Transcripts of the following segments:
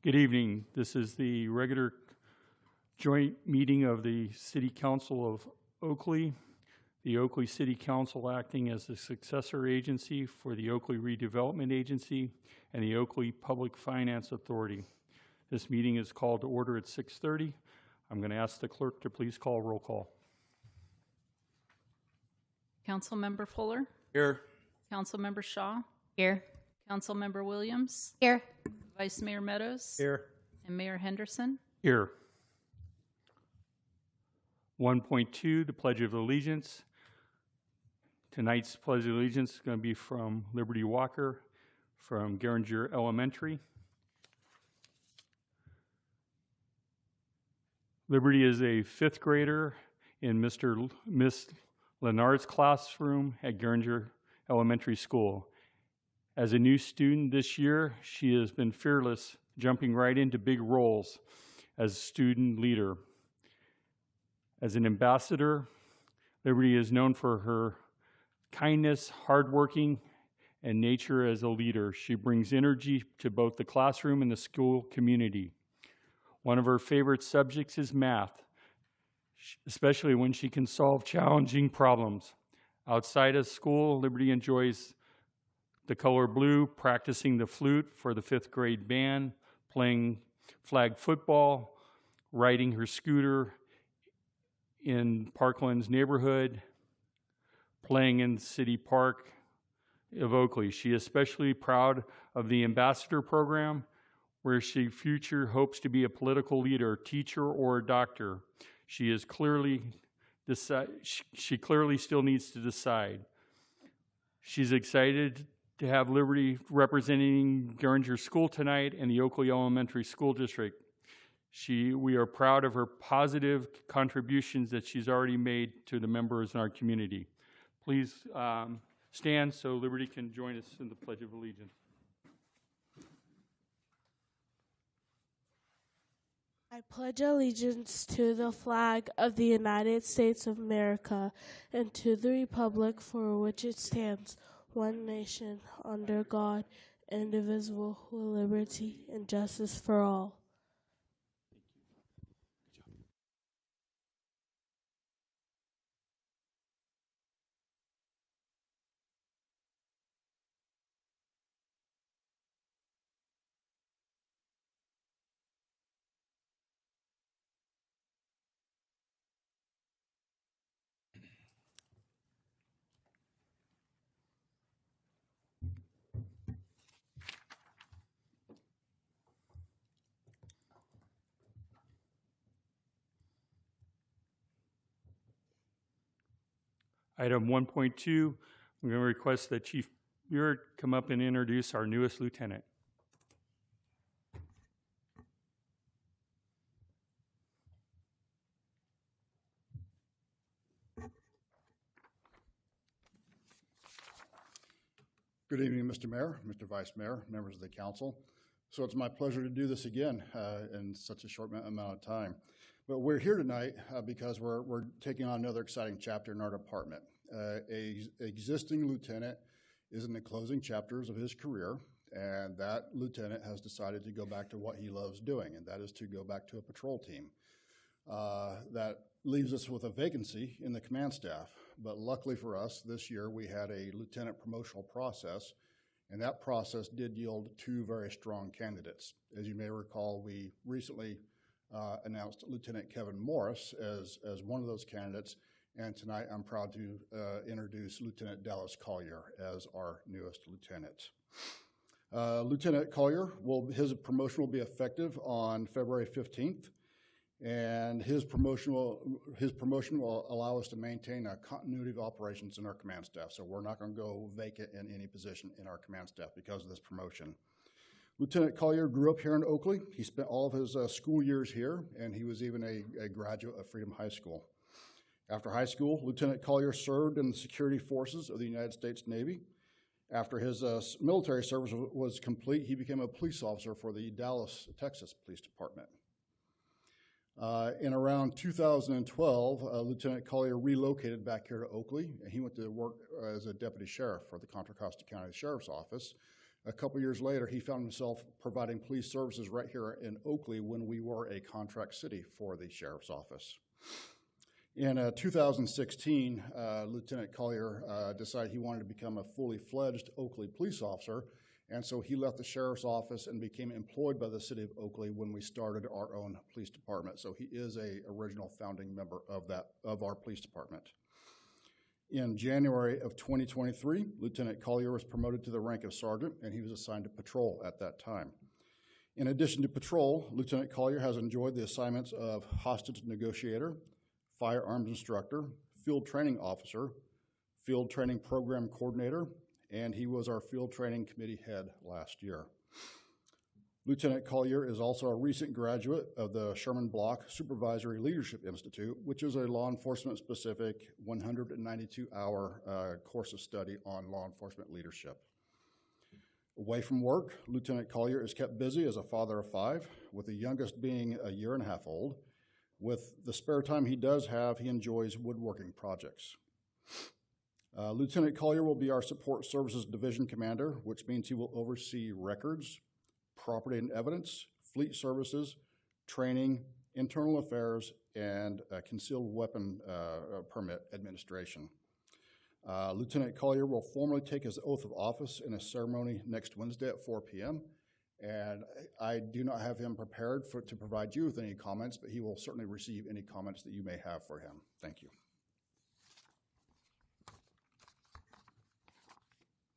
Good evening. This is the regular joint meeting of the City Council of Oakley, the Oakley City Council acting as the successor agency for the Oakley Redevelopment Agency and the Oakley Public Finance Authority. This meeting is called to order at 6:30. I'm going to ask the clerk to please call roll call. Councilmember Fuller. Here. Councilmember Shaw. Here. Councilmember Williams. Here. Vice Mayor Meadows. Here. And Mayor Henderson. Here. 1.2, the Pledge of Allegiance. Tonight's Pledge of Allegiance is going to be from Liberty Walker from Geringer Elementary. Liberty is a fifth grader in Miss Lenard's classroom at Geringer Elementary School. As a new student this year, she has been fearless, jumping right into big roles as student leader. As an ambassador, Liberty is known for her kindness, hardworking, and nature as a leader. She brings energy to both the classroom and the school community. One of her favorite subjects is math, especially when she can solve challenging problems. Outside of school, Liberty enjoys the color blue, practicing the flute for the fifth grade band, playing flag football, riding her scooter in Parkland's neighborhood, playing in City Park of Oakley. She is especially proud of the ambassador program, where she future hopes to be a political leader, teacher, or a doctor. She clearly still needs to decide. She's excited to have Liberty representing Geringer School tonight and the Oakley Elementary School District. We are proud of her positive contributions that she's already made to the members in our community. Please stand so Liberty can join us in the Pledge of Allegiance. I pledge allegiance to the flag of the United States of America and to the republic for which it stands, one nation, under God, indivisible, with liberty and justice for all. Item 1.2, we're going to request that Chief Muir come up and introduce our newest lieutenant. Good evening, Mr. Mayor, Mr. Vice Mayor, members of the council. So it's my pleasure to do this again in such a short amount of time. But we're here tonight because we're taking on another exciting chapter in our department. A existing lieutenant is in the closing chapters of his career, and that lieutenant has decided to go back to what he loves doing, and that is to go back to a patrol team. That leaves us with a vacancy in the command staff. But luckily for us, this year we had a lieutenant promotional process, and that process did yield two very strong candidates. As you may recall, we recently announced Lieutenant Kevin Morris as one of those candidates, and tonight I'm proud to introduce Lieutenant Dallas Collier as our newest lieutenant. Lieutenant Collier, his promotion will be effective on February 15th, and his promotion will allow us to maintain a continuity of operations in our command staff. So we're not going to go vacant in any position in our command staff because of this promotion. Lieutenant Collier grew up here in Oakley. He spent all of his school years here, and he was even a graduate of Freedom High School. After high school, Lieutenant Collier served in the security forces of the United States Navy. After his military service was complete, he became a police officer for the Dallas, Texas Police Department. In around 2012, Lieutenant Collier relocated back here to Oakley, and he went to work as a deputy sheriff for the Contra Costa County Sheriff's Office, A couple years later, he found himself providing police services right here in Oakley when we were a contract city for the sheriff's office. In 2016, Lieutenant Collier decided he wanted to become a fully fledged Oakley police officer, and so he left the sheriff's office and became employed by the city of Oakley when we started our own police department. So he is an original founding member of our police department. In January of 2023, Lieutenant Collier was promoted to the rank of sergeant, and he was assigned to patrol at that time. In addition to patrol, Lieutenant Collier has enjoyed the assignments of hostage negotiator, firearms instructor, field training officer, field training program coordinator, and he was our field training committee head last year. Lieutenant Collier is also a recent graduate of the Sherman Block Supervisory Leadership Institute, which is a law enforcement-specific 192-hour course of study on law enforcement leadership. Away from work, Lieutenant Collier is kept busy as a father of 5, with the youngest being a year and a half old. With the spare time he does have, he enjoys woodworking projects. Lieutenant Collier will be our Support Services Division Commander, which means he will oversee records, property and evidence, fleet services, training, internal affairs, and concealed weapon permit administration. Lieutenant Collier will formally take his oath of office in a ceremony next Wednesday at 4 p.m., and I do not have him prepared to provide you with any comments, but he will certainly receive any comments that you may have for him. Thank you.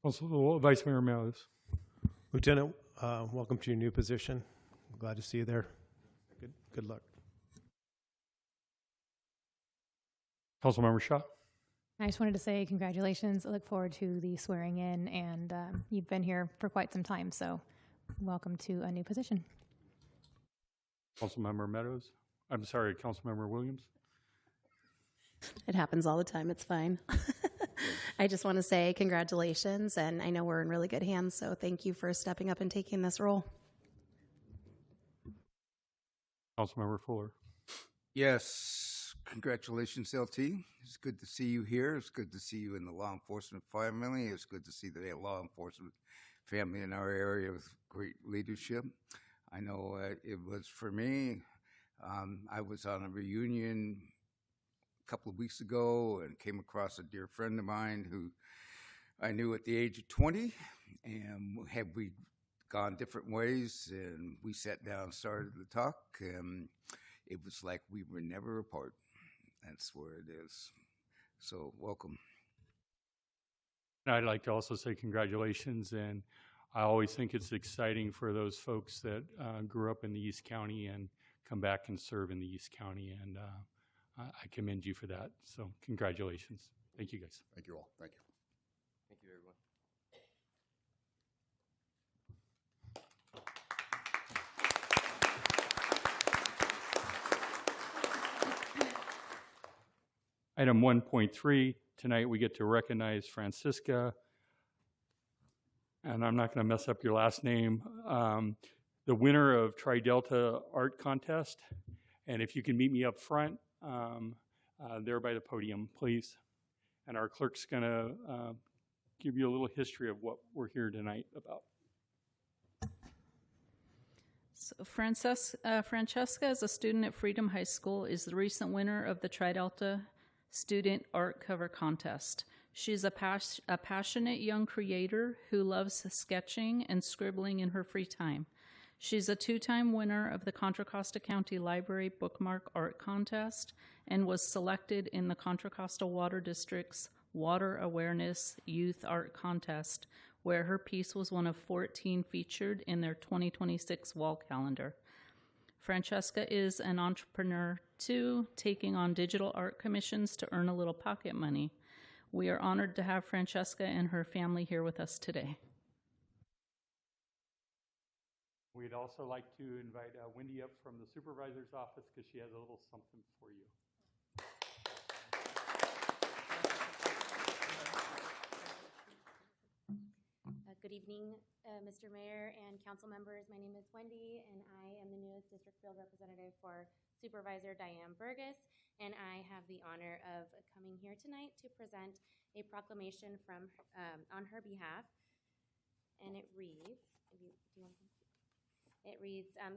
Also, Vice Mayor Meadows. Lieutenant, welcome to your new position. I'm glad to see you there. Good luck. Councilmember Shaw. I just wanted to say congratulations. I look forward to the swearing in, and you've been here for quite some time, so welcome to a new position. Councilmember Meadows. I'm sorry, Councilmember Williams. It happens all the time. It's fine. I just want to say congratulations, and I know we're in really good hands, so thank you for stepping up and taking this role. Councilmember Fuller. Yes, congratulations, LT. It's good to see you here. It's good to see you in the law enforcement family. It's good to see the law enforcement family in our area with great leadership. I know it was for me. I was on a reunion a couple of weeks ago and came across a dear friend of mine who I knew at the age of 20, and we gone different ways, and we sat down and started to talk, and it was like we were never apart. That's where it is. So welcome. I'd like to also say congratulations, and I always think it's exciting for those folks that grew up in the East County and come back and serve in the East County, and I commend you for that. So congratulations. Thank you, guys. Thank you all. Thank you. Thank you, everyone. Item 1.3, tonight we get to recognize Francisca, and I'm not going to mess up your last name, the winner of Tri-Delta Art Contest. And if you can meet me up front, there by the podium, please. And our clerk's going to give you a little history of what we're here tonight about. So Francesca, as a student at Freedom High School, is the recent winner of the Tri-Delta Student Art Cover Contest. She's a passionate young creator who loves sketching and scribbling in her free time. She's a 2-time winner of the Contra Costa County Library Bookmark Art Contest and was selected in the Contra Costa Water District's Water Awareness Youth Art Contest, where her piece was one of 14 featured in their 2026 wall calendar. Francesca is an entrepreneur too, taking on digital art commissions to earn a little pocket money. We are honored to have Francesca and her family here with us today. We'd also like to invite Wendy up from the supervisor's office because she has a little something for you. Good evening, Mr. Mayor and council members. My name is Wendy, and I am the newest district field representative for Supervisor Diane Burgess, and I have the honor of coming here tonight to present a proclamation from on her behalf. And it reads,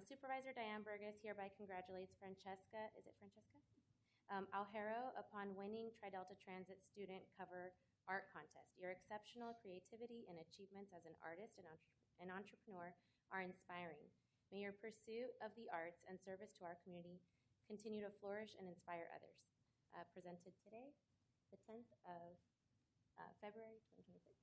Supervisor Diane Burgess hereby congratulates Francesca, is it Francesca? Aljero upon winning Tri-Delta Transit Student Cover Art Contest. Your exceptional creativity and achievements as an artist and entrepreneur are inspiring. May your pursuit of the arts and service to our community continue to flourish and inspire others. Presented today, the 10th of February 2026.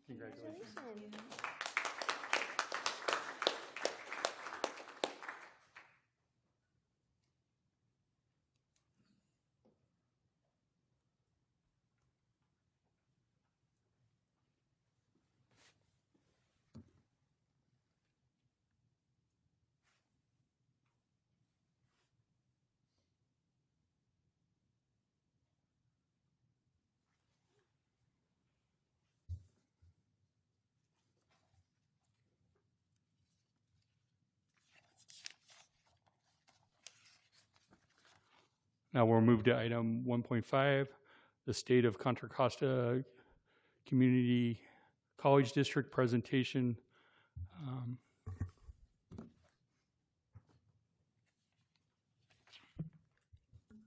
Congratulations. Now we'll move to item 1.5, the State of Contra Costa Community College District presentation.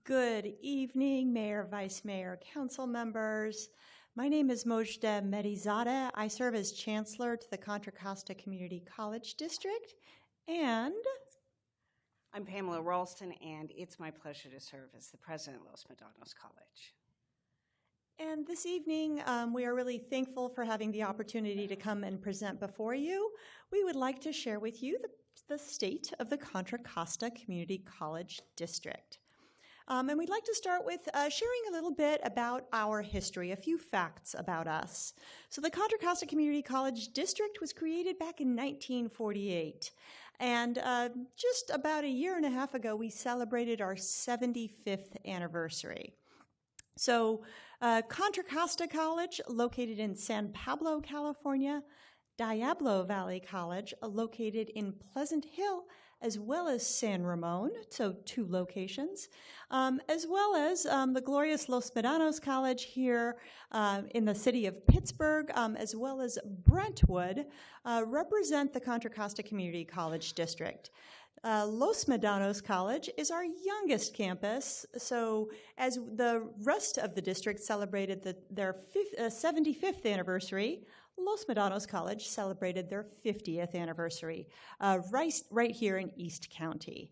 Good evening, Mayor, Vice Mayor, Council members. My name is Mojdeh Medizadeh. I serve as Chancellor to the Contra Costa Community College District, and I'm Pamela Ralston, and it's my pleasure to serve as the President of Los Medanos College. And this evening, we are really thankful for having the opportunity to come and present before you. We would like to share with you the state of the Contra Costa Community College District. And we'd like to start with sharing a little bit about our history, a few facts about us. So the Contra Costa Community College District was created back in 1948. And just about a year and a half ago, we celebrated our 75th anniversary. So Contra Costa College, located in San Pablo, California, Diablo Valley College, located in Pleasant Hill, as well as San Ramon, so 2 locations, as well as the glorious Los Medanos College here in the city of Pittsburgh, as well as Brentwood, represent the Contra Costa Community College District. Los Medanos College is our youngest campus, so as the rest of the district celebrated their 75th anniversary, Los Medanos College celebrated their 50th anniversary right here in East County.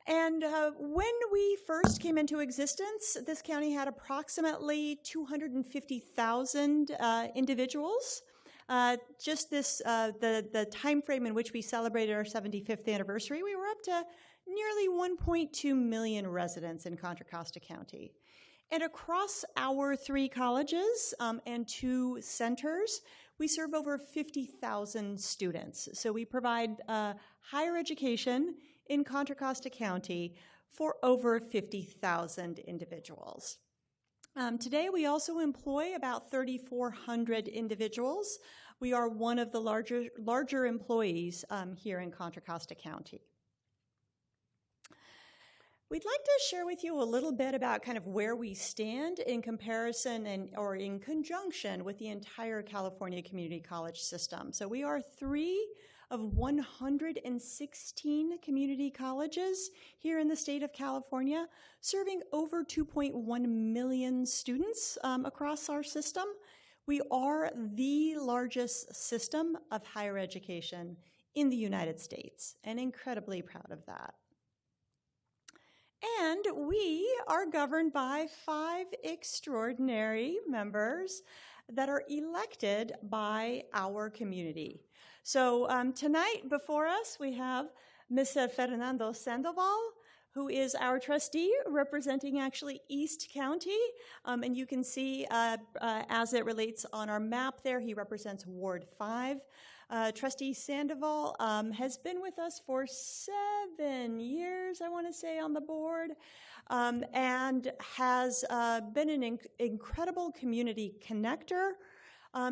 And when we first came into existence, this county had approximately 250,000 individuals. Just the time frame in which we celebrated our 75th anniversary, we were up to nearly 1.2 million residents in Contra Costa County. And across our 3 colleges and 2 centers, we serve over 50,000 students. So we provide higher education in Contra Costa County for over 50,000 individuals. Today, we also employ about 3,400 individuals. We are one of the larger employees here in Contra Costa County. We'd like to share with you a little bit about kind of where we stand in comparison or in conjunction with the entire California community college system. So we are 3 of 116 community colleges here in the state of California, serving over 2.1 million students across our system. We are the largest system of higher education in the United States, and incredibly proud of that. And we are governed by 5 extraordinary members that are elected by our community. So tonight before us, we have Mr. Fernando Sandoval, who is our trustee representing actually East County. And you can see as it relates on our map there, he represents Ward 5. Trustee Sandoval has been with us for 7 years, I want to say, on the board, and has been an incredible community connector.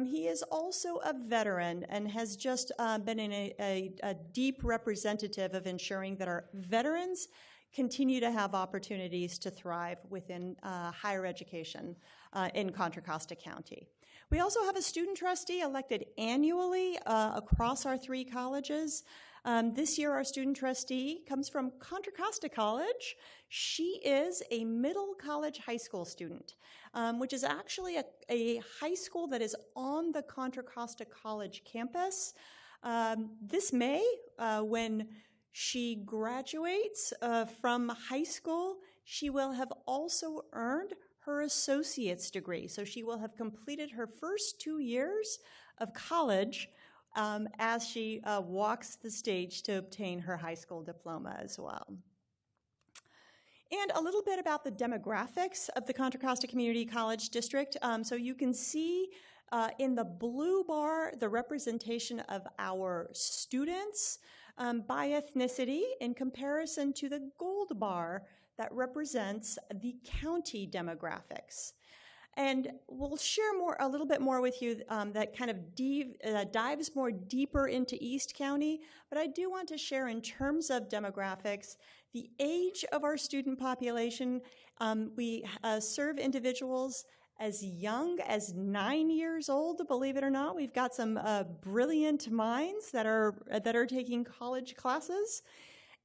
He is also a veteran and has just been a deep representative of ensuring that our veterans continue to have opportunities to thrive within higher education in Contra Costa County. We also have a student trustee elected annually across our 3 colleges. This year, our student trustee comes from Contra Costa College. She is a middle college high school student, which is actually a high school that is on the Contra Costa College campus. This May, when she graduates from high school, she will have also earned her associate's degree. So she will have completed her first 2 years of college as she walks the stage to obtain her high school diploma as well. And a little bit about the demographics of the Contra Costa Community College District. So you can see in the blue bar the representation of our students by ethnicity in comparison to the gold bar that represents the county demographics. And we'll share a little bit more with you that kind of dives more deeper into East County, but I do want to share in terms of demographics, the age of our student population. We serve individuals as young as 9 years old, believe it or not. We've got some brilliant minds that are taking college classes.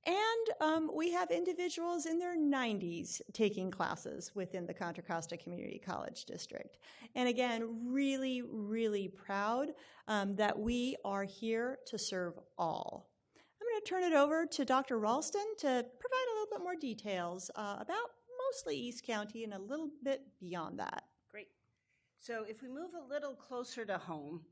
And we have individuals in their 90s taking classes within the Contra Costa Community College District. And again, really, really proud that we are here to serve all. I'm going to turn it over to Dr. Ralston to provide a little bit more details about mostly East County and a little bit beyond that. Great. So if we move a little closer to home,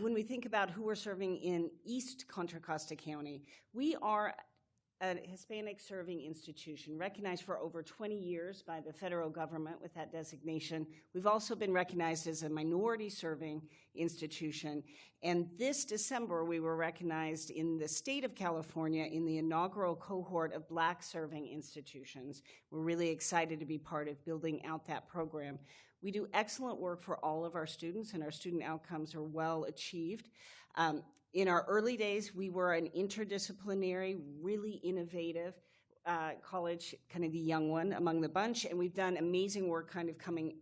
when we think about who we're serving in East Contra Costa County, we are a Hispanic serving institution recognized for over 20 years by the federal government with that designation. We've also been recognized as a minority serving institution. And this December, we were recognized in the state of California in the inaugural cohort of Black serving institutions. We're really excited to be part of building out that program. We do excellent work for all of our students, and our student outcomes are well achieved. In our early days, we were an interdisciplinary, really innovative college, kind of the young one among the bunch, and we've done amazing work kind of coming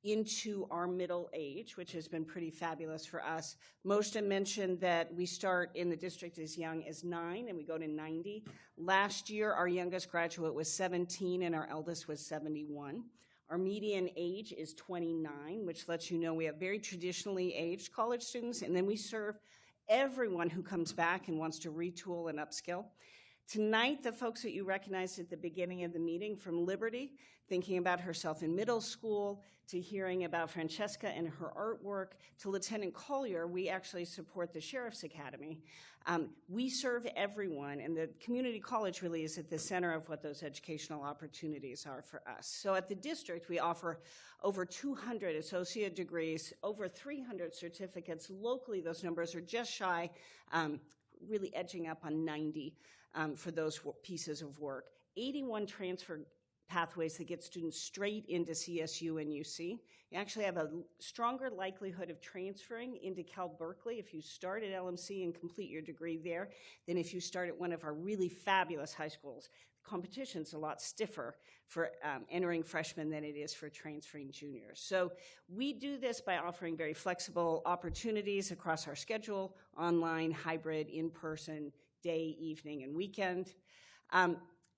into our middle age, which has been pretty fabulous for us. Moshta mentioned that we start in the district as young as 9, and we go to 90. Last year, our youngest graduate was 17, and our eldest was 71. Our median age is 29, which lets you know we have very traditionally aged college students, and then we serve everyone who comes back and wants to retool and upskill. Tonight, the folks that you recognized at the beginning of the meeting from Liberty, thinking about herself in middle school, to hearing about Francesca and her artwork, to Lieutenant Collier, we actually support the Sheriff's Academy. We serve everyone, and the community college really is at the center of what those educational opportunities are for us. So at the district, we offer over 200 associate degrees, over 300 certificates. Locally, those numbers are just shy, really edging up on 90 for those pieces of work. 81 transfer pathways that get students straight into CSU and UC. You actually have a stronger likelihood of transferring into Cal Berkeley if you start at LMC and complete your degree there than if you start at one of our really fabulous high schools. The competition's a lot stiffer for entering freshmen than it is for transferring juniors. So we do this by offering very flexible opportunities across our schedule, online, hybrid, in-person, day, evening, and weekend.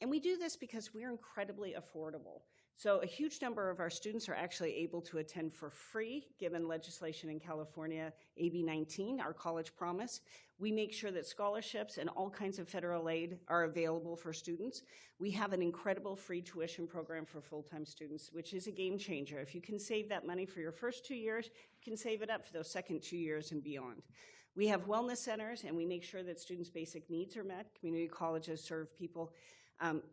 And we do this because we're incredibly affordable. So a huge number of our students are actually able to attend for free, given legislation in California, AB 19, our college promise. We make sure that scholarships and all kinds of federal aid are available for students. We have an incredible free tuition program for full-time students, which is a game changer. If you can save that money for your first 2 years, you can save it up for those second 2 years and beyond. We have wellness centers, and we make sure that students' basic needs are met. Community colleges serve people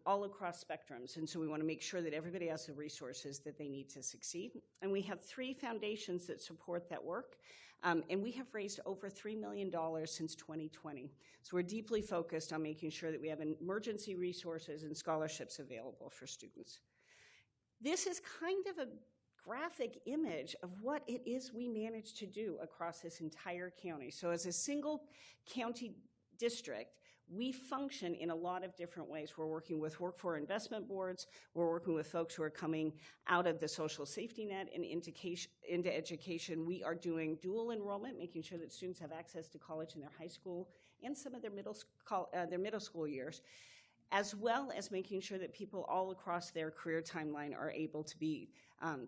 all across spectrums, and so we want to make sure that everybody has the resources that they need to succeed. And we have 3 foundations that support that work, and we have raised over $3 million since 2020. So we're deeply focused on making sure that we have emergency resources and scholarships available for students. This is kind of a graphic image of what it is we manage to do across this entire county. So as a single county district, we function in a lot of different ways. We're working with workforce investment boards. We're working with folks who are coming out of the social safety net and into education. We are doing dual enrollment, making sure that students have access to college in their high school and some of their middle school years, as well as making sure that people all across their career timeline are able to be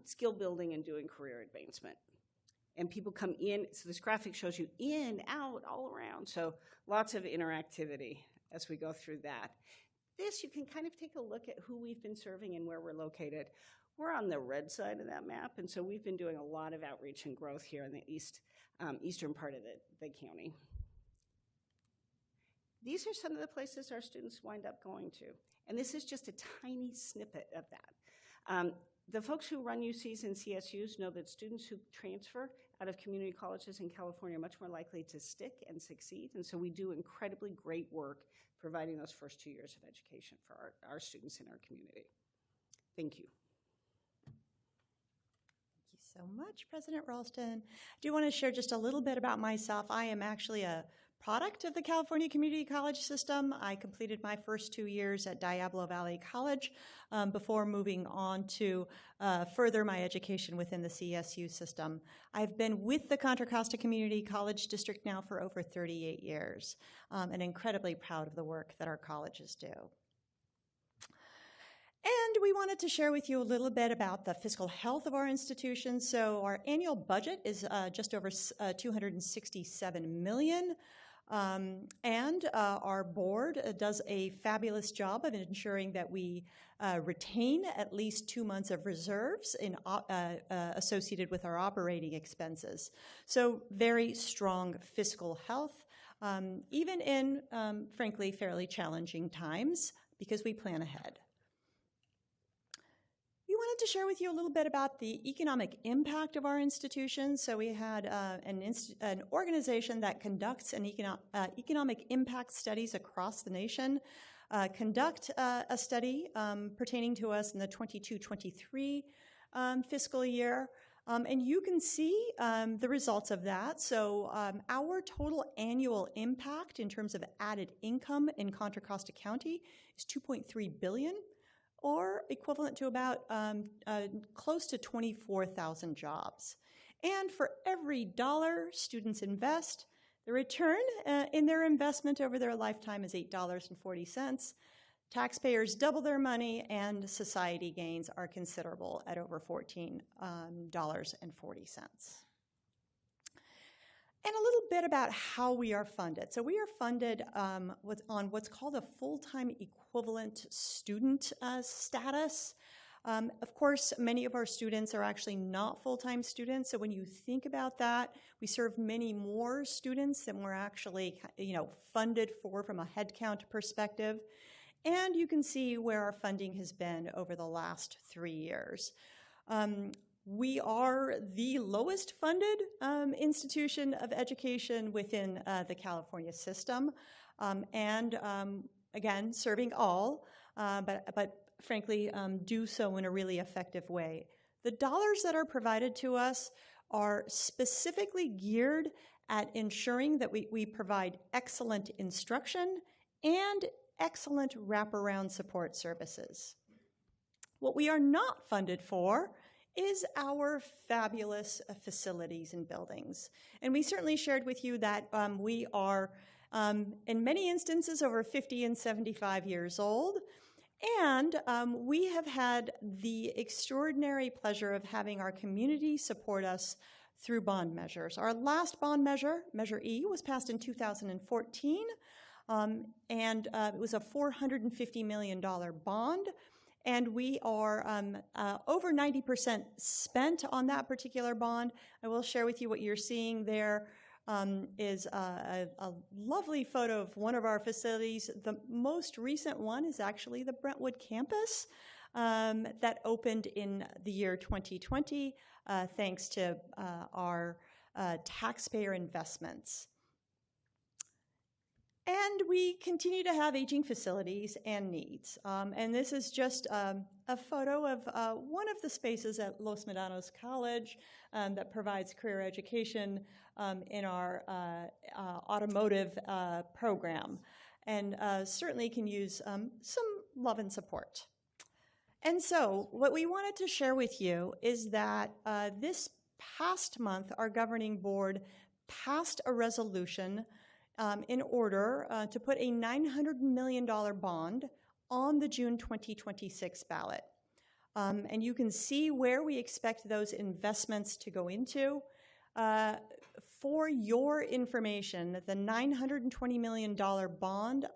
skill building and doing career advancement. And people come in, so this graphic shows you in, out, all around. So lots of interactivity as we go through that. This, you can kind of take a look at who we've been serving and where we're located. We're on the red side of that map, and so we've been doing a lot of outreach and growth here in the eastern part of the county. These are some of the places our students wind up going to, and this is just a tiny snippet of that. The folks who run UCs and CSUs know that students who transfer out of community colleges in California are much more likely to stick and succeed, and so we do incredibly great work providing those first 2 years of education for our students in our community. Thank you. Thank you so much, President Ralston. I do want to share just a little bit about myself. I am actually a product of the California Community College system. I completed my first 2 years at Diablo Valley College before moving on to further my education within the CSU system. I've been with the Contra Costa Community College District now for over 38 years, and incredibly proud of the work that our colleges do. And we wanted to share with you a little bit about the fiscal health of our institution. So our annual budget is just over $267 million. And our board does a fabulous job of ensuring that we retain at least 2 months of reserves associated with our operating expenses. So very strong fiscal health, even in, frankly, fairly challenging times, because we plan ahead. We wanted to share with you a little bit about the economic impact of our institution. So we had an organization that conducts an economic impact studies across the nation, conduct a study pertaining to us in the 22-23 fiscal year. And you can see the results of that. So our total annual impact in terms of added income in Contra Costa County is $2.3 billion. Or equivalent to about close to 24,000 jobs. And for every dollar students invest, the return in their investment over their lifetime is $8.40. Taxpayers double their money, and society gains are considerable at over $14.40. And a little bit about how we are funded. So we are funded on what's called a full-time equivalent student status. Of course, many of our students are actually not full-time students. So when you think about that, we serve many more students than we're actually, funded for from a headcount perspective. And you can see where our funding has been over the last 3 years. We are the lowest funded institution of education within the California system, and again, serving all, but frankly, do so in a really effective way. The dollars that are provided to us are specifically geared at ensuring that we provide excellent instruction and excellent wraparound support services. What we are not funded for is our fabulous facilities and buildings. And we certainly shared with you that we are, in many instances, over 50 and 75 years old. And we have had the extraordinary pleasure of having our community support us through bond measures. Our last bond measure, Measure E, was passed in 2014. And it was a $450 million bond. And we are over 90% spent on that particular bond. I will share with you what you're seeing there is a lovely photo of one of our facilities. The most recent one is actually the Brentwood campus that opened in the year 2020 thanks to our taxpayer investments. And we continue to have aging facilities and needs. And this is just a photo of one of the spaces at Los Medanos College that provides career education in our automotive program, and certainly can use some love and support. And so what we wanted to share with you is that this past month, our governing board passed a resolution in order to put a $900 million bond on the June 2026 ballot. And you can see where we expect those investments to go into. For your information, the $920 million bond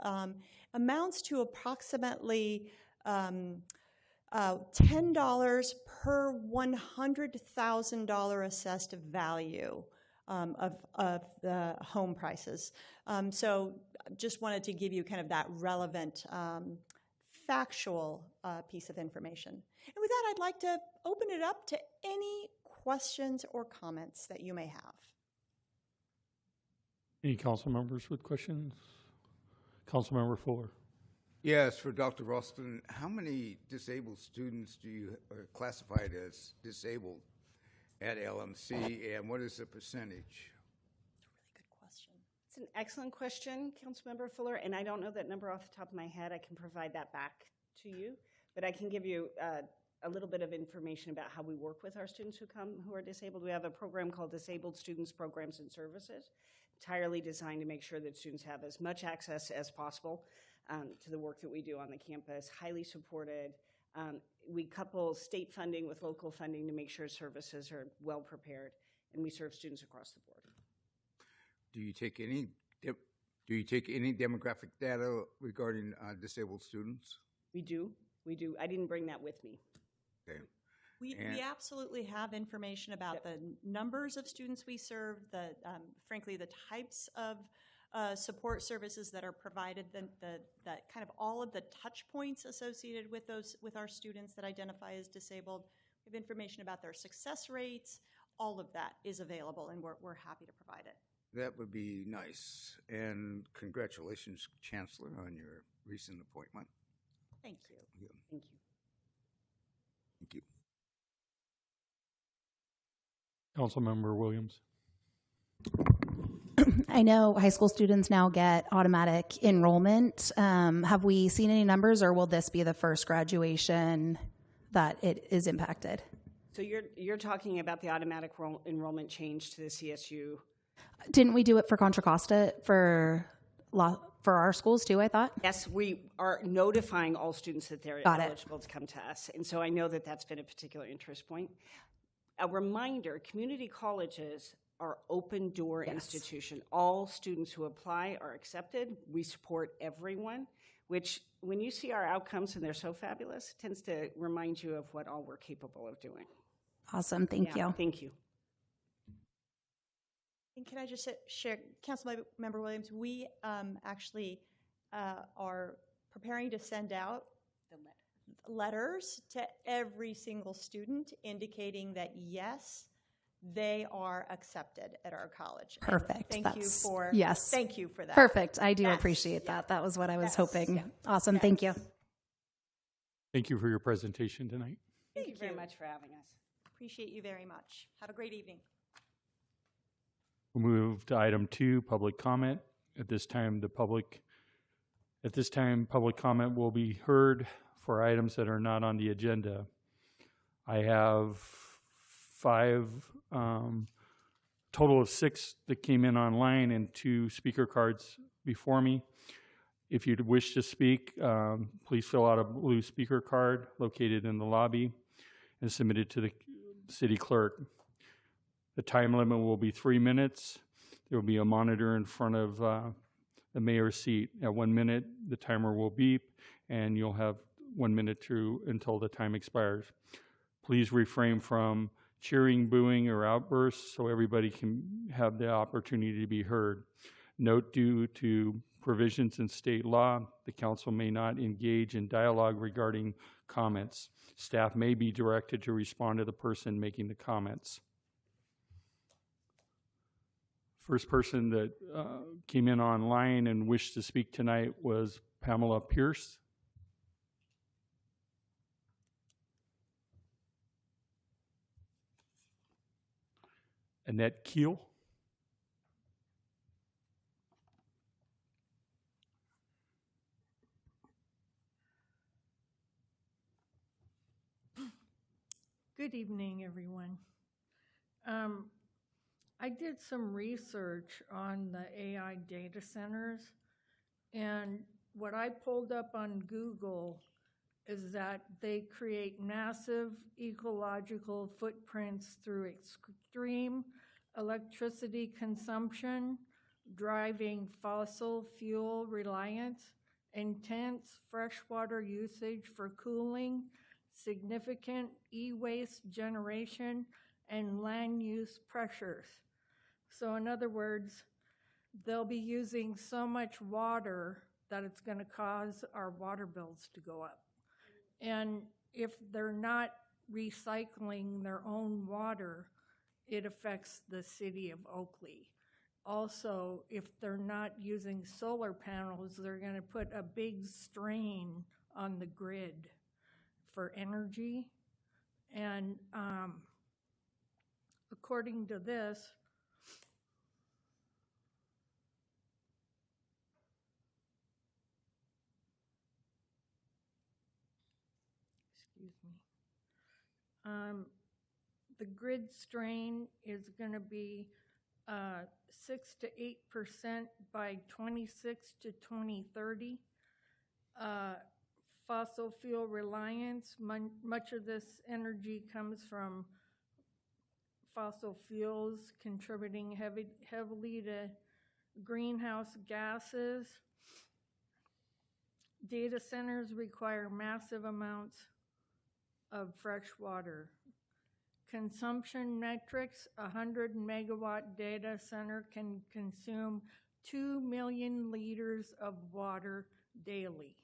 amounts to approximately $10 per $100,000 assessed value of the home prices. So just wanted to give you kind of that relevant factual piece of information. And with that, I'd like to open it up to any questions or comments that you may have. Any council members with questions? Councilmember Fuller. Yes, for Dr. Ralston, how many disabled students do you are classified as disabled at LMC, and what is the percentage? Good question. It's an excellent question, Councilmember Fuller, and I don't know that number off the top of my head. I can provide that back to you, but I can give you a little bit of information about how we work with our students who are disabled. We have a program called Disabled Students Programs and Services, entirely designed to make sure that students have as much access as possible to the work that we do on the campus, highly supported. We couple state funding with local funding to make sure services are well prepared, and we serve students across the board. Do you take any demographic data regarding disabled students? We do. I didn't bring that with me. Okay. We absolutely have information about the numbers of students we serve, frankly, the types of support services that are provided, that kind of all of the touch points associated with our students that identify as disabled. We have information about their success rates. All of that is available, and we're happy to provide it. That would be nice. And congratulations, Chancellor, on your recent appointment. Thank you. Yeah. Thank you. Thank you. Councilmember Williams. I know high school students now get automatic enrollment. Have we seen any numbers, or will this be the first graduation that it is impacted? So you're talking about the automatic enrollment change to the CSU? Didn't we do it for Contra Costa for our schools too, I thought? Yes, we are notifying all students that they're eligible to come to us. And so I know that that's been a particular interest point. A reminder, community colleges are open door institution. All students who apply are accepted. We support everyone, which when you see our outcomes and they're so fabulous, tends to remind you of what all we're capable of doing. Awesome, thank you. Thank you. And can I just share, Councilmember Williams, we actually are preparing to send out letters to every single student indicating that, yes, they are accepted at our college. Perfect. Thank you for that. Perfect. I do appreciate that. That was what I was hoping. Yeah. Awesome. Thank you. Thank you for your presentation tonight. Thank you very much for having us. Appreciate you very much. Have a great evening. We'll move to item 2, public comment. At this time, public comment will be heard for items that are not on the agenda. I have 5, total of 6 that came in online and 2 speaker cards before me. If you wish to speak, please fill out a blue speaker card located in the lobby and submit it to the city clerk. The time limit will be 3 minutes. There will be a monitor in front of the mayor's seat. At 1 minute, the timer will beep, and you'll have 1 minute until the time expires. Please refrain from cheering, booing, or outbursts so everybody can have the opportunity to be heard. Note, due to provisions in state law, the council may not engage in dialogue regarding comments. Staff may be directed to respond to the person making the comments. First person that came in online and wished to speak tonight was Pamela Pierce. Annette Keel. Good evening, everyone. I did some research on the AI data centers, and what I pulled up on Google is that they create massive ecological footprints through extreme electricity consumption, driving fossil fuel reliance, intense freshwater usage for cooling, significant e-waste generation, and land use pressures. So in other words, they'll be using so much water that it's going to cause our water bills to go up. And if they're not recycling their own water, it affects the city of Oakley. Also, if they're not using solar panels, they're going to put a big strain on the grid for energy. And according to this, excuse me, the grid strain is going to be 6 to 8% by 26 to 2030. Fossil fuel reliance, much of this energy comes from fossil fuels, contributing heavily to greenhouse gases. Data centers require massive amounts of fresh water. Consumption metrics, a 100 megawatt data center can consume 2 million liters of water daily.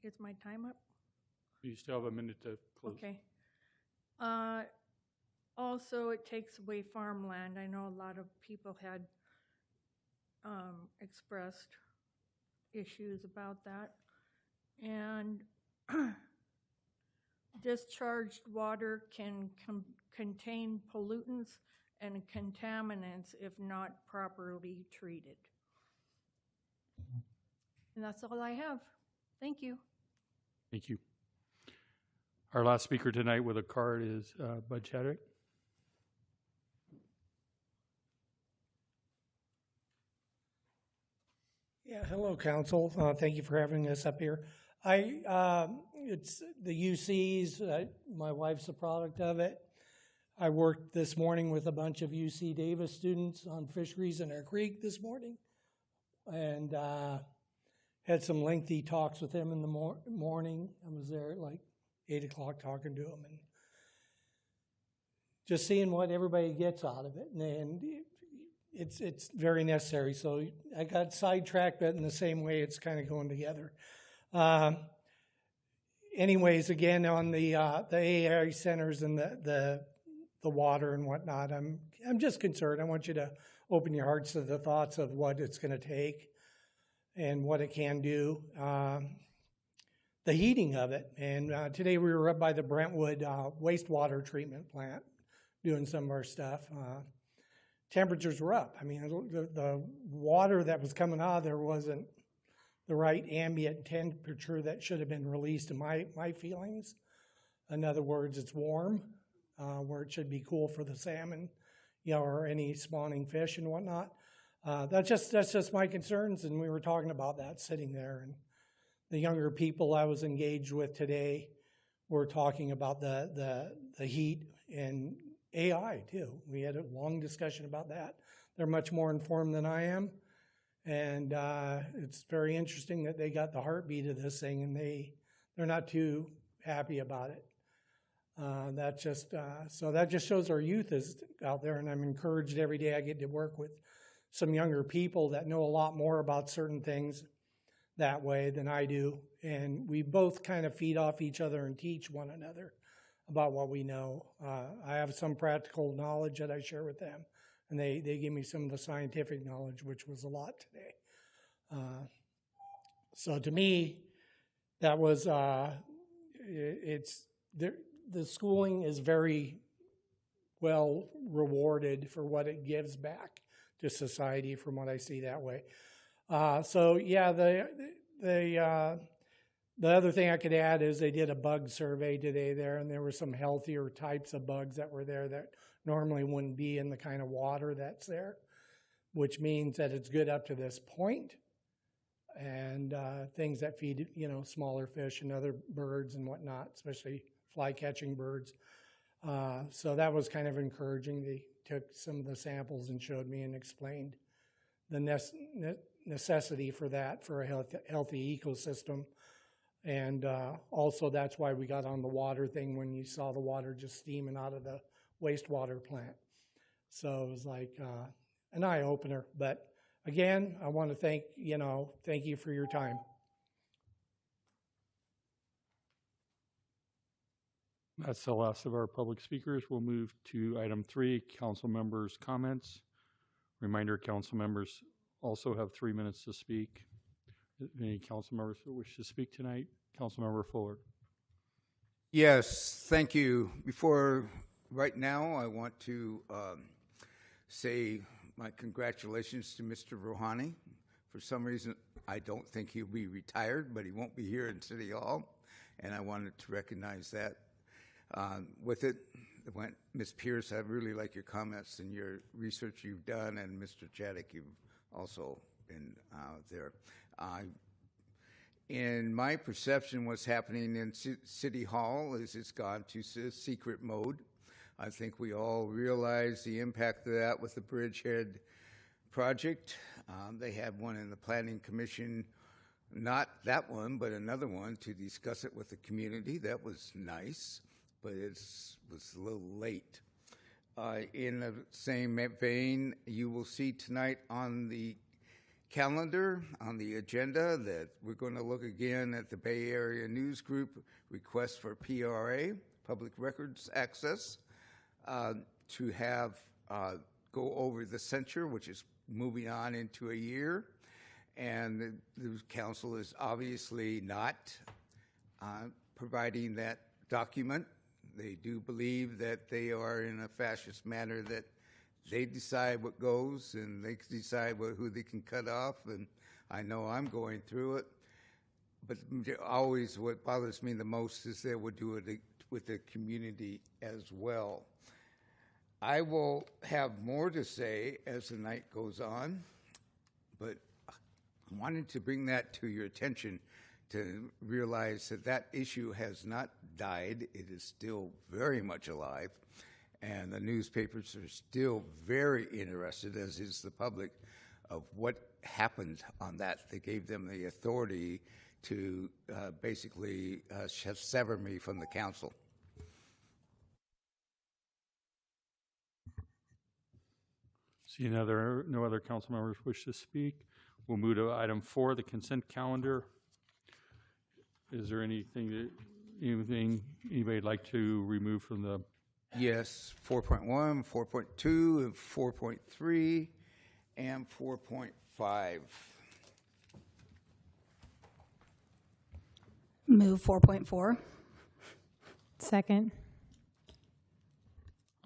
Is my time up? You still have a minute to close. Okay. Also, it takes away farmland. I know a lot of people had expressed issues about that. And discharged water can contain pollutants and contaminants if not properly treated. And that's all I have. Thank you. Thank you. Our last speaker tonight with a card is Bud Chadwick. Yeah, hello, Council. Thank you for having us up here. It's the UCs. My wife's a product of it. I worked this morning with a bunch of UC Davis students on fisheries in our creek this morning, and had some lengthy talks with them in the morning. I was there at like 8 o'clock talking to them and just seeing what everybody gets out of it. And it's very necessary. So I got sidetracked, but in the same way, it's kind of going together. Anyways, again, on the AI centers and the water and whatnot, I'm just concerned. I want you to open your hearts to the thoughts of what it's going to take and what it can do. The heating of it. And today we were up by the Brentwood wastewater treatment plant doing some of our stuff. Temperatures were up. I mean, the water that was coming out of there wasn't the right ambient temperature that should have been released in my feelings. In other words, it's warm, where it should be cool for the salmon, or any spawning fish and whatnot. That's just my concerns, and we were talking about that sitting there. And the younger people I was engaged with today were talking about the heat and AI too. We had a long discussion about that. They're much more informed than I am, And it's very interesting that they got the heartbeat of this thing, and they're not too happy about it. So that just shows our youth is out there, and I'm encouraged every day I get to work with some younger people that know a lot more about certain things that way than I do. And we both kind of feed off each other and teach one another about what we know. I have some practical knowledge that I share with them, and they give me some of the scientific knowledge, which was a lot today. So to me, that was, the schooling is very well rewarded for what it gives back to society from what I see that way. So yeah, the other thing I could add is they did a bug survey today there, and there were some healthier types of bugs that were there that normally wouldn't be in the kind of water that's there, which means that it's good up to this point. And things that feed, smaller fish and other birds and whatnot, especially fly-catching birds. So that was kind of encouraging. They took some of the samples and showed me and explained the necessity for that for a healthy ecosystem. And also that's why we got on the water thing when you saw the water just steaming out of the wastewater plant. So it was like an eye-opener. But again, I want to thank you for your time. That's the last of our public speakers. We'll move to item 3, council members' comments. Reminder, council members also have 3 minutes to speak. Any council members who wish to speak tonight? Councilmember Fuller. Yes, thank you. Right now, I want to say my congratulations to Mr. Rouhani. For some reason, I don't think he'll be retired, but he won't be here in City Hall, and I wanted to recognize that. With it went Ms. Pierce. I really like your comments and your research you've done, and Mr. Chaddick, you've also been there. In my perception, what's happening in City Hall is it's gone to secret mode. I think we all realize the impact of that with the Bridgehead project. They had one in the Planning Commission, not that one, but another one to discuss it with the community. That was nice, but it was a little late. In the same vein, you will see tonight on the calendar, on the agenda, that we're going to look again at the Bay Area News Group request for PRA, Public Records Access, to have go over the censure, which is moving on into a year. And the council is obviously not providing that document. They do believe that they are in a fascist manner, that they decide what goes and they decide who they can cut off. And I know I'm going through it. But always what bothers me the most is they would do it with the community as well. I will have more to say as the night goes on, but I wanted to bring that to your attention to realize that that issue has not died. It is still very much alive, and the newspapers are still very interested, as is the public, of what happened on that. They gave them the authority to basically sever me from the council. See no other council members wish to speak. We'll move to item 4, the consent calendar. Is there anything anybody'd like to remove from the? Yes, 4.1, 4.2, and 4.3, and 4.5. Move 4.4. Second.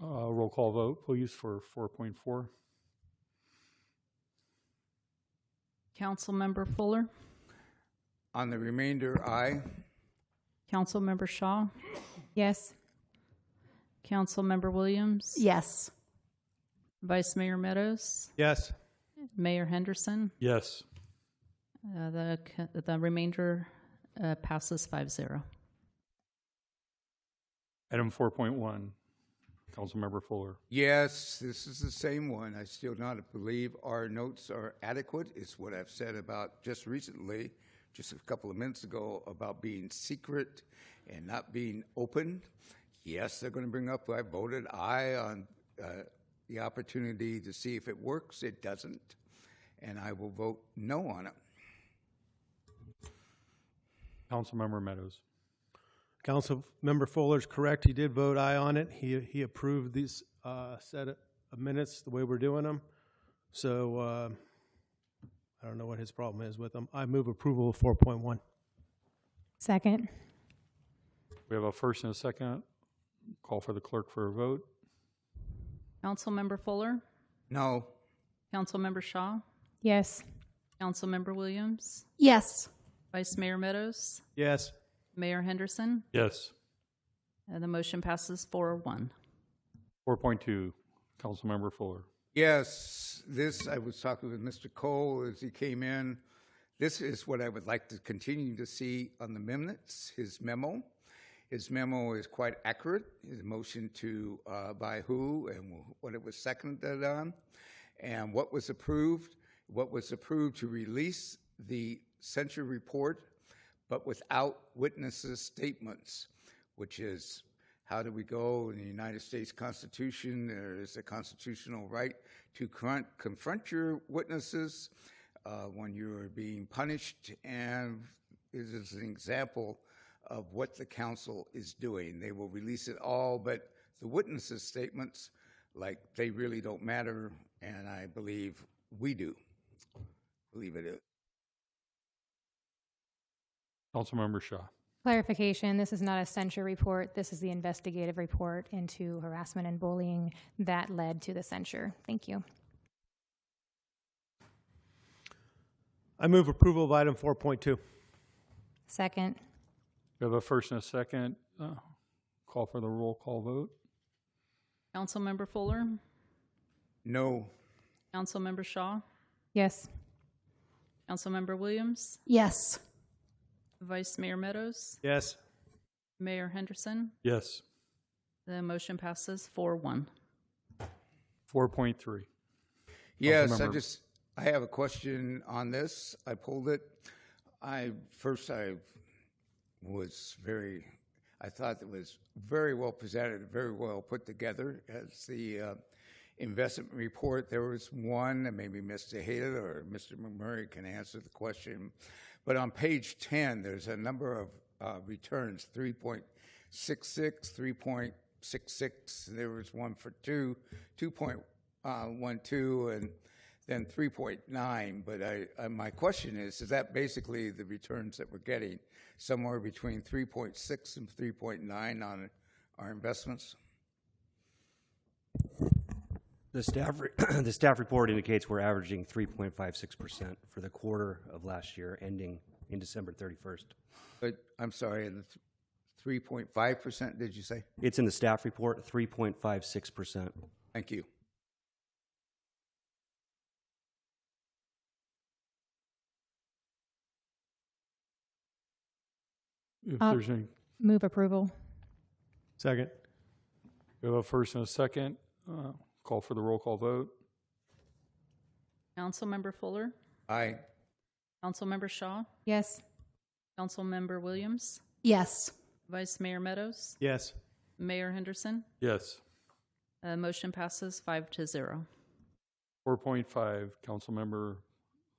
Roll call vote, please, for 4.4. Councilmember Fuller, On the remainder, aye. Councilmember Shaw, Yes. Councilmember Williams, Yes. Vice Mayor Meadows, Yes. Mayor Henderson. Yes. The remainder passes 5-0. Item 4.1. Councilmember Fuller. Yes, this is the same one. I still not believe our notes are adequate. It's what I've said about just recently, just a couple of minutes ago, about being secret and not being open. Yes, they're going to bring up, I voted aye on the opportunity to see if it works. It doesn't. And I will vote no on it. Councilmember Meadows. Councilmember Fuller's correct. He did vote aye on it. He approved these set of minutes the way we're doing them. So I don't know what his problem is with them. I move approval of 4.1. Second. We have a first and a second. Call for the clerk for a vote. Councilmember Fuller, No. Councilmember Shaw, Yes. Councilmember Williams, Yes. Vice Mayor Meadows, Yes. Mayor Henderson. Yes. The motion passes 4-1. 4.2, Councilmember Fuller. Yes, this, I was talking with Mr. Cole as he came in. This is what I would like to continue to see on the minutes, his memo. His memo is quite accurate. His motion to by who and what it was seconded on, and what was approved. What was approved to release the censure report, but without witnesses' statements, which is how do we go in the United States Constitution? There is a constitutional right to confront your witnesses when you're being punished, and this is an example of what the council is doing. They will release it all, but the witnesses' statements, like, they really don't matter, and I believe we do. Believe it is. Councilmember Shaw. Clarification, this is not a censure report. This is the investigative report into harassment and bullying that led to the censure. Thank you. I move approval of item 4.2. Second. We have a first and a second. Call for the roll call vote. Councilmember Fuller, No. Councilmember Shaw, Yes. Councilmember Williams, Yes. Vice Mayor Meadows, Yes. Mayor Henderson. Yes. The motion passes 4-1. 4.3. Yes, Councilmember. I have a question on this. I pulled it. I thought it was very well presented, very well put together as the investment report. There was one, and maybe Mr. Hayden or Mr. McMurray can answer the question, but on page 10, there's a number of returns, 3.66, 3.66, there was one for 2.12, and then 3.9, but my question is that basically the returns that we're getting, somewhere between 3.6 and 3.9 on our investments? The staff report indicates we're averaging 3.56% for the quarter of last year, ending in December 31st. But I'm sorry, the 3.5%, did you say? It's in the staff report, 3.56%. Thank you. If there's any, Move approval. Second. we have a first and a second. Call for the roll call vote. Councilmember Fuller, Aye. Councilmember Shaw, Yes. Councilmember Williams, Yes. Vice Mayor Meadows, Yes. Mayor Henderson. Yes. Motion passes 5-0. 4.5, Councilmember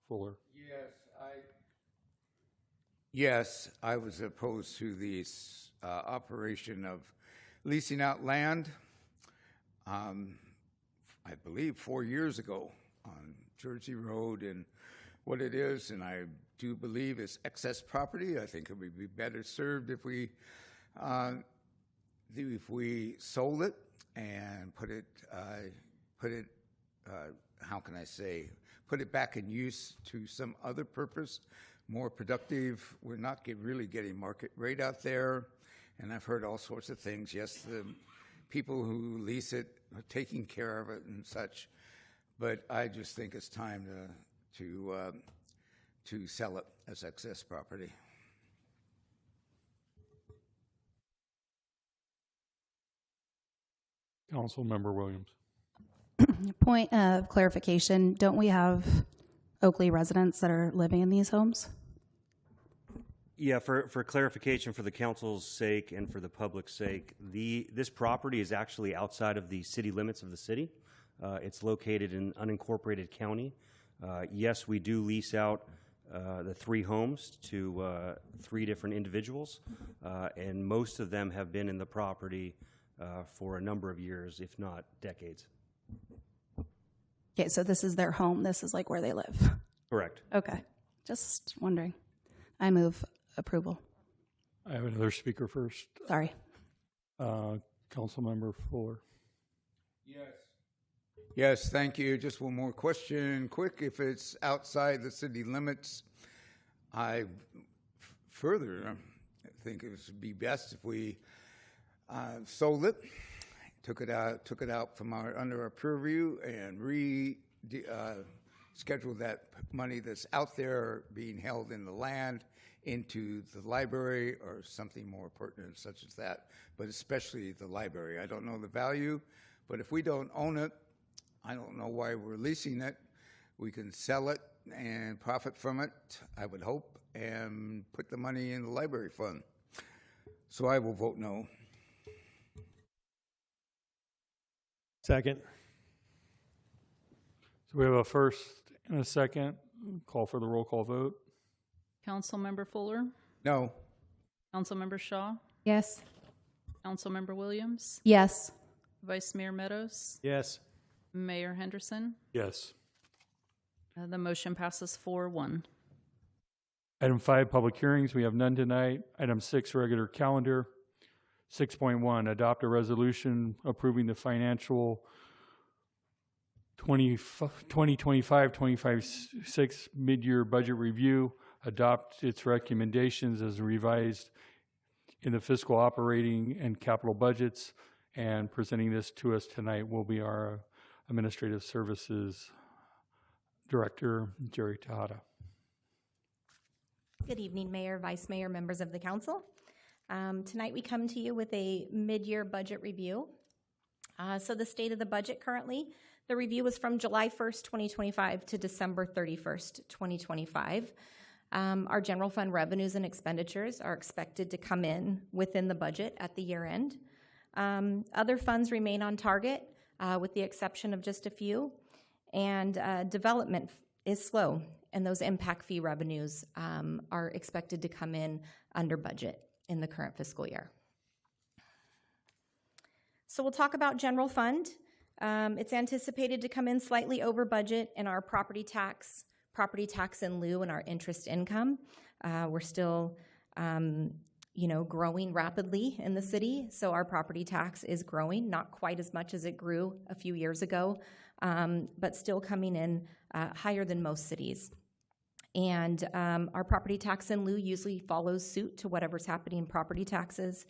Fuller. Yes, I was opposed to the operation of leasing out land, I believe 4 years ago on Jersey Road, and what it is, and I do believe it's excess property. I think it would be better served if we sold it and put it how can I say, put it back in use to some other purpose, more productive. We're not really getting market rate out there, and I've heard all sorts of things. Yes, the people who lease it are taking care of it and such, but I just think it's time to sell it as excess property. Councilmember Williams. Point of clarification, don't we have Oakley residents that are living in these homes? Yeah, for clarification, for the council's sake and for the public's sake, this property is actually outside of the city limits of the city. It's located in unincorporated county. Yes, we do lease out the 3 homes to 3 different individuals, and most of them have been in the property for a number of years, if not decades. Okay, so this is their home. This is like where they live. Correct. Okay, just wondering. I move approval. I have another speaker first. Sorry. Councilmember Fuller. Yes. Yes, thank you. Just one more question, quick. If it's outside the city limits, I think it would be best if we sold it, took it out from under our purview, and scheduled that money that's out there being held in the land into the library or something more pertinent such as that, but especially the library. I don't know the value, but if we don't own it, I don't know why we're leasing it. We can sell it and profit from it, I would hope, and put the money in the library fund. So I will vote no. Second. So we have a first and a second. Call for the roll call vote. Councilmember Fuller, No. Councilmember Shaw, Yes. Councilmember Williams, Yes. Vice Mayor Meadows, Yes. Mayor Henderson. Yes. The motion passes 4-1. Item 5, public hearings. We have none tonight. Item 6, regular calendar. 6.1, adopt a resolution approving the financial 2025-26 mid-year budget review, adopt its recommendations as revised in the fiscal operating and capital budgets, and presenting this to us tonight will be our Administrative Services Director, Jerry Tejada. Good evening, Mayor, Vice Mayor, members of the council. Tonight we come to you with a mid-year budget review. So the state of the budget currently, the review was from July 1st, 2025 to December 31st, 2025. Our general fund revenues and expenditures are expected to come in within the budget at the year end. Other funds remain on target with the exception of just a few. And development is slow, and those impact fee revenues are expected to come in under budget in the current fiscal year. So we'll talk about general fund. It's anticipated to come in slightly over budget in our property tax in lieu, and our interest income. We're still, growing rapidly in the city, so our property tax is growing, not quite as much as it grew a few years ago, but still coming in higher than most cities. And our property tax in lieu usually follows suit to whatever's happening in property taxes.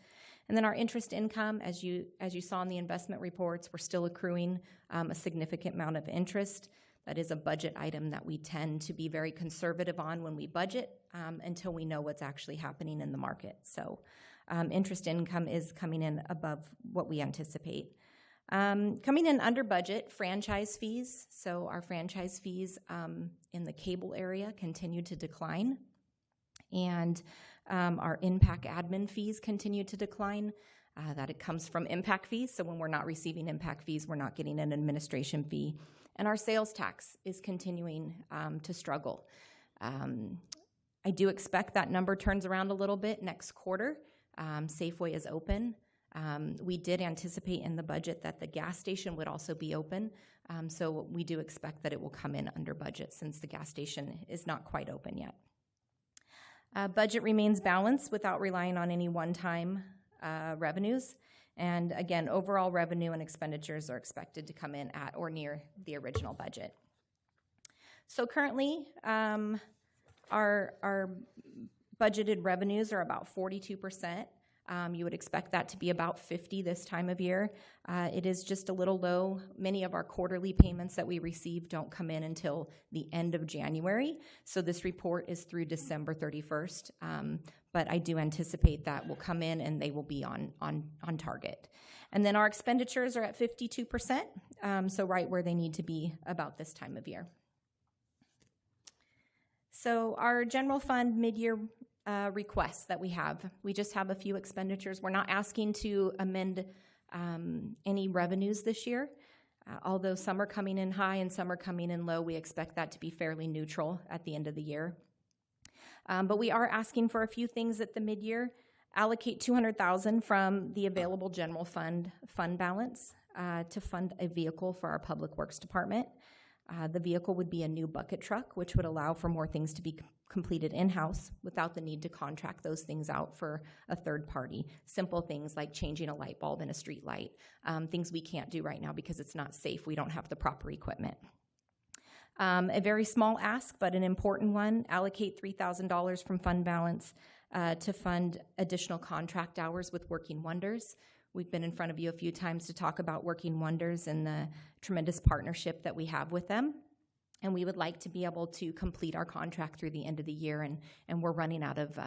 And then our interest income, as you saw in the investment reports, we're still accruing a significant amount of interest. That is a budget item that we tend to be very conservative on when we budget until we know what's actually happening in the market. So interest income is coming in above what we anticipate. Coming in under budget, franchise fees. So our franchise fees in the cable area continue to decline. And our impact admin fees continue to decline. That it comes from impact fees. So when we're not receiving impact fees, we're not getting an administration fee. And our sales tax is continuing to struggle. I do expect that number turns around a little bit next quarter. Safeway is open. We did anticipate in the budget that the gas station would also be open. So we do expect that it will come in under budget since the gas station is not quite open yet. Budget remains balanced without relying on any one-time revenues. And again, overall revenue and expenditures are expected to come in at or near the original budget. So currently, our budgeted revenues are about 42%. You would expect that to be about 50 this time of year. It is just a little low. Many of our quarterly payments that we receive don't come in until the end of January. So this report is through December 31st. But I do anticipate that will come in and they will be on target. And then our expenditures are at 52%, so right where they need to be about this time of year. So our general fund mid-year requests that we just have a few expenditures. We're not asking to amend any revenues this year. Although some are coming in high and some are coming in low, we expect that to be fairly neutral at the end of the year. But we are asking for a few things at the mid-year. Allocate $200,000 from the available general fund balance to fund a vehicle for our Public Works Department. The vehicle would be a new bucket truck, which would allow for more things to be completed in-house without the need to contract those things out for a third party. Simple things like changing a light bulb in a street light, things we can't do right now because it's not safe. We don't have the proper equipment. A very small ask, but an important one, allocate $3,000 from fund balance to fund additional contract hours with Working Wonders. We've been in front of you a few times to talk about Working Wonders and the tremendous partnership that we have with them. And we would like to be able to complete our contract through the end of the year, and we're running out of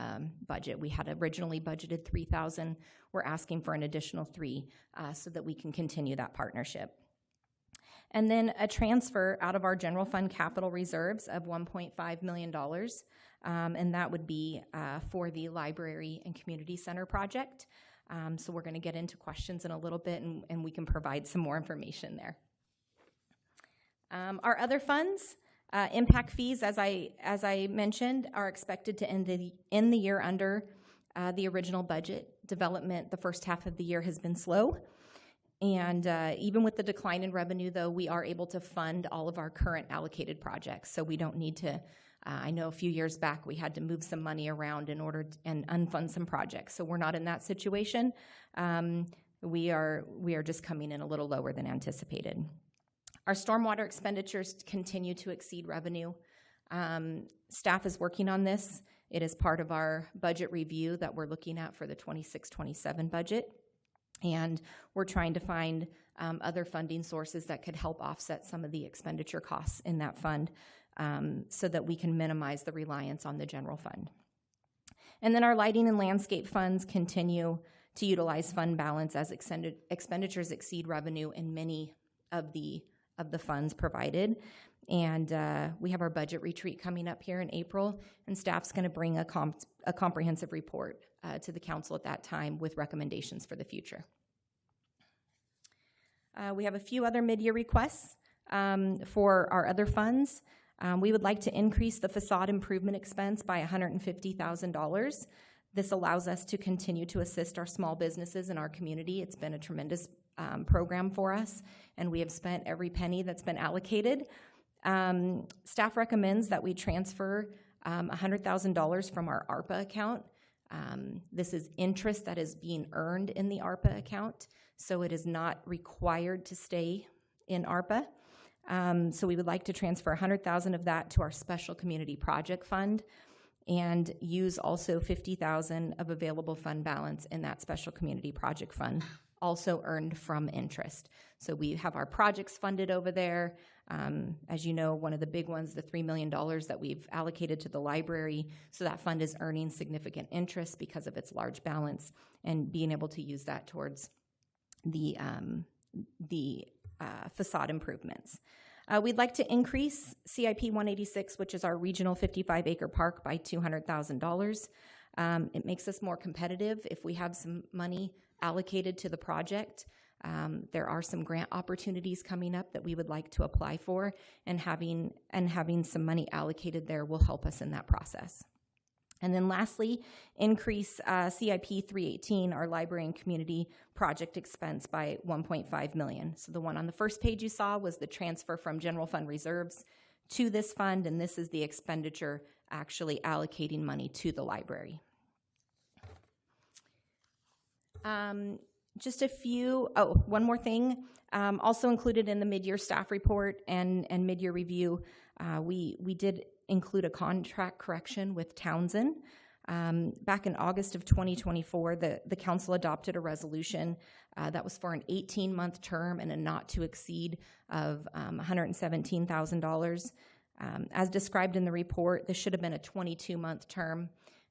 budget. We had originally budgeted $3,000. We're asking for an additional $3,000 so that we can continue that partnership. And then a transfer out of our general fund capital reserves of $1.5 million, and that would be for the library and community center project. So we're going to get into questions in a little bit, and we can provide some more information there. Our other funds, impact fees, as I mentioned, are expected to end the year under the original budget. Development, the first half of the year has been slow. And even with the decline in revenue, though, we are able to fund all of our current allocated projects. So we don't need to, I know a few years back we had to move some money around in order and unfund some projects. So we're not in that situation. We are just coming in a little lower than anticipated. Our stormwater expenditures continue to exceed revenue. Staff is working on this. It is part of our budget review that we're looking at for the 26-27 budget. And we're trying to find other funding sources that could help offset some of the expenditure costs in that fund so that we can minimize the reliance on the general fund. And then our lighting and landscape funds continue to utilize fund balance as expenditures exceed revenue in many of the funds provided. And we have our budget retreat coming up here in April, and staff's going to bring a comprehensive report to the council at that time with recommendations for the future. We have a few other mid-year requests for our other funds. We would like to increase the facade improvement expense by $150,000. This allows us to continue to assist our small businesses in our community. It's been a tremendous program for us, and we have spent every penny that's been allocated. Staff recommends that we transfer $100,000 from our ARPA account. This is interest that is being earned in the ARPA account, so it is not required to stay in ARPA. So we would like to transfer $100,000 of that to our special community project fund and use also $50,000 of available fund balance in that special community project fund, also earned from interest. So we have our projects funded over there. As you know, one of the big ones, the $3 million that we've allocated to the library, so that fund is earning significant interest because of its large balance, and being able to use that towards the facade improvements. We'd like to increase CIP 186, which is our regional 55-acre park, by $200,000. It makes us more competitive if we have some money allocated to the project. There are some grant opportunities coming up that we would like to apply for, and having some money allocated there will help us in that process. And then lastly, increase CIP 318, our library and community project expense, by $1.5 million. So the one on the first page you saw was the transfer from general fund reserves to this fund, and this is the expenditure actually allocating money to the library. Just a few, one more thing. Also included in the mid-year staff report and mid-year review, we did include a contract correction with Townsend. Back in August of 2024, the council adopted a resolution that was for an 18-month term and a not to exceed of $117,000. As described in the report, this should have been a 22-month term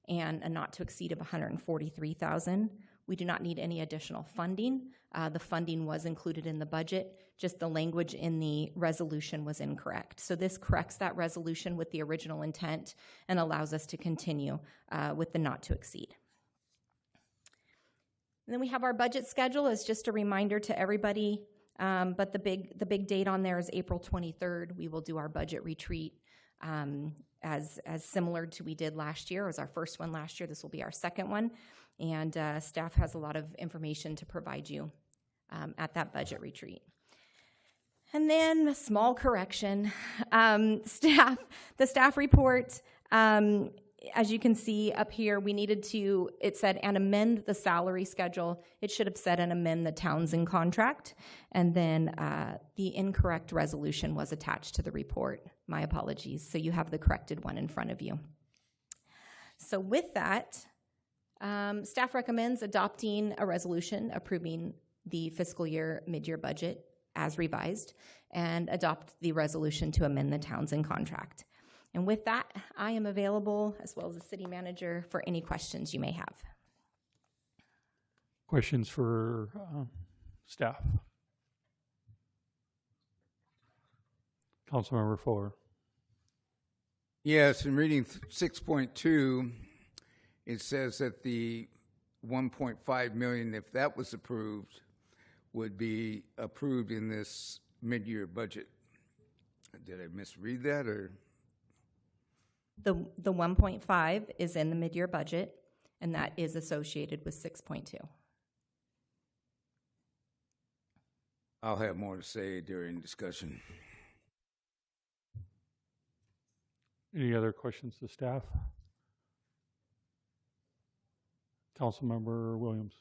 and a not to exceed of $143,000. We do not need any additional funding. The funding was included in the budget, just the language in the resolution was incorrect. So this corrects that resolution with the original intent and allows us to continue with the not to exceed. And then we have our budget schedule as just a reminder to everybody, but the big date on there is April 23rd. We will do our budget retreat as similar to we did last year. It was our first one last year. This will be our second one, and staff has a lot of information to provide you at that budget retreat. And then a small correction, the staff report. As you can see up here, we needed to, it said, and amend the salary schedule. It should have said, and amend the Townsend contract. And then the incorrect resolution was attached to the report. My apologies. So you have the corrected one in front of you. So with that, staff recommends adopting a resolution approving the fiscal year mid-year budget as revised and adopt the resolution to amend the Townsend contract. And with that, I am available, as well as the city manager, for any questions you may have. Questions for staff? Councilmember Fuller. Yes, in reading 6.2, it says that the 1.5 million, if that was approved, would be approved in this mid-year budget. Did I misread that, or? The 1.5 is in the mid-year budget, and that is associated with 6.2. I'll have more to say during discussion. Any other questions to staff? Councilmember Williams.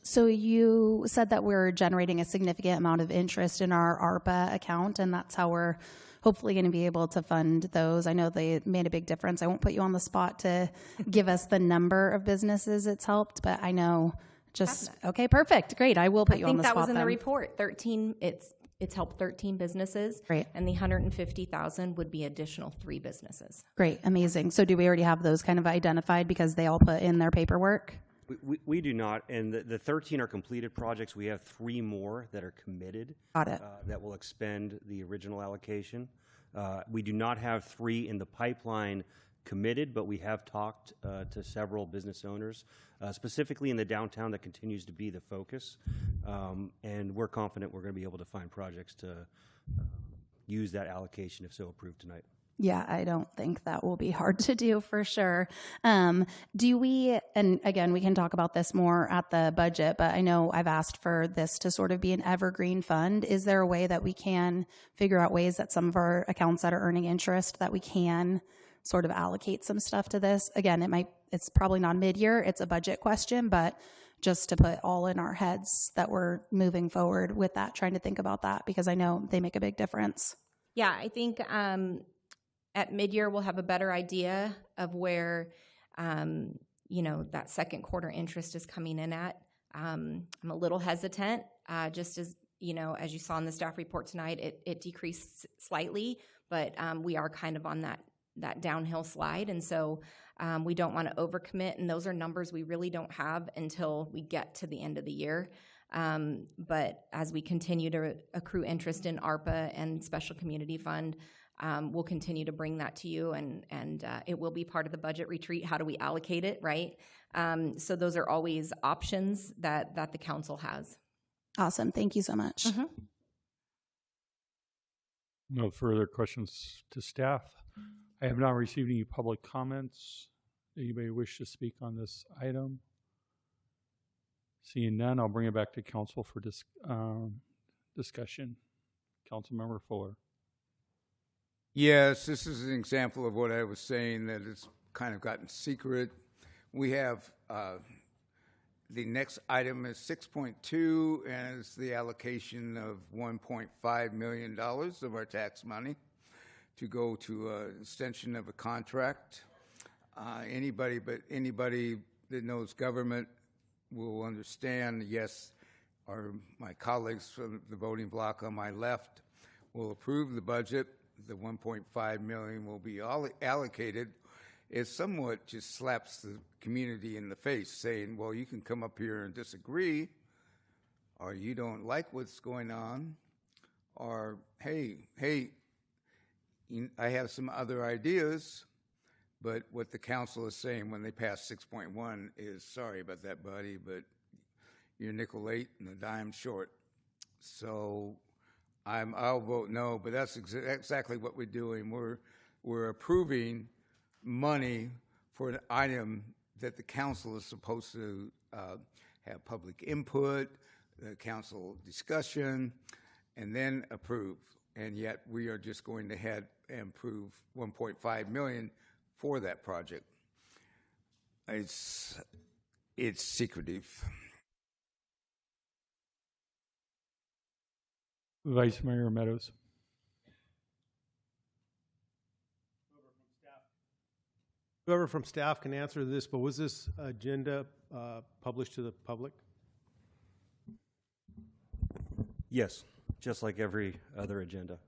So you said that we're generating a significant amount of interest in our ARPA account, and that's how we're hopefully going to be able to fund those. I know they made a big difference. I won't put you on the spot to give us the number of businesses it's helped, but I know just, okay, perfect, great. I will put you on the spot. I think that was in then. the report. 13, it's helped 13 businesses. Great. And the 150,000 would be additional 3 businesses. Great, amazing. So do we already have those kind of identified because they all put in their paperwork? We do not, and the 13 are completed projects. We have 3 more that are committed. Got it. That will expend the original allocation. We do not have 3 in the pipeline committed, but we have talked to several business owners, specifically in the downtown. That continues to be the focus, and we're confident we're going to be able to find projects to use that allocation if so approved tonight. Yeah, I don't think that will be hard to do for sure. Do we, and again, we can talk about this more at the budget, but I know I've asked for this to sort of be an evergreen fund. Is there a way that we can figure out ways that some of our accounts that are earning interest that we can sort of allocate some stuff to this? Again, it's probably not mid-year, it's a budget question, but just to put all in our heads that we're moving forward with that, trying to think about that, because I know they make a big difference. Yeah, I think at mid-year, we'll have a better idea of where, that second quarter interest is coming in at. I'm a little hesitant, just as you saw in the staff report tonight, it decreased slightly, but we are kind of on that downhill slide. And so we don't want to overcommit. And those are numbers we really don't have until we get to the end of the year. But as we continue to accrue interest in ARPA and Special Community Fund, we'll continue to bring that to you, and it will be part of the budget retreat. How do we allocate it, right? So those are always options that the council has. Awesome. Thank you so much. Mm-hmm. No further questions to staff. I have not received any public comments. Anybody wish to speak on this item? Seeing none, I'll bring it back to council for discussion. Councilmember Fuller. Yes, this is an example of what I was saying, that it's kind of gotten secret. We have the next item is 6.2, and it's the allocation of $1.5 million of our tax money to go to an extension of a contract. Anybody that knows government will understand, yes, my colleagues from the voting bloc on my left will approve the budget. The $1.5 million will be allocated. it somewhat just slaps the community in the face, saying, well, you can come up here and disagree, or you don't like what's going on, or, hey, I have some other ideas. But what the council is saying when they pass 6.1 is, sorry about that, buddy, but you're nickel late and a dime short. So I'll vote no, but that's exactly what we're doing. We're approving money for an item that the council is supposed to have public input, the council discussion, and then approve. And yet we are just going to head and approve $1.5 million for that project. It's secretive. Vice Mayor Meadows. Whoever from staff can answer this, but was this agenda published to the public? Yes, just like every other agenda.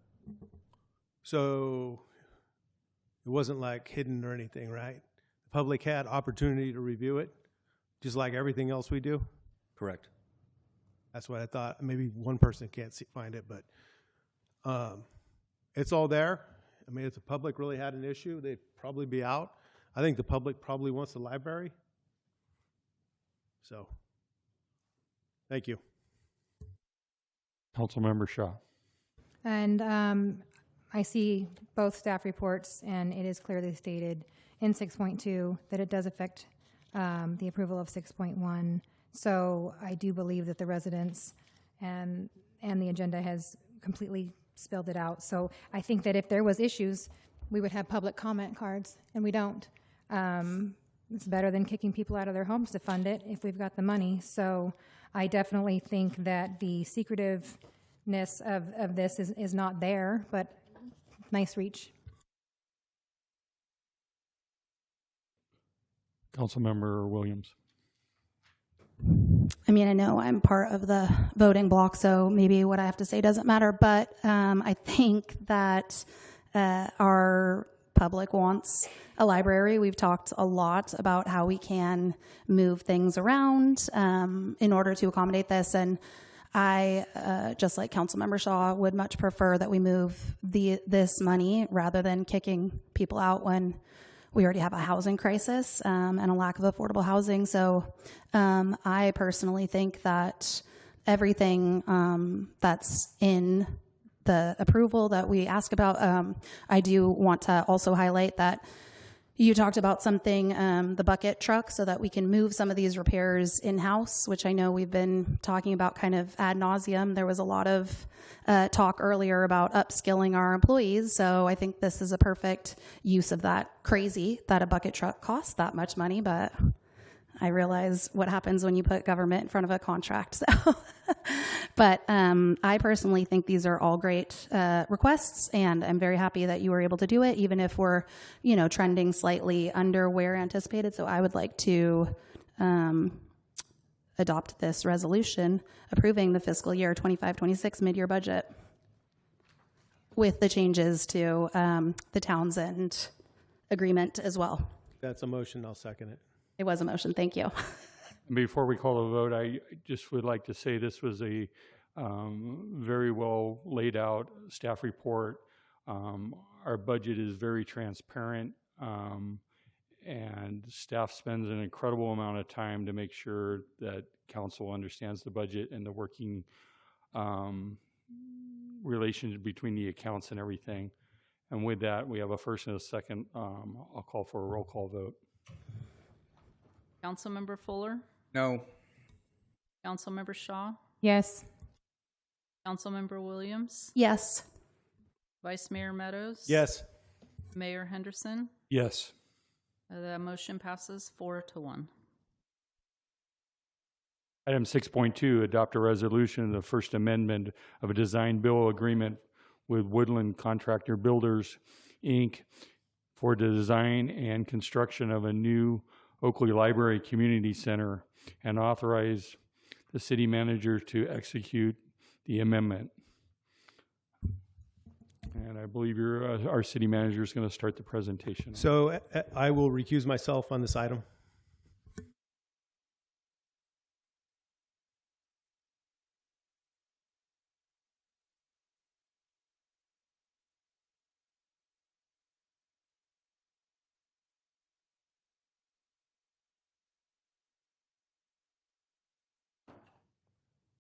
So it wasn't like hidden or anything, right? The public had opportunity to review it, just like everything else we do? Correct. That's what I thought. Maybe one person can't find it, but it's all there. I mean, if the public really had an issue, they'd probably be out. I think the public probably wants the library. So, thank you. Councilmember Shaw. And I see both staff reports, and it is clearly stated in 6.2 that it does affect the approval of 6.1. So I do believe that the residents and the agenda has completely spelled it out. So I think that if there was issues, we would have public comment cards, and we don't. It's better than kicking people out of their homes to fund it if we've got the money. So I definitely think that the secretiveness of this is not there, but nice reach. Councilmember Williams. I mean, I know I'm part of the voting block, so maybe what I have to say doesn't matter, but I think that our public wants a library. We've talked a lot about how we can move things around in order to accommodate this, and I, just like Councilmember Shaw, would much prefer that we move this money rather than kicking people out when we already have a housing crisis and a lack of affordable housing. So I personally think that everything that's in the approval that we ask about, I do want to also highlight that you talked about something, the bucket truck, so that we can move some of these repairs in-house, which I know we've been talking about kind of ad nauseum. There was a lot of talk earlier about upskilling our employees, so I think this is a perfect use of that. Crazy that a bucket truck costs that much money, but I realize what happens when you put government in front of a contract. So, but I personally think these are all great requests, and I'm very happy that you were able to do it, even if we're, trending slightly under where anticipated. So I would like to adopt this resolution approving the fiscal year 25-26 mid-year budget with the changes to the Townsend agreement as well. That's a motion. I'll second it. It was a motion. Thank you. Before we call a vote, I just would like to say this was a very well laid out staff report. Our budget is very transparent, and staff spends an incredible amount of time to make sure that council understands the budget and the working relations between the accounts and everything. And with that, we have a first and a second. I'll call for a roll call vote. Councilmember Fuller? No. Councilmember Shaw? Yes. Councilmember Williams? Yes. Vice Mayor Meadows? Yes. Mayor Henderson? Yes. The motion passes 4-1. Item 6.2, adopt a resolution of the First Amendment of a design bill agreement with Woodland Contractor Builders, Inc. for the design and construction of a new Oakley Library Community Center, and authorize the city manager to execute the amendment. And I believe our city manager is going to start the presentation. So I will recuse myself on this item.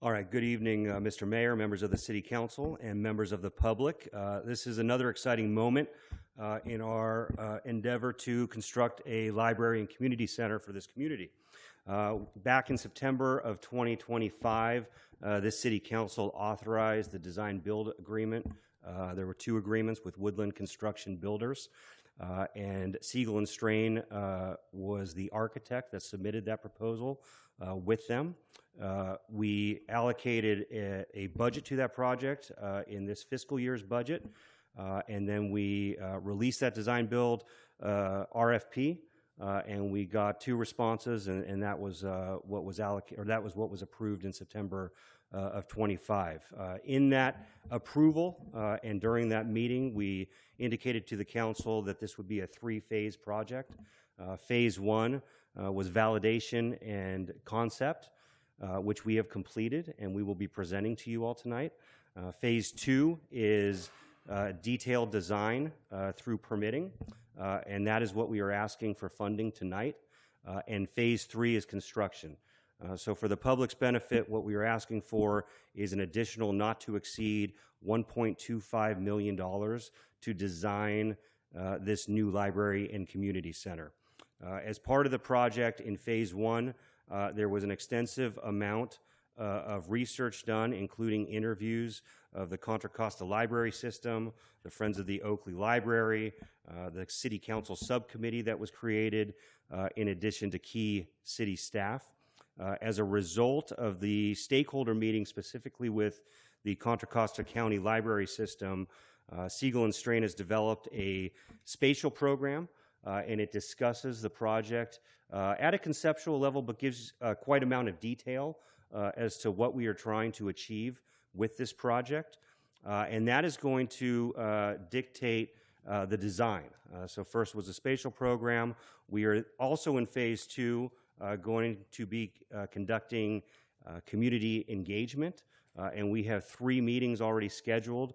All right, good evening, Mr. Mayor, members of the City Council, and members of the public. This is another exciting moment in our endeavor to construct a library and community center for this community. Back in September of 2025, this City Council authorized the design-build agreement. There were 2 agreements with Woodland Construction Builders, and Siegel and Strain was the architect that submitted that proposal with them. We allocated a budget to that project in this fiscal year's budget, and then we released that design build RFP, and we got 2 responses, and that was what was allocated, or that was what was approved in September of 25. In that approval and during that meeting, we indicated to the council that this would be a 3-phase project. Phase 1 was validation and concept, which we have completed and we will be presenting to you all tonight. Phase 2 is detailed design through permitting, and that is what we are asking for funding tonight. And Phase 3 is construction. So for the public's benefit, what we are asking for is an additional not to exceed $1.25 million to design this new library and community center. As part of the project in Phase 1, there was an extensive amount of research done, including interviews of the Contra Costa Library System, the Friends of the Oakley Library, the City Council subcommittee that was created, in addition to key city staff. As a result of the stakeholder meeting, specifically with the Contra Costa County Library System, Siegel and Strain has developed a spatial program, and it discusses the project at a conceptual level, but gives quite amount of detail as to what we are trying to achieve with this project. And that is going to dictate the design. So first was a spatial program. We are also in Phase 2 going to be conducting community engagement, and we have 3 meetings already scheduled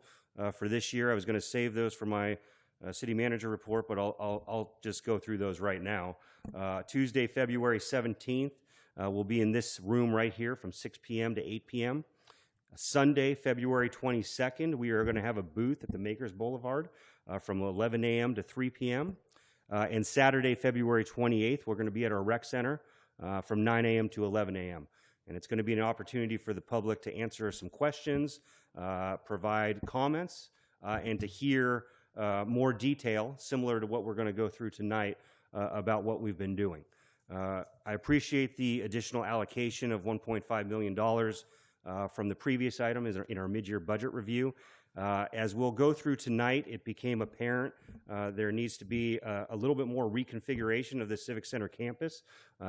for this year. I was going to save those for my city manager report, but I'll just go through those right now. Tuesday, February 17th, we'll be in this room right here from 6 p.m. to 8 p.m. Sunday, February 22nd, we are going to have a booth at the Makers Boulevard from 11 a.m. to 3 p.m. And Saturday, February 28th, we're going to be at our rec center from 9 a.m. to 11 a.m. And it's going to be an opportunity for the public to answer some questions, provide comments, and to hear more detail, similar to what we're going to go through tonight, about what we've been doing. I appreciate the additional allocation of $1.5 million from the previous item in our mid-year budget review. As we'll go through tonight, it became apparent there needs to be a little bit more reconfiguration of the Civic Center campus,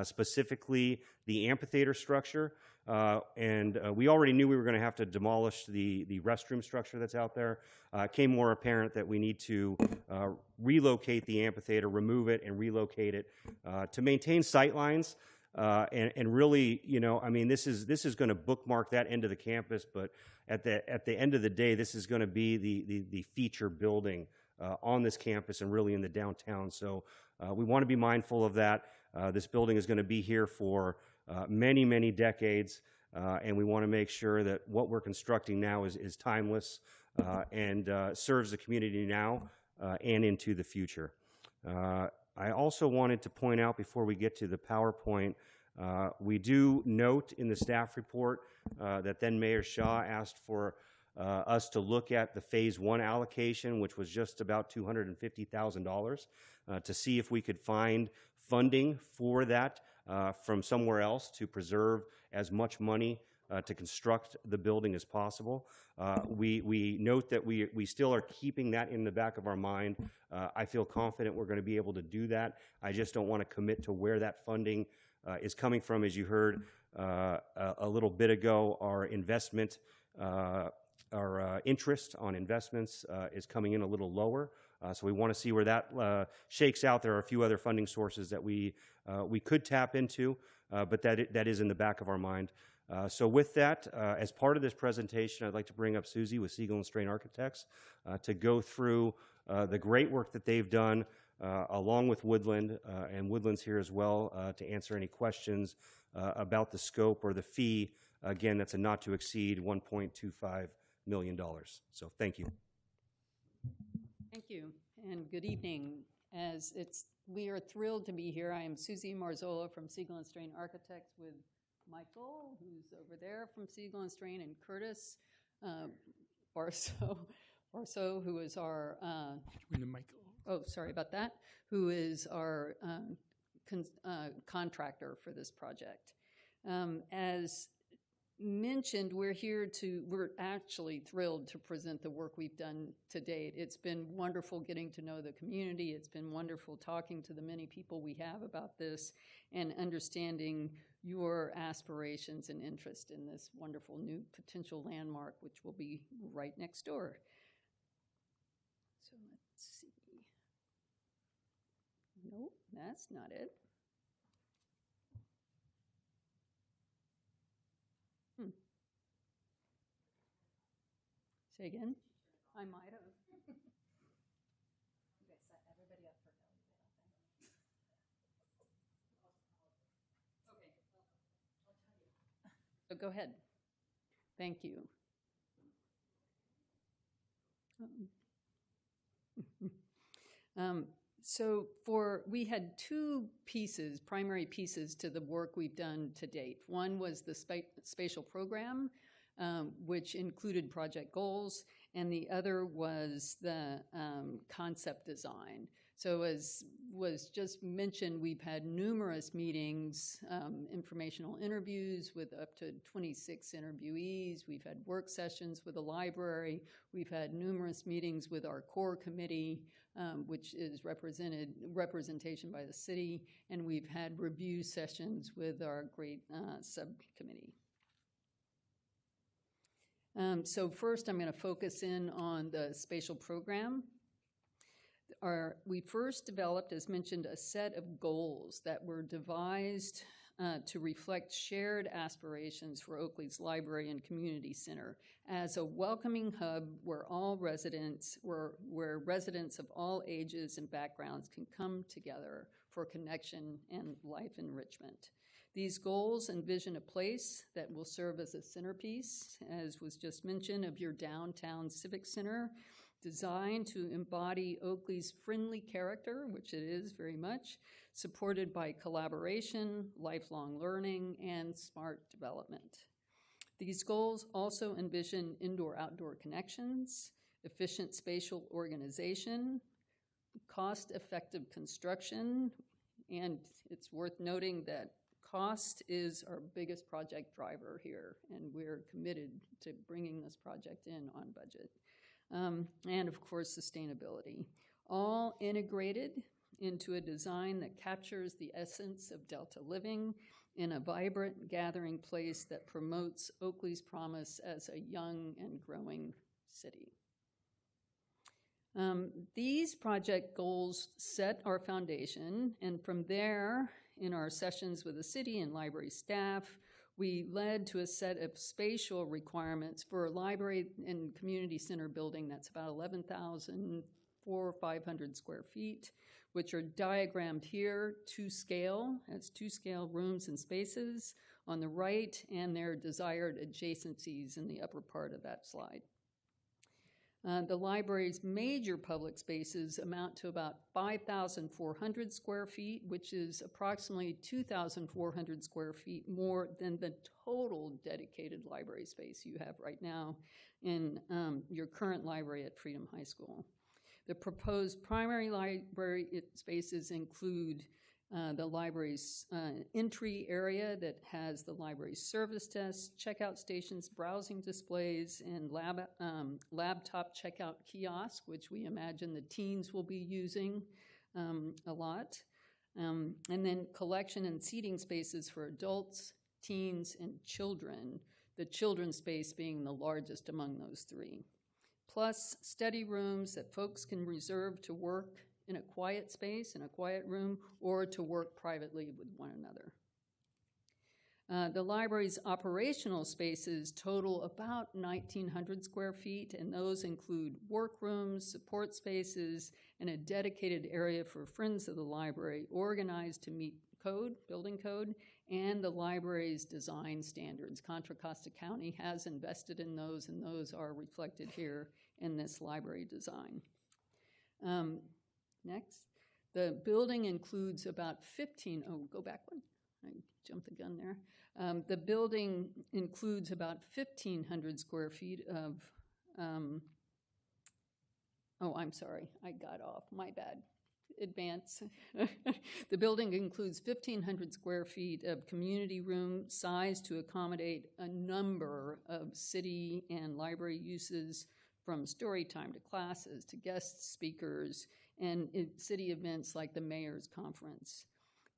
specifically the amphitheater structure. And we already knew we were going to have to demolish the restroom structure that's out there. It became more apparent that we need to relocate the amphitheater, remove it, and relocate it to maintain sight lines. And really, you know, I mean, this is going to bookmark that end of the campus, but at the end of the day, this is going to be the feature building on this campus and really in the downtown. So we want to be mindful of that. This building is going to be here for many, many decades, and we want to make sure that what we're constructing now is timeless and serves the community now and into the future. I also wanted to point out before we get to the PowerPoint, we do note in the staff report that then Mayor Shaw asked for us to look at the Phase 1 allocation, which was just about $250,000, to see if we could find funding for that from somewhere else to preserve as much money to construct the building as possible. We note that we still are keeping that in the back of our mind. I feel confident we're going to be able to do that. I just don't want to commit to where that funding is coming from. As you heard a little bit ago, our investment, our interest on investments is coming in a little lower. So we want to see where that shakes out. There are a few other funding sources that we could tap into, but that is in the back of our mind. So with that, as part of this presentation, I'd like to bring up Susie with Siegel and Strain Architects to go through the great work that they've done along with Woodland, and Woodland's here as well to answer any questions about the scope or the fee. Again, that's a not to exceed $1.25 million. So thank you. Thank you, and good evening. We are thrilled to be here. I am Susie Marzola from Siegel and Strain Architects with Michael, who's over there from Siegel and Strain, and Curtis Barso, who is our sorry about that, who is our contractor for this project. As mentioned, we're actually thrilled to present the work we've done to date. It's been wonderful getting to know the community. It's been wonderful talking to the many people we have about this and understanding your aspirations and interest in this wonderful new potential landmark, which will be right next door. So let's see. Nope, that's not it. Say again? I might have. Set everybody up for Okay, I'll tell you. So go ahead. Thank you. We had two primary pieces to the work we've done to date. One was the spatial program, which included project goals, and the other was the concept design. So as was just mentioned, we've had numerous meetings, informational interviews with up to 26 interviewees. We've had work sessions with the library. We've had numerous meetings with our core committee, which is representation by the city, and we've had review sessions with our great subcommittee. So first, I'm going to focus in on the spatial program. We first developed, as mentioned, a set of goals that were devised to reflect shared aspirations for Oakley's library and community center as a welcoming hub where residents of all ages and backgrounds can come together for connection and life enrichment. These goals envision a place that will serve as a centerpiece, as was just mentioned, of your downtown civic center, designed to embody Oakley's friendly character, which it is very much, supported by collaboration, lifelong learning, and smart development. These goals also envision indoor-outdoor connections, efficient spatial organization, cost-effective construction, and it's worth noting that cost is our biggest project driver here, and we're committed to bringing this project in on budget. And of course, sustainability, all integrated into a design that captures the essence of Delta living in a vibrant gathering place that promotes Oakley's promise as a young and growing city. These project goals set our foundation, and from there, in our sessions with the city and library staff, we led to a set of spatial requirements for a library and community center building that's about 11,400 or 500 square feet, which are diagrammed here to scale, as to-scale rooms and spaces on the right, and their desired adjacencies in the upper part of that slide. The library's major public spaces amount to about 5,400 square feet, which is approximately 2,400 square feet more than the total dedicated library space you have right now in your current library at Freedom High School. The proposed primary library spaces include the library's entry area that has the library's service desk, checkout stations, browsing displays, and laptop checkout kiosk, which we imagine the teens will be using a lot. And then collection and seating spaces for adults, teens, and children, the children's space being the largest among those three. plus study rooms that folks can reserve to work in a quiet space, in a quiet room, or to work privately with one another. The library's operational spaces total about 1,900 square feet, and those include workrooms, support spaces, and a dedicated area for Friends of the Library organized to meet code, building code, and the library's design standards. Contra Costa County has invested in those, and those are reflected here in this library design. Next, the building includes about go back one. I jumped the gun there. The building includes about 1,500 square feet of, I'm sorry, I got off, my bad. Advance. The building includes 1,500 square feet of community room size to accommodate a number of city and library uses, from story time to classes to guest speakers and city events like the Mayor's Conference.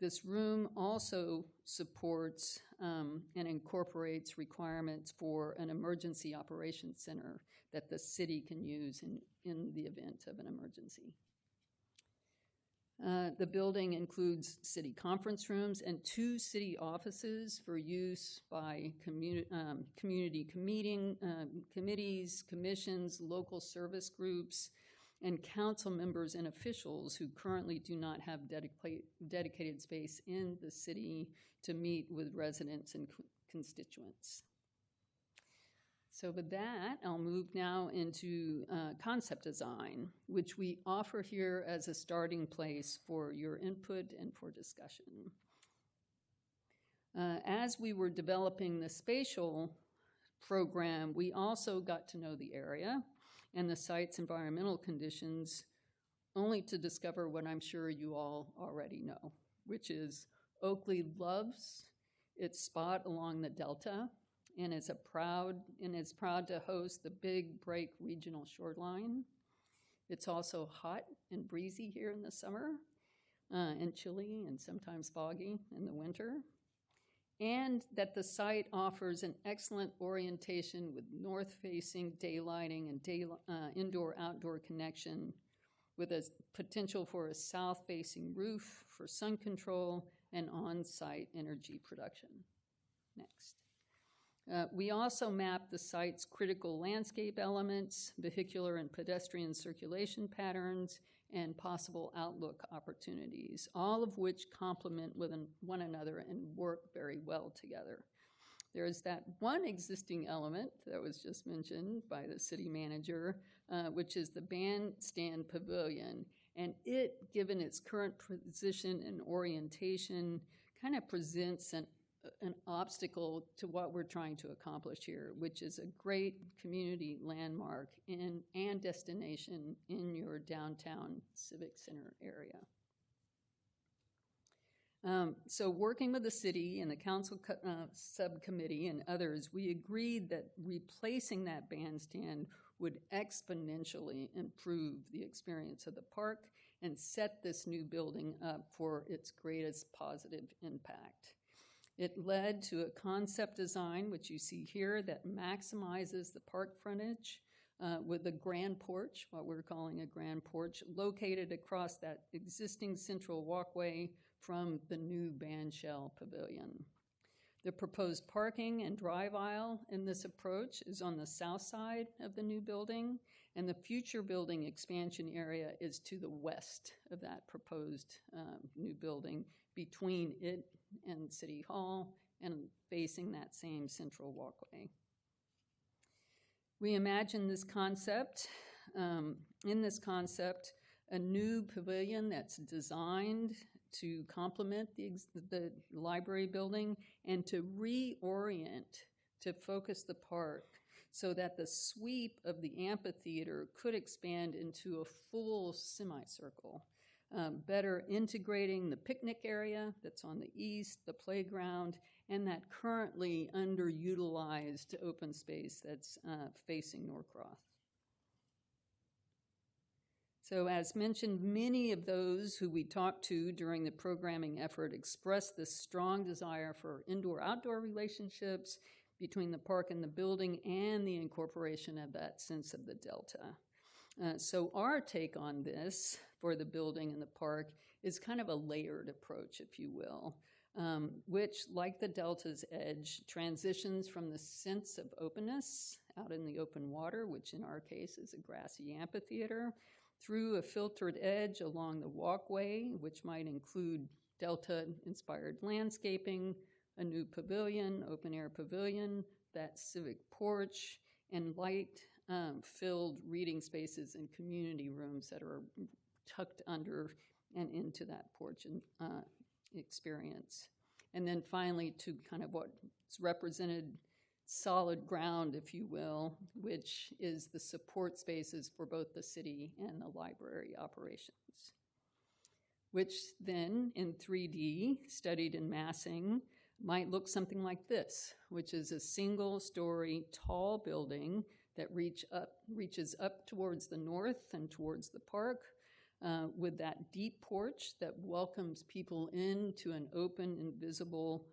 This room also supports and incorporates requirements for an emergency operations center that the city can use in the event of an emergency. The building includes city conference rooms and 2 city offices for use by community committees, commissions, local service groups, and council members and officials who currently do not have dedicated space in the city to meet with residents and constituents. So with that, I'll move now into concept design, which we offer here as a starting place for your input and for discussion. As we were developing the spatial program, we also got to know the area and the site's environmental conditions, only to discover what I'm sure you all already know, which is Oakley loves its spot along the Delta and is proud to host the Big Break Regional Shoreline. It's also hot and breezy here in the summer, and chilly and sometimes foggy in the winter, and that the site offers an excellent orientation with north-facing daylighting and indoor-outdoor connection, with a potential for a south-facing roof for sun control and on-site energy production. Next. We also map the site's critical landscape elements, vehicular and pedestrian circulation patterns, and possible outlook opportunities, all of which complement one another and work very well together. There is that one existing element that was just mentioned by the city manager, which is the bandstand pavilion, and it, given its current position and orientation, kind of presents an obstacle to what we're trying to accomplish here, which is a great community landmark and destination in your downtown civic center area. So working with the city and the council subcommittee and others, we agreed that replacing that bandstand would exponentially improve the experience of the park and set this new building up for its greatest positive impact. It led to a concept design, which you see here, that maximizes the park frontage with a grand porch, what we're calling a grand porch, located across that existing central walkway from the new bandshell pavilion. The proposed parking and drive aisle in this approach is on the south side of the new building, and the future building expansion area is to the west of that proposed new building, between it and City Hall and facing that same central walkway. We imagine this concept, in this concept, a new pavilion that's designed to complement the library building and to reorient, to focus the park so that the sweep of the amphitheater could expand into a full semicircle, better integrating the picnic area that's on the east, the playground, and that currently underutilized open space that's facing Norcross. So as mentioned, many of those who we talked to during the programming effort expressed this strong desire for indoor-outdoor relationships between the park and the building and the incorporation of that sense of the delta. So our take on this for the building and the park is kind of a layered approach, if you will, which, like the delta's edge, transitions from the sense of openness out in the open water, which in our case is a grassy amphitheater, through a filtered edge along the walkway, which might include delta-inspired landscaping, a new pavilion, open-air pavilion, that civic porch, and light-filled reading spaces and community rooms that are tucked under and into that porch and experience. And then finally to kind of what's represented solid ground, if you will, which is the support spaces for both the city and the library operations, which then in 3D, studied in massing, might look something like this, which is a single-story tall building that reaches up towards the north and towards the park, with that deep porch that welcomes people into an open and visible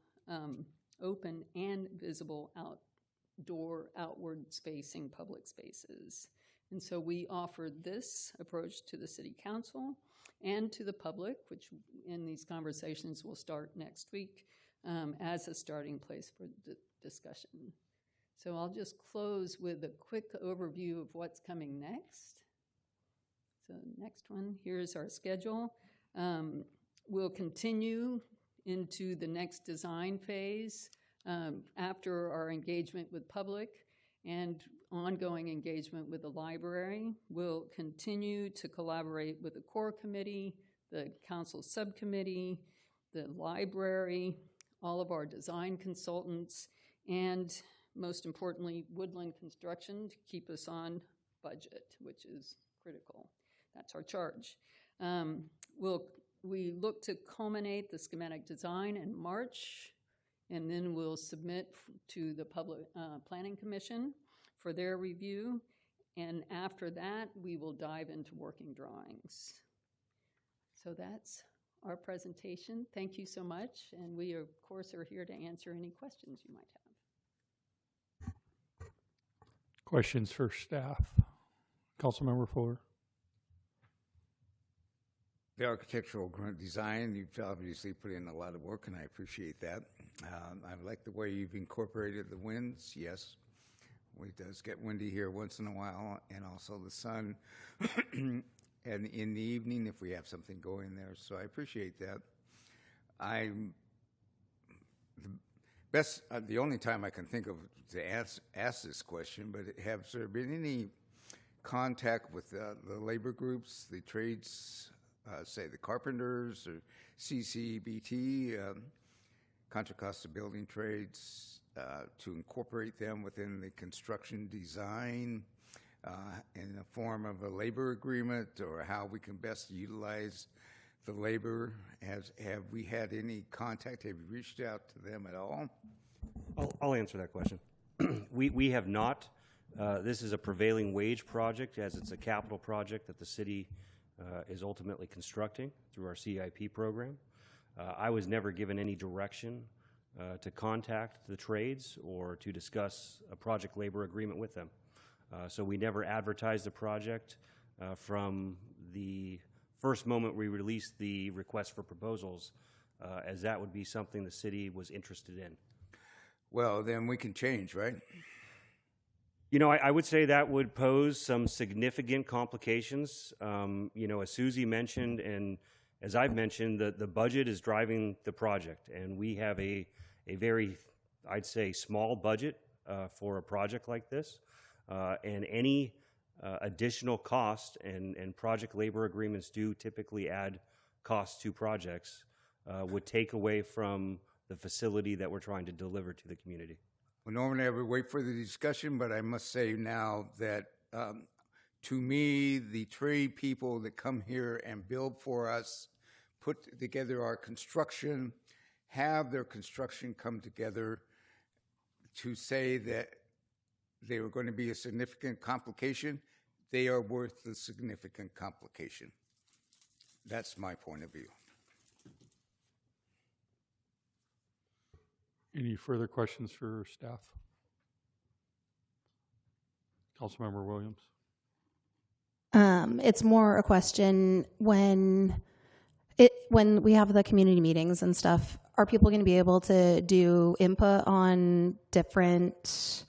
outward spacing public spaces. And so we offer this approach to the City Council and to the public, which in these conversations will start next week, as a starting place for discussion. So I'll just close with a quick overview of what's coming next. So next one, here's our schedule. We'll continue into the next design phase after our engagement with public and ongoing engagement with the library. We'll continue to collaborate with the core committee, the council subcommittee, the library, all of our design consultants, and most importantly, Woodland Construction to keep us on budget, which is critical. That's our charge. We look to culminate the schematic design in March, and then we'll submit to the Public Planning Commission for their review. And after that, we will dive into working drawings. So that's our presentation. Thank you so much. And we, of course, are here to answer any questions you might have. Questions for staff? Councilmember Fuller. The architectural design, you've obviously put in a lot of work, and I appreciate that. I like the way you've incorporated the winds. Yes, it does get windy here once in a while, and also the sun, and in the evening if we have something going there. So I appreciate that. The only time I can think of to ask this question, but has there been any contact with the labor groups, the trades? Say the carpenters or CCBT, Contra Costa Building Trades, to incorporate them within the construction design in the form of a labor agreement, or how we can best utilize the labor? Have we had any contact? Have you reached out to them at all? I'll answer that question. We have not. This is a prevailing wage project, as it's a capital project that the city is ultimately constructing through our CIP program. I was never given any direction to contact the trades or to discuss a project labor agreement with them. So we never advertised the project from the first moment we released the request for proposals, as that would be something the city was interested in. Well, then we can change, right? You know, I would say that would pose some significant complications. You know, as Susie mentioned, and as I've mentioned, the budget is driving the project, and we have a very, I'd say, small budget for a project like this. And any additional cost, and project labor agreements do typically add costs to projects, would take away from the facility that we're trying to deliver to the community. Well, normally I would wait for the discussion, but I must say now that to me, the trade people that come here and build for us, put together our construction, have their construction come together, to say that they were going to be a significant complication, they are worth the significant complication. That's my point of view. Any further questions for staff? Councilmember Williams. It's more a question when we have the community meetings and stuff, are people going to be able to do input on different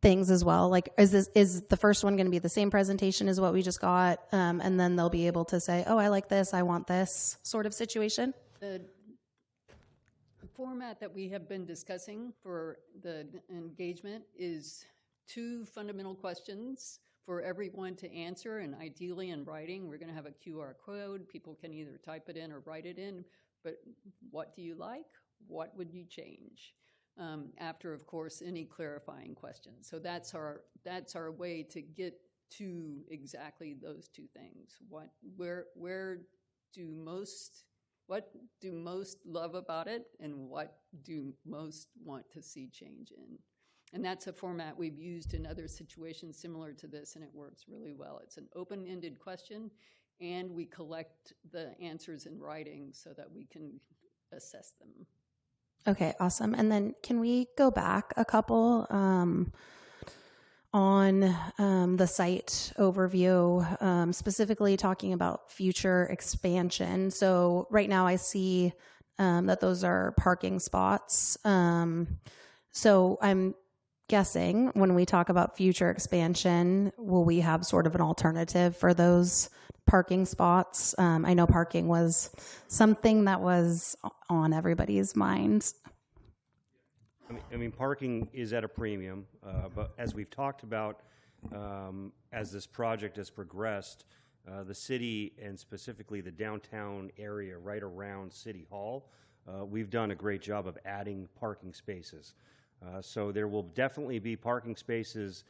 things as well? Like, is the first one going to be the same presentation as what we just got, and then they'll be able to say, oh, I like this, I want this sort of situation? The format that we have been discussing for the engagement is 2 fundamental questions for everyone to answer, and ideally in writing. We're going to have a QR code. People can either type it in or write it in, but what do you like? What would you change? After, of course, any clarifying questions. So that's our way to get to exactly those 2 things. What do most love about it, and what do most want to see change in? And that's a format we've used in other situations similar to this, and it works really well. It's an open-ended question, and we collect the answers in writing so that we can assess them. Okay, awesome. And then can we go back a couple on the site overview, specifically talking about future expansion? So right now I see that those are parking spots. So I'm guessing when we talk about future expansion, will we have sort of an alternative for those parking spots? I know parking was something that was on everybody's minds. I mean, parking is at a premium, but as we've talked about, as this project has progressed, the city and specifically the downtown area right around City Hall, we've done a great job of adding parking spaces. So there will definitely be parking spaces,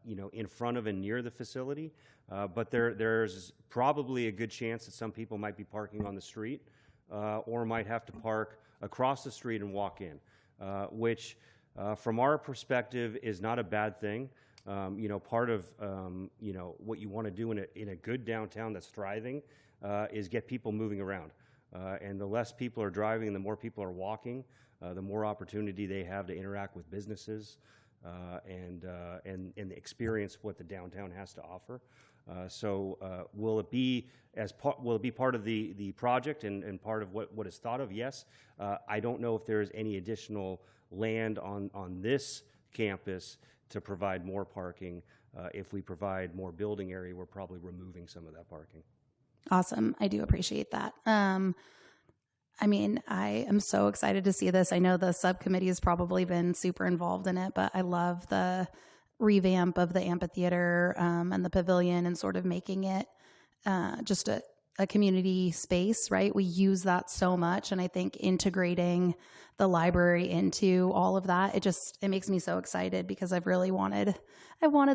in front of and near the facility, but there's probably a good chance that some people might be parking on the street or might have to park across the street and walk in, which from our perspective is not a bad thing. Part of what you want to do in a good downtown that's thriving is get people moving around, and the less people are driving, the more people are walking, the more opportunity they have to interact with businesses and experience what the downtown has to offer. So will it be part of the project and part of what is thought of? Yes. I don't know if there is any additional land on this campus to provide more parking. If we provide more building area, we're probably removing some of that parking. Awesome. I do appreciate that. I mean, I am so excited to see this. I know the subcommittee has probably been super involved in it, but I love the revamp of the amphitheater and the pavilion and sort of making it just a community space, right? We use that so much, and I think integrating the library into all of that, it makes me so excited because I've wanted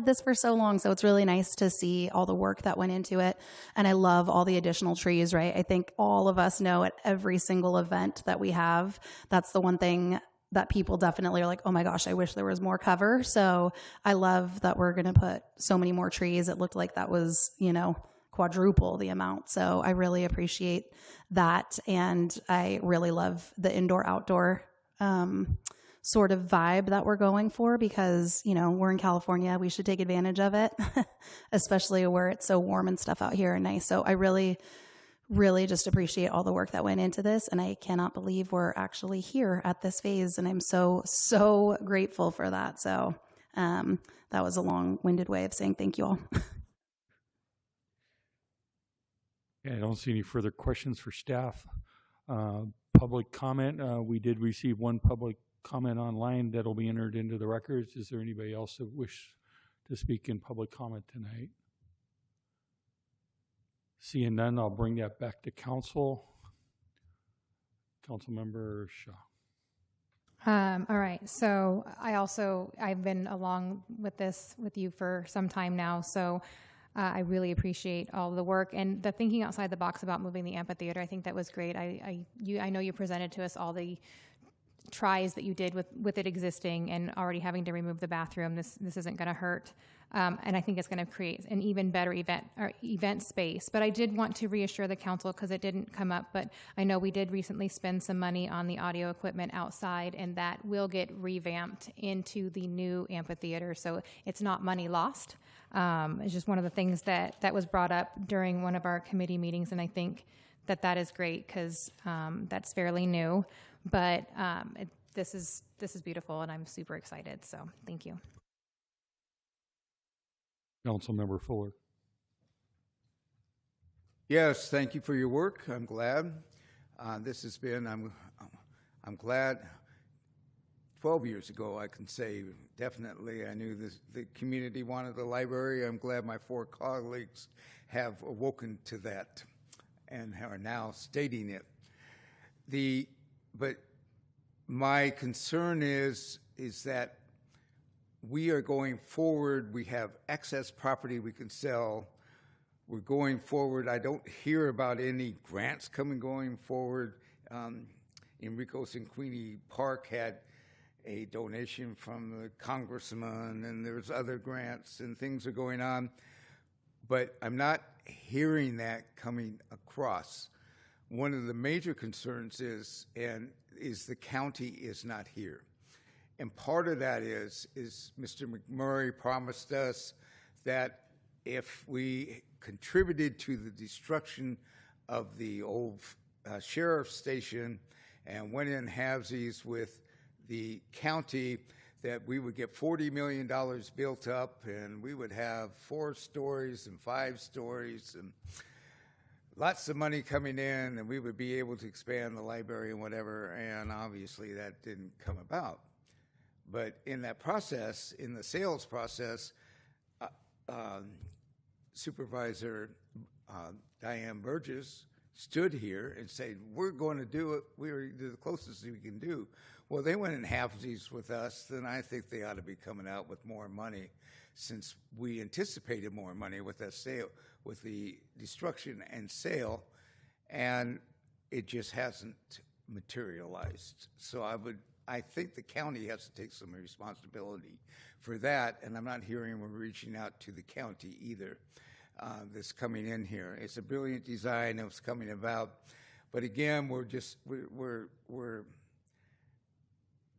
this for so long. So it's really nice to see all the work that went into it. And I love all the additional trees, right? I think all of us know at every single event that we have, that's the one thing that people definitely are like, oh my gosh, I wish there was more cover. So I love that we're going to put so many more trees. It looked like that was, quadruple the amount. So I really appreciate that. And I really love the indoor-outdoor sort of vibe that we're going for because, we're in California. We should take advantage of it, especially where it's so warm and stuff out here and nice. So I really just appreciate all the work that went into this. And I cannot believe we're actually here at this phase. And I'm so, so grateful for that. So that was a long-winded way of saying thank you all. I don't see any further questions for staff. Public comment, we did receive one public comment online that'll be entered into the records. Is there anybody else that wish to speak in public comment tonight? Seeing none, I'll bring that back to council. Councilmember Shaw. All right. So I've been along with this with you for some time now. So I really appreciate all the work and the thinking outside the box about moving the amphitheater. I think that was great. I know you presented to us all the tries that you did with it existing and already having to remove the bathroom. This isn't going to hurt. And I think it's going to create an even better event space. But I did want to reassure the council, because it didn't come up, but I know we did recently spend some money on the audio equipment outside, and that will get revamped into the new amphitheater. So it's not money lost. It's just one of the things that was brought up during one of our committee meetings, and I think that is great, because that's fairly new. But this is beautiful, and I'm super excited. So thank you. Councilmember Fuller. Yes, thank you for your work. I'm glad. This has been, I'm glad 12 years ago, I can say definitely I knew the community wanted the library. I'm glad my 4 colleagues have awoken to that and are now stating it. But my concern is that we are going forward. We have excess property we can sell. We're going forward. I don't hear about any grants going forward. Enrico Cinquini Park had a donation from the congressman, and there's other grants and things are going on. But I'm not hearing that coming across. One of the major concerns is the county is not here. And part of that is Mr. McMurray promised us that if we contributed to the destruction of the old sheriff's station and went in halvesies with the county, that we would get $40 million built up, and we would have 4 stories and 5 stories and lots of money coming in, and we would be able to expand the library and whatever, and obviously that didn't come about. But in that process, in the sales process, Supervisor Diane Burgess stood here and said, we're going to do it. We're the closest we can do. Well, they went in halvesies with us, then I think they ought to be coming out with more money, since we anticipated more money with that sale, with the destruction and sale, and it just hasn't materialized. So I think the county has to take some responsibility for that, and I'm not hearing we're reaching out to the county either. That's coming in here. It's a brilliant design that's coming about, but again, we're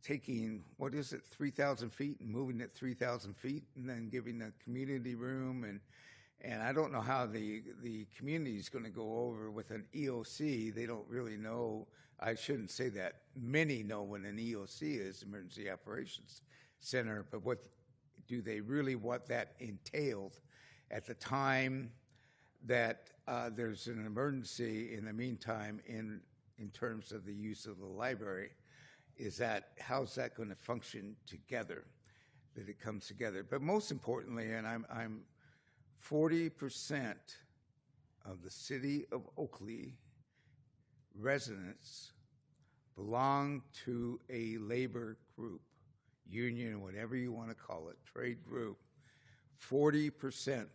taking, 3,000 feet and moving it 3,000 feet, and then giving the community room, and I don't know how the community is going to go over with an EOC. They don't really know. I shouldn't say that. Many know what an EOC is, Emergency Operations Center, but what do they really want that entailed at the time that there's an emergency in the meantime in terms of the use of the library? How's that going to function together, that it comes together? But most importantly, and I'm 40% of the city of Oakley residents belong to a labor group, union, whatever you want to call it, trade group. 40%.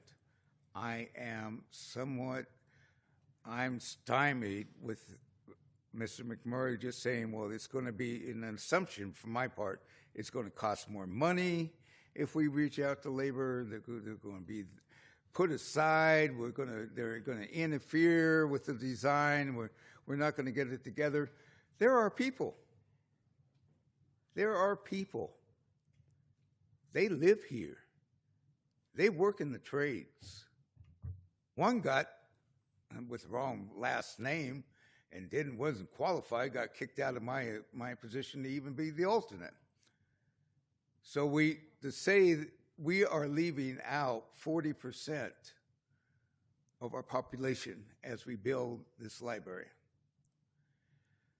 I'm stymied with Mr. McMurray just saying, well, it's going to be an assumption from my part, it's going to cost more money if we reach out to labor. They're going to be put aside. They're going to interfere with the design. We're not going to get it together. There are people. They live here. They work in the trades. One got, with the wrong last name, and wasn't qualified, got kicked out of my position to even be the alternate. So to say we are leaving out 40% of our population as we build this library.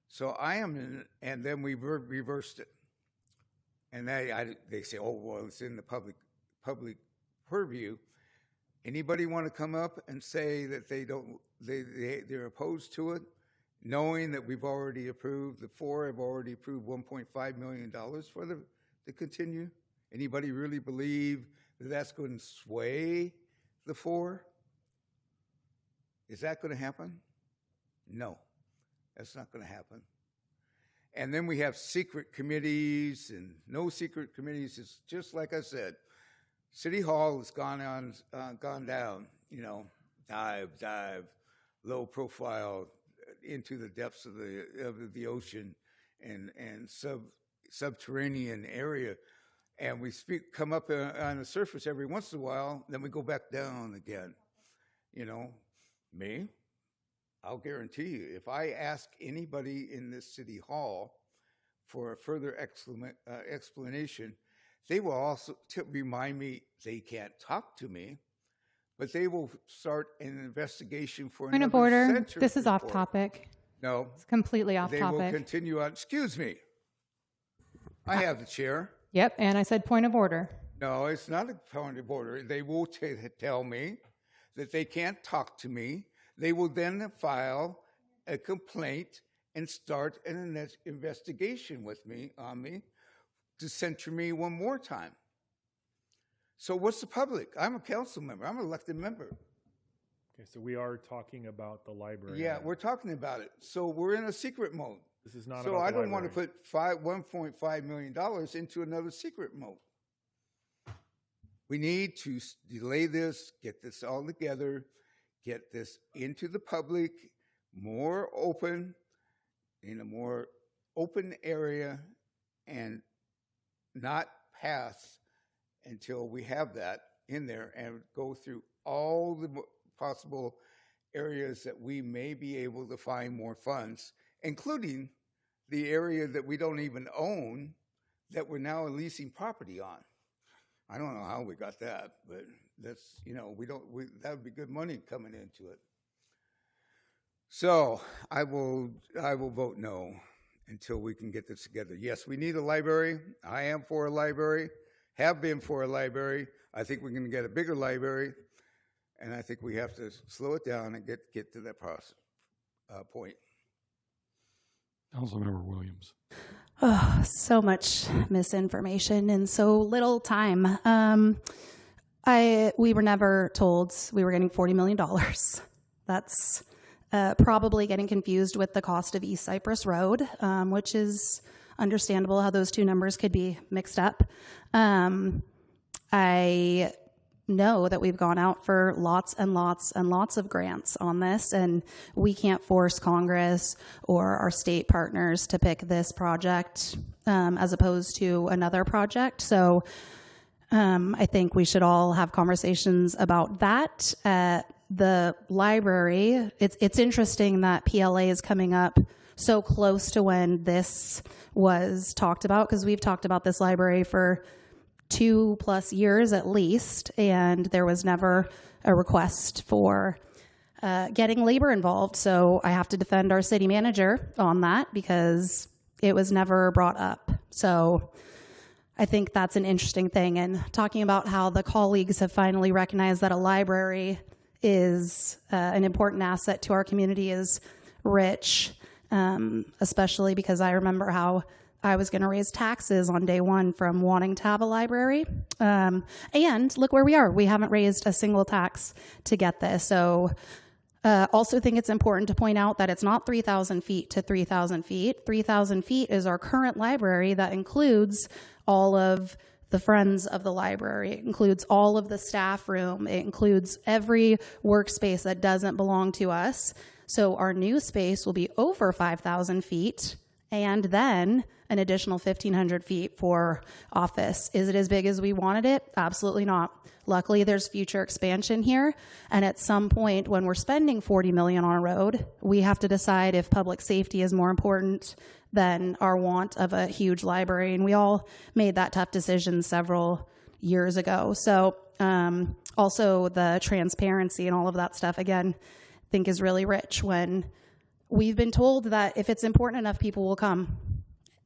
So and then we reversed it. And they say, oh, well, it's in the public purview. Anybody want to come up and say that they're opposed to it, knowing that we've already approved, the 4 have already approved $1.5 million for to continue? Anybody really believe that that's going to sway the 4? Is that going to happen? No, that's not going to happen. And then we have secret committees and no secret committees. It's just like I said, City Hall has gone down, you know, dive, low profile into the depths of the ocean and subterranean area. And we come up on the surface every once in a while, then we go back down again. You know, I'll guarantee you, if I ask anybody in this city hall for a further explanation, they will also remind me they can't talk to me, but they will start an investigation for Point of another order. census This is off report. topic. No. It's completely off They topic. will continue on. Excuse me. I have the chair. Yep, and I said point of order. No, it's not a point of order. They will tell me that they can't talk to me. They will then file a complaint and start an investigation on me to censure me one more time. So what's the public? I'm a council member. I'm an elected member. Okay, so we are talking about the library. Yeah, we're talking about it. So we're in a secret mode. This is not so about the I don't want to library. put $1.5 million into another secret mode. We need to delay this, get this all together, get this into the public, more open, in a more open area, and not pass until we have that in there and go through all the possible areas that we may be able to find more funds, including the area that we don't even own that we're now leasing property on. I don't know how we got that, but that's, you know, that would be good money coming into it. So I will vote no until we can get this together. Yes, we need a library. I am for a library, have been for a library. I think we're going to get a bigger library, and I think we have to slow it down and get to that process point. Councilmember Williams. Oh, so much misinformation in so little time. We were never told we were getting $40 million. That's probably getting confused with the cost of East Cypress Road, which is understandable how those two numbers could be mixed up. I know that we've gone out for lots and lots and lots of grants on this, and we can't force Congress or our state partners to pick this project as opposed to another project. So I think we should all have conversations about that. The library, it's interesting that PLA is coming up so close to when this was talked about, because we've talked about this library for 2+ years at least, and there was never a request for getting labor involved. So I have to defend our city manager on that because it was never brought up. So I think that's an interesting thing. And talking about how the colleagues have finally recognized that a library is an important asset to our community is rich, especially because I remember how I was going to raise taxes on day one from wanting to have a library. And look where we are. We haven't raised a single tax to get this. So also think it's important to point out that it's not 3,000 feet to 3,000 feet. 3,000 feet is our current library that includes all of the friends of the library. It includes all of the staff room. It includes every workspace that doesn't belong to us. So our new space will be over 5,000 feet, and then an additional 1,500 feet for office. Is it as big as we wanted it? Absolutely not. Luckily, there's future expansion here. And at some point, when we're spending $40 million on a road, we have to decide if public safety is more important than our want of a huge library. And we all made that tough decision several years ago. So also the transparency and all of that stuff, again, I think is really rich when we've been told that if it's important enough, people will come.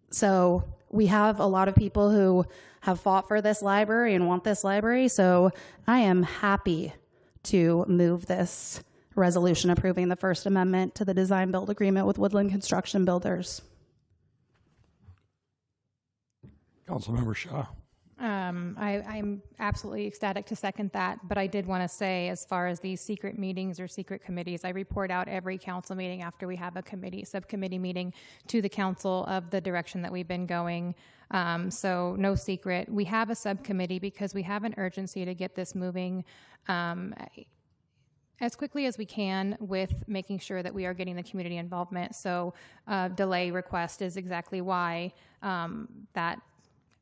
So we have a lot of people who have fought for this library and want this library. So I am happy to move this resolution approving the First Amendment to the design build agreement with Woodland Construction Builders. Councilmember Shaw. I'm absolutely ecstatic to second that, but I did want to say, as far as these secret meetings or secret committees, I report out every council meeting after we have a subcommittee meeting to the council of the direction that we've been going. So no secret. We have a subcommittee because we have an urgency to get this moving as quickly as we can with making sure that we are getting the community involvement. So delay request is exactly why that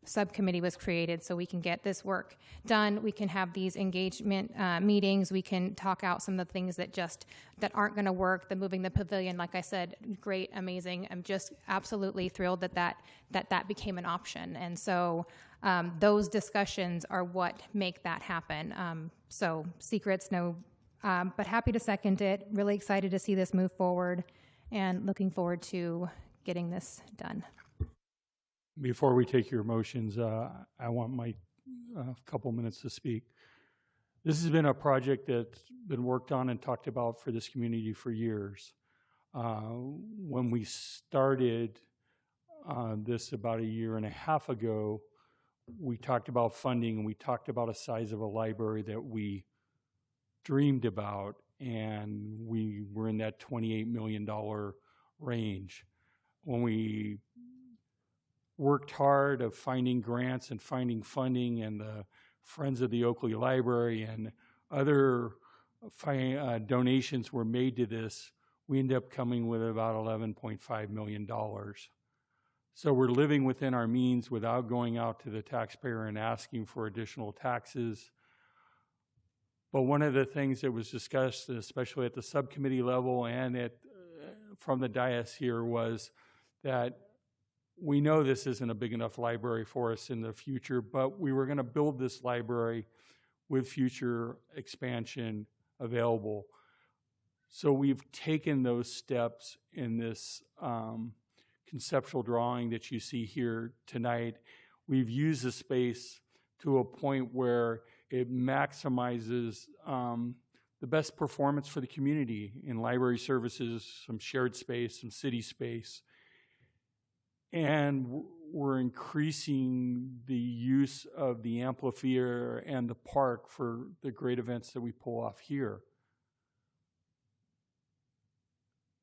subcommittee was created, so we can get this work done. We can have these engagement meetings. We can talk out some of the things that aren't going to work. The moving the pavilion, like I said, great, amazing. I'm just absolutely thrilled that became an option. And so those discussions are what make that happen. So secrets, no, but happy to second it. Really excited to see this move forward and looking forward to getting this done. Before we take your motions, I want my couple minutes to speak. This has been a project that's been worked on and talked about for this community for years. When we started this about a year and a half ago, we talked about funding and we talked about a size of a library that we dreamed about, and we were in that $28 million range. When we worked hard of finding grants and finding funding, and the Friends of the Oakley Library and other donations were made to this, we ended up coming with about $11.5 million. So we're living within our means without going out to the taxpayer and asking for additional taxes. But one of the things that was discussed, especially at the subcommittee level and from the dais here, was that we know this isn't a big enough library for us in the future, but we were going to build this library with future expansion available. So we've taken those steps in this conceptual drawing that you see here tonight. We've used the space to a point where it maximizes the best performance for the community in library services, some shared space, some city space. And we're increasing the use of the amphitheater and the park for the great events that we pull off here.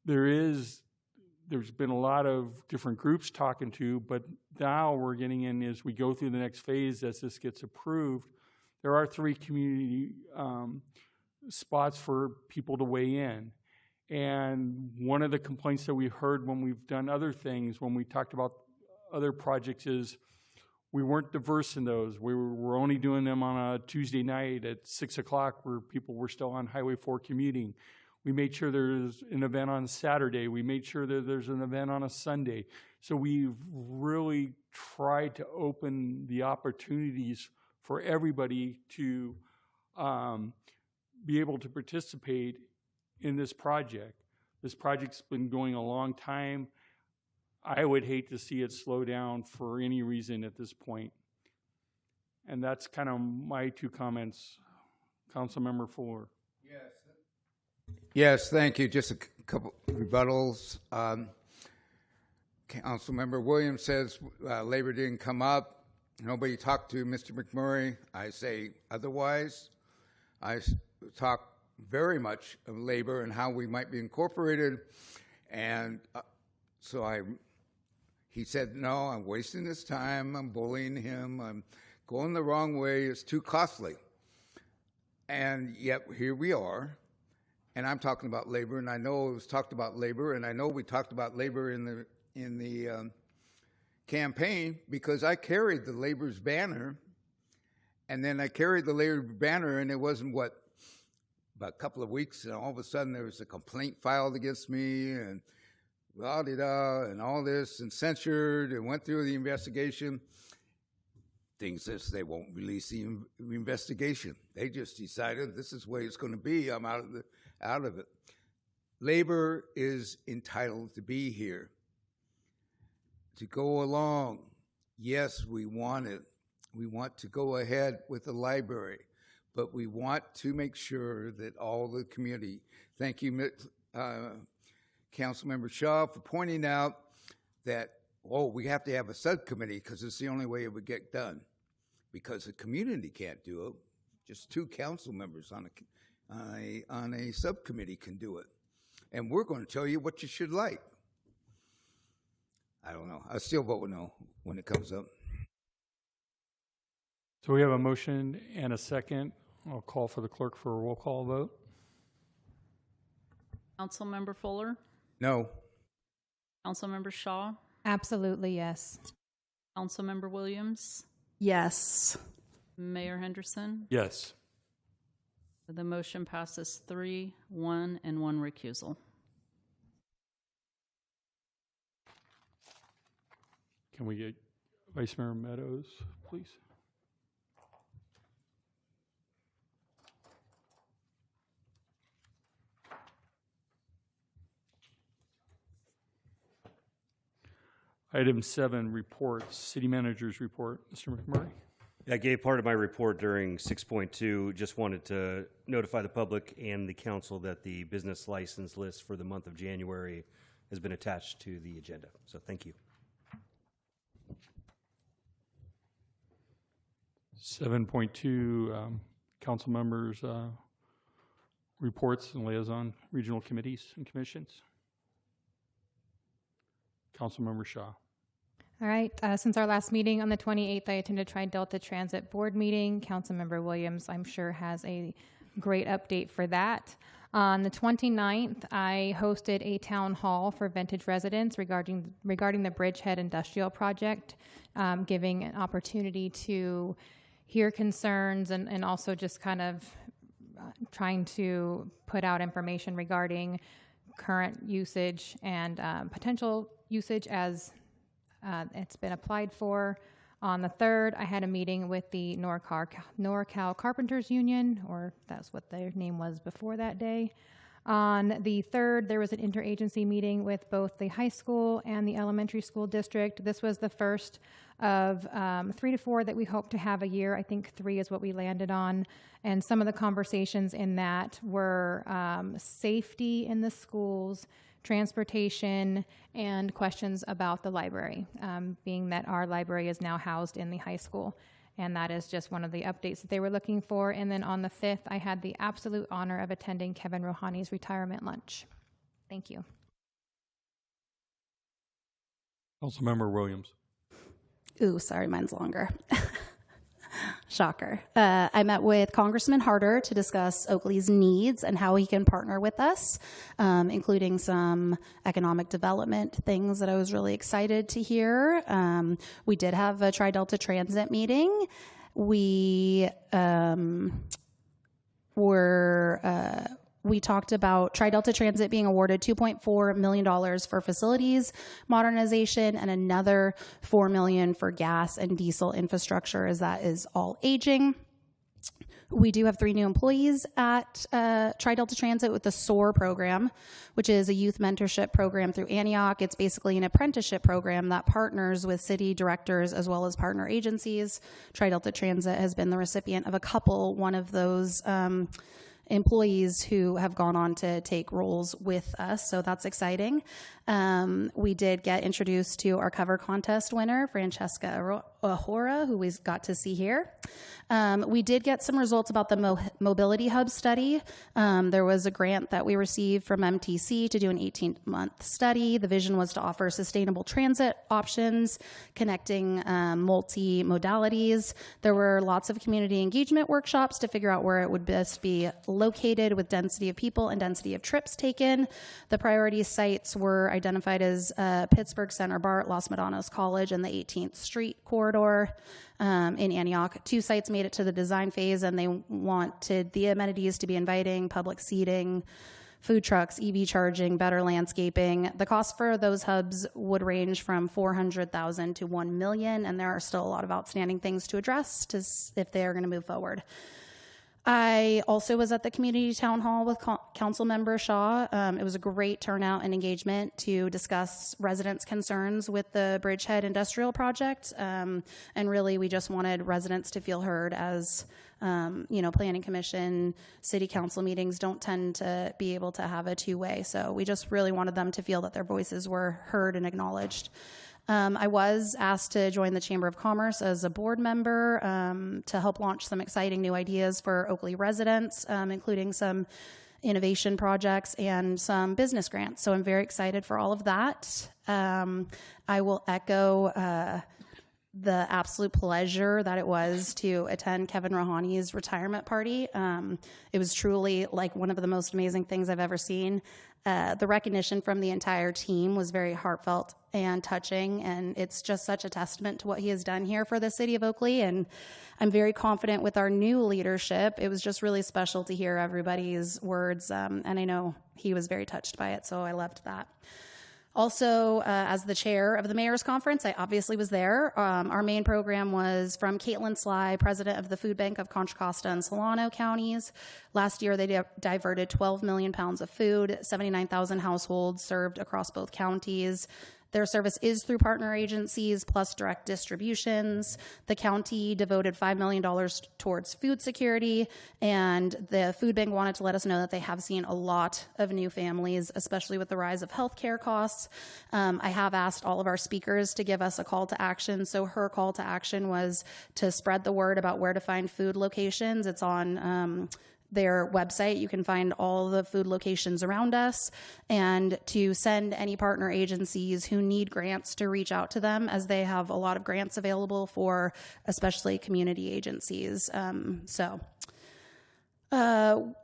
There's been a lot of different groups talking to, but now we're getting in, as we go through the next phase, as this gets approved, there are 3 community spots for people to weigh in. And one of the complaints that we heard when we've done other things, when we talked about other projects, is we weren't diverse in those. We were only doing them on a Tuesday night at 6 o'clock where people were still on Highway 4 commuting. We made sure there's an event on Saturday. We made sure that there's an event on a Sunday. So we've really tried to open the opportunities for everybody to be able to participate in this project. This project's been going a long time. I would hate to see it slow down for any reason at this point. And that's kind of my 2 comments. Councilmember Fuller. Yes, thank you. Just a couple rebuttals. Councilmember Williams says labor didn't come up. Nobody talked to Mr. McMurray. I say otherwise. I talk very much of labor and how we might be incorporated. And he said, no, I'm wasting his time. I'm bullying him. I'm going the wrong way. It's too costly. And yet here we are. And I'm talking about labor, and I know it was talked about labor, and I know we talked about labor in the campaign, because I carried the labor's banner, and then I carried the labor banner, and it wasn't about a couple of weeks, and all of a sudden there was a complaint filed against me, and la-di-da, and all this, and censured, and went through the investigation. Things as they won't release the investigation. They just decided this is the way it's going to be. I'm out of it. Labor is entitled to be here, to go along. Yes, we want it. We want to go ahead with the library, but we want to make sure that all the community, thank you, Councilmember Shaw, for pointing out that, we have to have a subcommittee because it's the only way it would get done. because the community can't do it. Just 2 council members on a subcommittee can do it. And we're going to tell you what you should like. I don't know. I still vote no when it comes up. So we have a motion and a second. I'll call for the clerk for a roll call vote. Councilmember Fuller, No. Councilmember Shaw, Absolutely, yes. Councilmember Williams, Yes. Mayor Henderson. Yes. The motion passes 3-1 and 1 recusal. Can we get Vice Mayor Meadows, please? Item 7, reports. City Manager's report. Mr. McMurray. I gave part of my report during 6.2. Just wanted to notify the public and the council that the business license list for the month of January has been attached to the agenda. So thank you. 7.2, council members' reports and liaison regional committees and commissions. Councilmember Shaw. All right, since our last meeting on the 28th, I attended Tri-Delta Transit Board meeting. Councilmember Williams, I'm sure, has a great update for that. On the 29th, I hosted a town hall for Vintage residents regarding the Bridgehead Industrial Project, giving an opportunity to hear concerns and also just kind of trying to put out information regarding current usage and potential usage as it's been applied for. On the 3rd, I had a meeting with the NorCal Carpenters Union, or that's what their name was before that day. On the 3rd, there was an interagency meeting with both the high school and the elementary school district. This was the first of 3 to 4 that we hope to have a year. I think 3 is what we landed on. And some of the conversations in that were safety in the schools, transportation, and questions about the library, being that our library is now housed in the high school. And that is just one of the updates that they were looking for. And then on the 5th, I had the absolute honor of attending Kevin Rouhani's retirement lunch. Thank you. Councilmember Williams. Ooh, sorry, mine's longer. Shocker. I met with Congressman Harder to discuss Oakley's needs and how he can partner with us, including some economic development things that I was really excited to hear. We did have a Tri-Delta Transit meeting. We talked about Tri-Delta Transit being awarded $2.4 million for facilities modernization and another $4 million for gas and diesel infrastructure, as that is all aging. We do have 3 new employees at Tri-Delta Transit with the SOAR program, which is a youth mentorship program through Antioch. It's basically an apprenticeship program that partners with city directors as well as partner agencies. Tri-Delta Transit has been the recipient of a couple, one of those employees who have gone on to take roles with us, so that's exciting. We did get introduced to our cover contest winner, Francesca Ahora, who we got to see here. We did get some results about the Mobility Hub study. There was a grant that we received from MTC to do an 18-month study. The vision was to offer sustainable transit options, connecting multi-modalities. There were lots of community engagement workshops to figure out where it would best be located with density of people and density of trips taken. The priority sites were identified as Pittsburgh Center BART, Los Medanos College, and the 18th Street corridor in Antioch. 2 sites made it to the design phase, and they wanted the amenities to be inviting, public seating, food trucks, EV charging, better landscaping. The cost for those hubs would range from $400,000 to $1 million, and there are still a lot of outstanding things to address if they are going to move forward. I also was at the community town hall with council member Shaw. It was a great turnout and engagement to discuss residents' concerns with the Bridgehead Industrial Project. And really, we just wanted residents to feel heard as, planning commission, city council meetings don't tend to be able to have a 2-way. So we just really wanted them to feel that their voices were heard and acknowledged. I was asked to join the Chamber of Commerce as a board member to help launch some exciting new ideas for Oakley residents, including some innovation projects and some business grants. So I'm very excited for all of that. I will echo the absolute pleasure that it was to attend Kevin Rouhani's retirement party. It was truly like one of the most amazing things I've ever seen. The recognition from the entire team was very heartfelt and touching, and it's just such a testament to what he has done here for the city of Oakley, and I'm very confident with our new leadership. It was just really special to hear everybody's words, and I know he was very touched by it, so I loved that. Also, as the chair of the Mayor's Conference, I obviously was there. Our main program was from Caitlin Sly, president of the Food Bank of Contra Costa and Solano counties. Last year, they diverted 12 million pounds of food, 79,000 households served across both counties. Their service is through partner agencies plus direct distributions. The county devoted $5 million towards food security, and the food bank wanted to let us know that they have seen a lot of new families, especially with the rise of healthcare costs. I have asked all of our speakers to give us a call to action. So her call to action was to spread the word about where to find food locations. It's on their website. You can find all the food locations around us, and to send any partner agencies who need grants to reach out to them, as they have a lot of grants available for especially community agencies.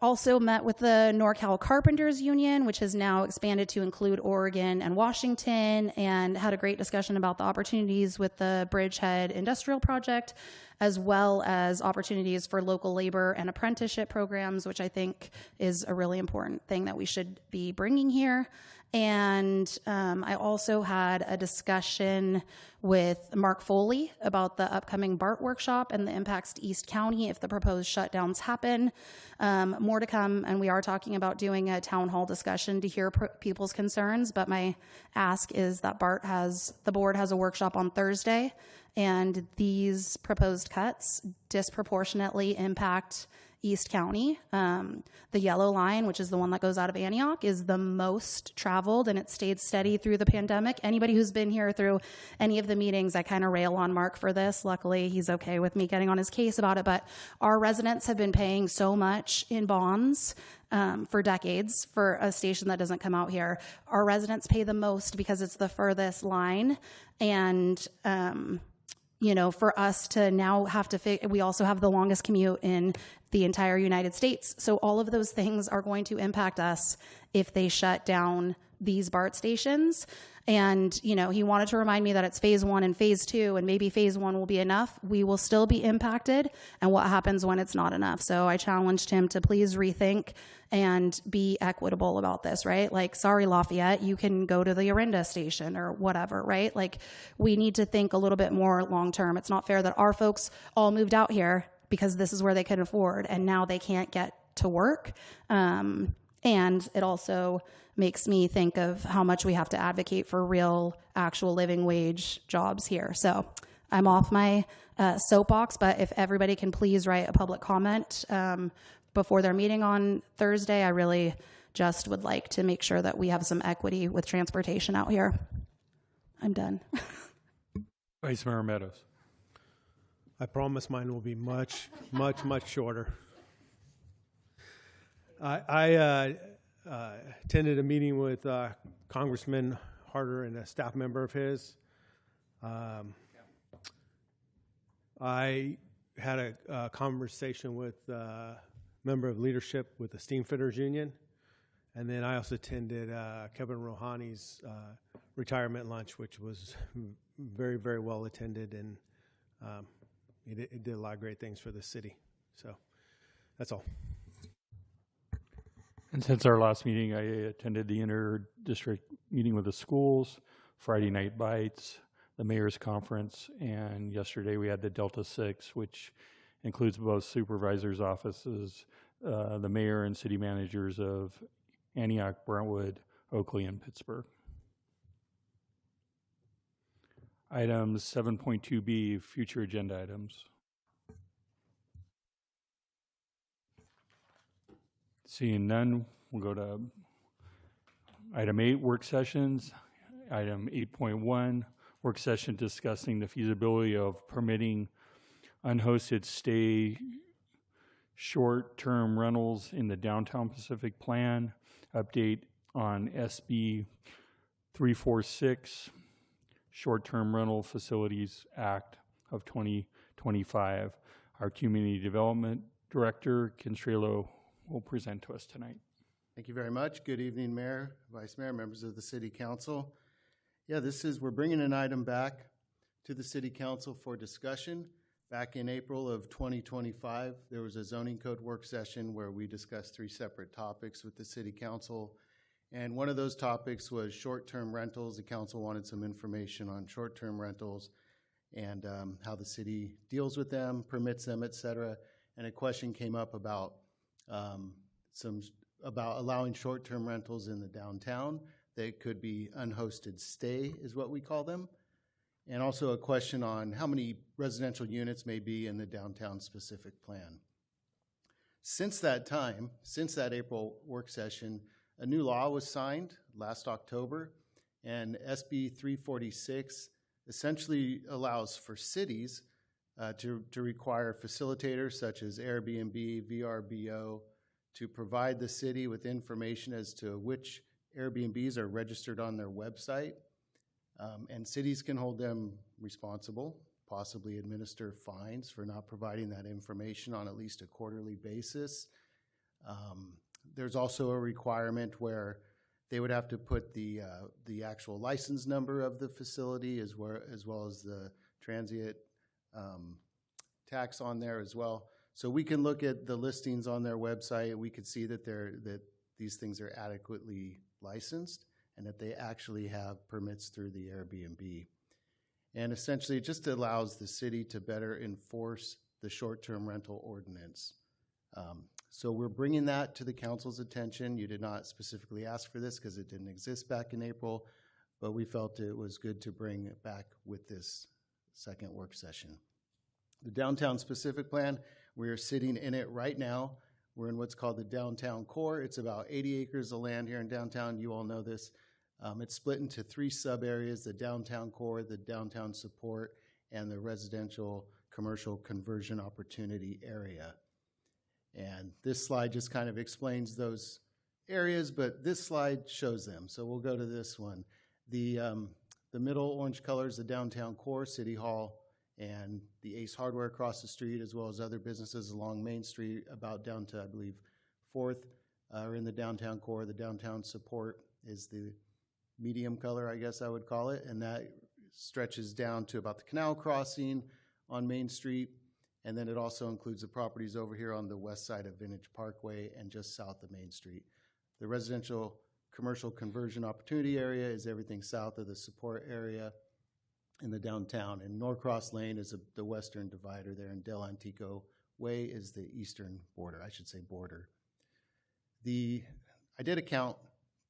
Also met with the NorCal Carpenters Union, which has now expanded to include Oregon and Washington, and had a great discussion about the opportunities with the Bridgehead Industrial Project, as well as opportunities for local labor and apprenticeship programs, which I think is a really important thing that we should be bringing here. And I also had a discussion with Mark Foley about the upcoming BART workshop and the impacts to East County if the proposed shutdowns happen. More to come, and we are talking about doing a town hall discussion to hear people's concerns, but my ask is that the board has a workshop on Thursday, and these proposed cuts disproportionately impact East County. The yellow line, which is the one that goes out of Antioch, is the most traveled, and it stayed steady through the pandemic. Anybody who's been here through any of the meetings, I kind of rail on Mark for this. Luckily, he's okay with me getting on his case about it, but our residents have been paying so much in bonds for decades for a station that doesn't come out here. Our residents pay the most because it's the furthest line, and for us to now have to we also have the longest commute in the entire United States. So all of those things are going to impact us if they shut down these BART stations. And, he wanted to remind me that it's phase 1 and phase 2, and maybe phase 1 will be enough. We will still be impacted, and what happens when it's not enough. So I challenged him to please rethink and be equitable about this, right? Like, sorry, Lafayette, you can go to the Orinda station or whatever, right? Like, we need to think a little bit more long-term. It's not fair that our folks all moved out here because this is where they could afford, and now they can't get to work. And it also makes me think of how much we have to advocate for real, actual living wage jobs here. So I'm off my soapbox, but if everybody can please write a public comment before their meeting on Thursday, I really just would like to make sure that we have some equity with transportation out here. I'm done. Vice Mayor Meadows. I promise mine will be much, much, much shorter. I attended a meeting with Congressman Harder and a staff member of his. I had a conversation with a member of leadership with the Steamfitters Union, and then I also attended Kevin Rouhani's retirement lunch, which was very, very well attended, and it did a lot of great things for the city. So that's all. And since our last meeting, I attended the inter-district meeting with the schools, Friday night bites, the mayor's conference, and yesterday we had the Delta 6, which includes both supervisors' offices, the mayor and city managers of Antioch, Brentwood, Oakley, and Pittsburgh. Items 7.2B, future agenda items. Seeing none, we'll go to item 8, work sessions. Item 8.1, work session discussing the feasibility of permitting unhosted stay short-term rentals in the Downtown Pacific Plan, update on SB 346, Short-Term Rental Facilities Act of 2025. Our Community Development Director, Consuelo, will present to us tonight. Thank you very much. Good evening, Mayor, Vice Mayor, members of the City Council. Yeah, we're bringing an item back to the City Council for discussion. Back in April of 2025, there was a zoning code work session where we discussed 3 separate topics with the City Council. And one of those topics was short-term rentals. The council wanted some information on short-term rentals and how the city deals with them, permits them, et cetera. And a question came up about allowing short-term rentals in the downtown. They could be unhosted stay, is what we call them. And also a question on how many residential units may be in the downtown specific plan. Since that time, since that April work session, a new law was signed last October, and SB 346 essentially allows for cities to require facilitators such as Airbnb, VRBO, to provide the city with information as to which Airbnbs are registered on their website. And cities can hold them responsible, possibly administer fines for not providing that information on at least a quarterly basis. There's also a requirement where they would have to put the actual license number of the facility as well as the transient tax on there as well. So we can look at the listings on their website. We could see that these things are adequately licensed and that they actually have permits through the Airbnb. And essentially, it just allows the city to better enforce the short-term rental ordinance. So we're bringing that to the council's attention. You did not specifically ask for this because it didn't exist back in April, but we felt it was good to bring it back with this second work session. The downtown specific plan, we are sitting in it right now. We're in what's called the downtown core. It's about 80 acres of land here in downtown. You all know this. It's split into 3 sub areas: the downtown core, the downtown support, and the residential commercial conversion opportunity area. And this slide just kind of explains those areas, but this slide shows them. So we'll go to this one. The middle orange color is the downtown core, City Hall, and the Ace Hardware across the street, as well as other businesses along Main Street, about down to, I believe, 4th, are in the downtown core. The downtown support is the medium color, I guess I would call it, and that stretches down to about the canal crossing on Main Street. And then it also includes the properties over here on the west side of Vintage Parkway and just south of Main Street. The residential commercial conversion opportunity area is everything south of the support area in the downtown. And Norcross Lane is the western divider there, and Del Antico Way is the eastern border, border. I did a count.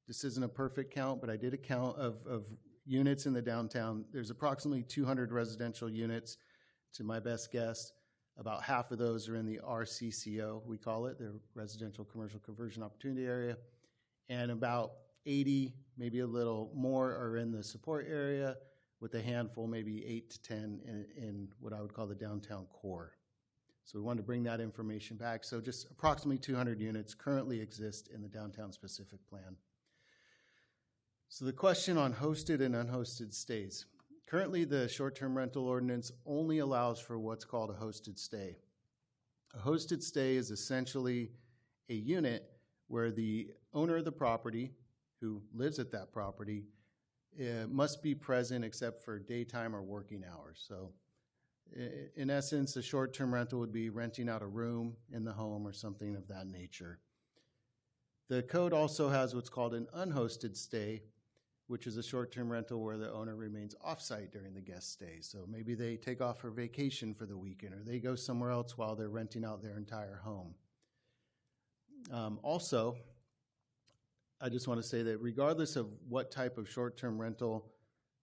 This isn't a perfect count, but I did a count of units in the downtown. There's approximately 200 residential units, to my best guess. About half of those are in the RCCO, we call it, the Residential Commercial Conversion Opportunity Area. And about 80, maybe a little more, are in the support area, with a handful, maybe 8 to 10 in what I would call the downtown core. So we wanted to bring that information back. So just approximately 200 units currently exist in the downtown specific plan. So the question on hosted and unhosted stays. Currently, the short-term rental ordinance only allows for what's called a hosted stay. A hosted stay is essentially a unit where the owner of the property, who lives at that property, must be present except for daytime or working hours. So in essence, a short-term rental would be renting out a room in the home or something of that nature. The code also has what's called an unhosted stay, which is a short-term rental where the owner remains off-site during the guest stay. So maybe they take off for vacation for the weekend, or they go somewhere else while they're renting out their entire home. Also, I just want to say that regardless of what type of short-term rental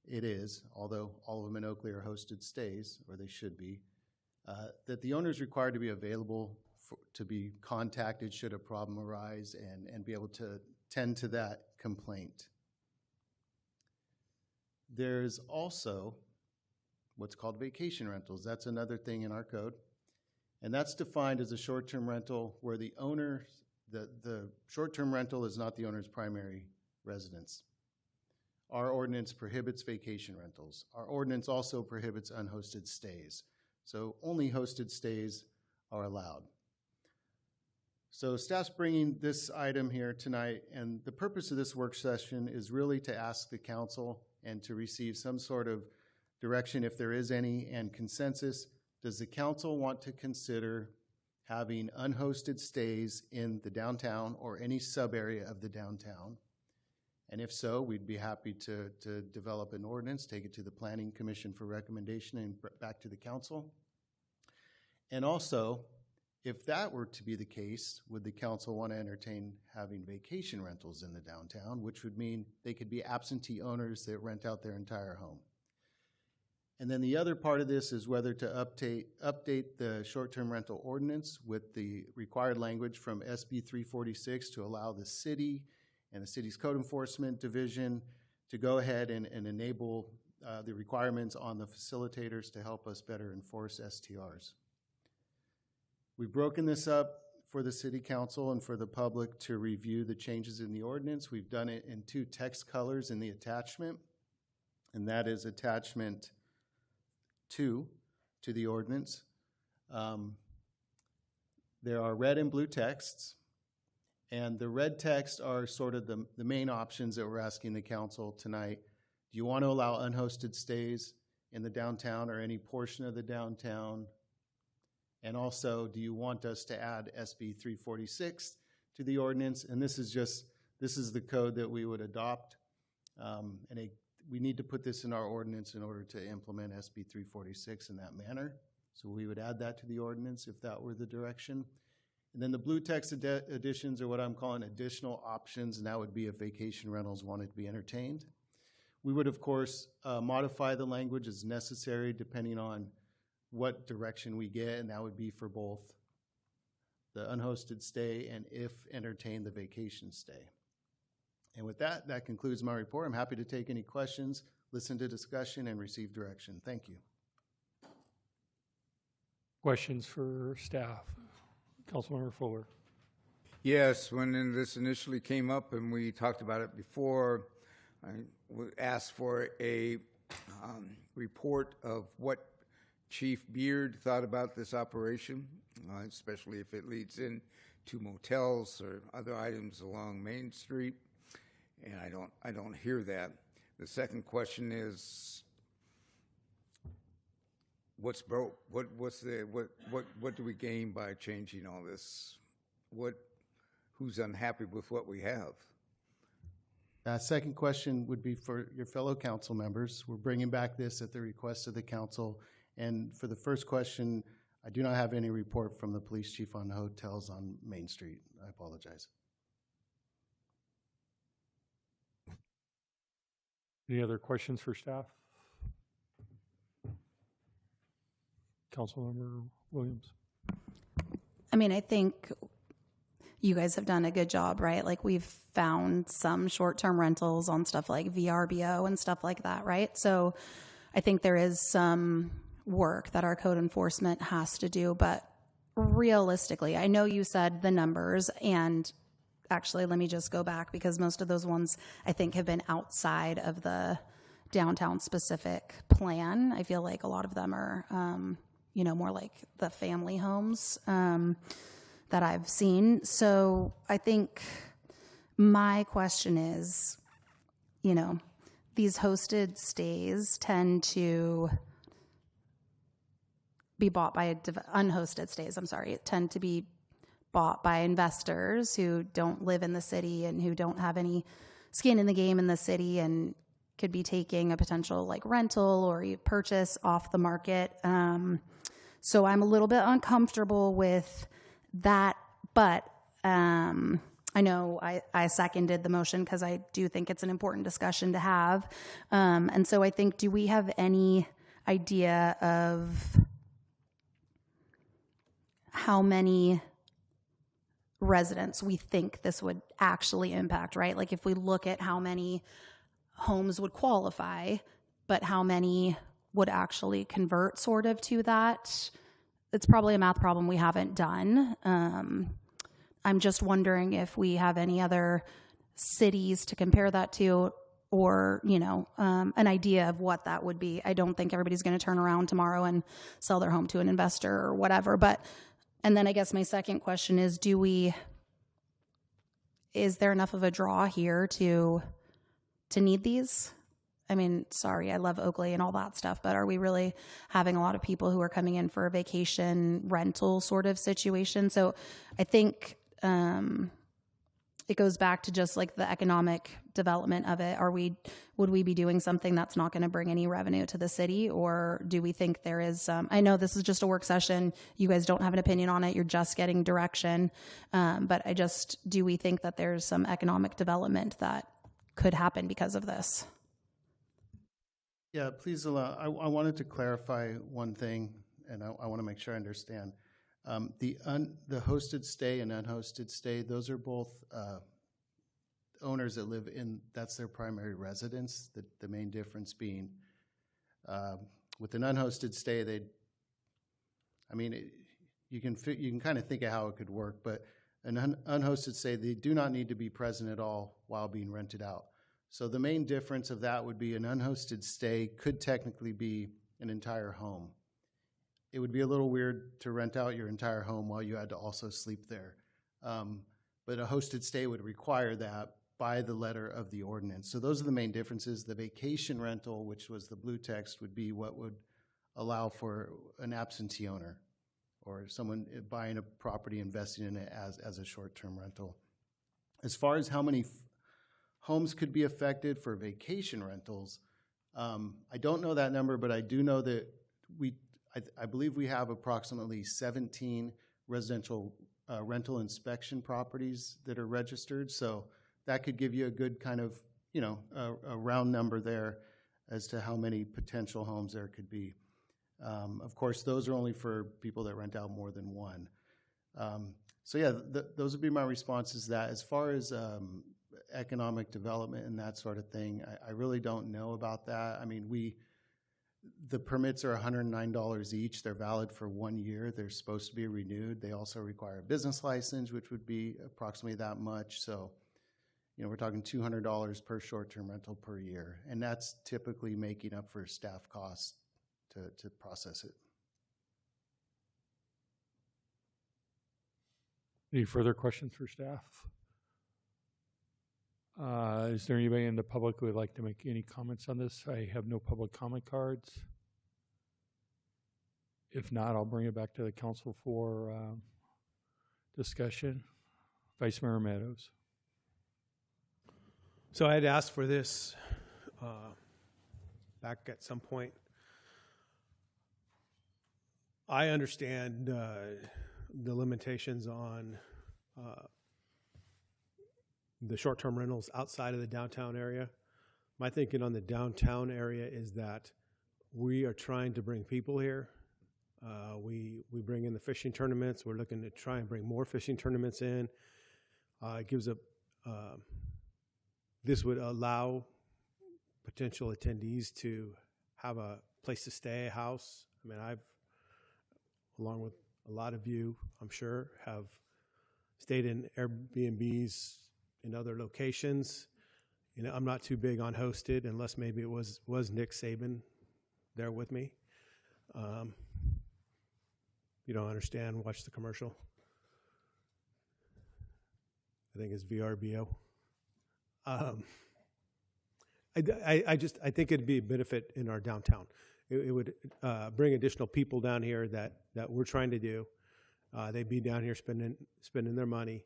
it is, although all of them in Oakley are hosted stays, or they should be, that the owner is required to be available to be contacted should a problem arise and be able to tend to that complaint. There's also what's called vacation rentals. That's another thing in our code. And that's defined as a short-term rental where the owner, the short-term rental is not the owner's primary residence. Our ordinance prohibits vacation rentals. Our ordinance also prohibits unhosted stays. So only hosted stays are allowed. So staff's bringing this item here tonight, and the purpose of this work session is really to ask the council and to receive some sort of direction, if there is any, and consensus. Does the council want to consider having unhosted stays in the downtown or any sub-area of the downtown? And if so, we'd be happy to develop an ordinance, take it to the Planning Commission for recommendation and back to the council. And also, if that were to be the case, would the council want to entertain having vacation rentals in the downtown, which would mean they could be absentee owners that rent out their entire home? And then the other part of this is whether to update the short-term rental ordinance with the required language from SB 346 to allow the city and the city's code enforcement division to go ahead and enable the requirements on the facilitators to help us better enforce STRs. We've broken this up for the city council and for the public to review the changes in the ordinance. We've done it in 2 text colors in the attachment, and that is attachment 2 to the ordinance. There are red and blue texts, and the red text are sort of the main options that we're asking the council tonight. Do you want to allow unhosted stays in the downtown or any portion of the downtown? And also, do you want us to add SB 346 to the ordinance? And this is the code that we would adopt. We need to put this in our ordinance in order to implement SB 346 in that manner. So we would add that to the ordinance if that were the direction. And then the blue text additions are what I'm calling additional options, and that would be if vacation rentals wanted to be entertained. We would, of course, modify the language as necessary depending on what direction we get, and that would be for both the unhosted stay and, if entertained, the vacation stay. And with that, that concludes my report. I'm happy to take any questions, listen to discussion, and receive direction. Thank you. Questions for staff? Councilmember Fuller. Yes, when this initially came up and we talked about it before, I asked for a report of what Chief Beard thought about this operation, especially if it leads into motels or other items along Main Street, and I don't hear that. The second question is, what's broke? What do we gain by changing all this? Who's unhappy with what we have? That second question would be for your fellow council members. We're bringing back this at the request of the council. And for the first question, I do not have any report from the police chief on hotels on Main Street. I apologize. Any other questions for staff? Councilmember Williams. I mean, I think you guys have done a good job, right? Like, we've found some short-term rentals on stuff like VRBO and stuff like that, right? So I think there is some work that our code enforcement has to do, but realistically, I know you said the numbers, and actually, let me just go back, because most of those ones I think have been outside of the downtown specific plan. I feel like a lot of them are, more like the family homes that I've seen. So I think my question is, these hosted stays tend to be bought by unhosted stays, tend to be bought by investors who don't live in the city and who don't have any skin in the game in the city and could be taking a potential like rental or purchase off the market. So I'm a little bit uncomfortable with that, but I know I seconded the motion because I do think it's an important discussion to have. And so I think, do we have any idea of how many residents we think this would actually impact, right? Like, if we look at how many homes would qualify, but how many would actually convert sort of to that. It's probably a math problem we haven't done. I'm just wondering if we have any other cities to compare that to, or, you know, an idea of what that would be. I don't think everybody's going to turn around tomorrow and sell their home to an investor or whatever. But, and then I guess my second question is, is there enough of a draw here to need these? I mean, sorry, I love Oakley and all that stuff, but are we really having a lot of people who are coming in for a vacation rental sort of situation? So I think it goes back to just like the economic development of it. Would we be doing something that's not going to bring any revenue to the city? Or do we think there is, I know this is just a work session. You guys don't have an opinion on it. You're just getting direction. But do we think that there's some economic development that could happen because of this? Yeah, please allow, I wanted to clarify one thing, and I want to make sure I understand. The hosted stay and unhosted stay, those are both owners that live in, that's their primary residence. The main difference being with an unhosted stay, you can kind of think of how it could work, but an unhosted stay, they do not need to be present at all while being rented out. So the main difference of that would be an unhosted stay could technically be an entire home. It would be a little weird to rent out your entire home while you had to also sleep there. But a hosted stay would require that by the letter of the ordinance. So those are the main differences. The vacation rental, which was the blue text, would be what would allow for an absentee owner or someone buying a property, investing in it as a short-term rental. As far as how many homes could be affected for vacation rentals, I don't know that number, but I do know that I believe we have approximately 17 residential rental inspection properties that are registered. So that could give you a good kind of, a round number there as to how many potential homes there could be. Of course, those are only for people that rent out more than one. So yeah, those would be my responses to that. As far as economic development and that sort of thing, I really don't know about that. I mean, the permits are $109 each. They're valid for 1 year. They're supposed to be renewed. They also require a business license, which would be approximately that much. So, we're talking $200 per short-term rental per year. And that's typically making up for staff costs to process it. Any further questions for staff? Is there anybody in the public who would like to make any comments on this? I have no public comment cards. If not, I'll bring it back to the council for discussion. Vice Mayor Meadows. So I had asked for this back at some point. I understand the limitations on the short-term rentals outside of the downtown area. My thinking on the downtown area is that we are trying to bring people here. We bring in the fishing tournaments. We're looking to try and bring more fishing tournaments in. It gives this would allow potential attendees to have a place to stay, a house. I mean, I've, along with a lot of you, I'm sure, have stayed in Airbnbs in other locations. I'm not too big on hosted, unless maybe it was Nick Saban there with me. You don't understand, watch the commercial. I think it's VRBO. I think it'd be a benefit in our downtown. It would bring additional people down here that we're trying to do. They'd be down here spending their money.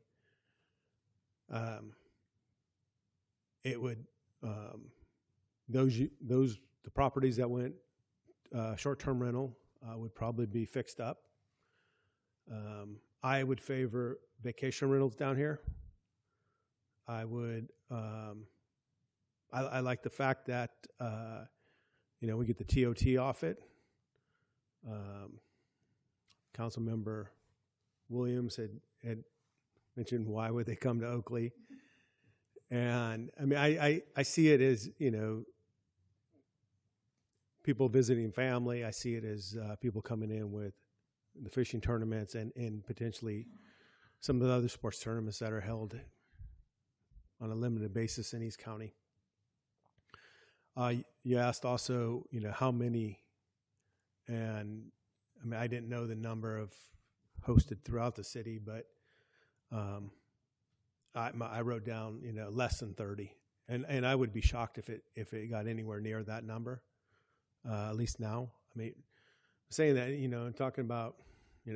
It would the properties that went short-term rental would probably be fixed up. I would favor vacation rentals down here. I would. I like the fact that we get the TOT off it. Councilmember Williams had mentioned why would they come to Oakley, and I mean I see it as people visiting family. I see it as people coming in with the fishing tournaments and potentially some of the other sports tournaments that are held on a limited basis in East County. You asked also, how many, and I mean, I didn't know the number of hosted throughout the city, but I wrote down, less than 30, and I would be shocked if it got anywhere near that number, at least now. I mean, saying that, and talking about,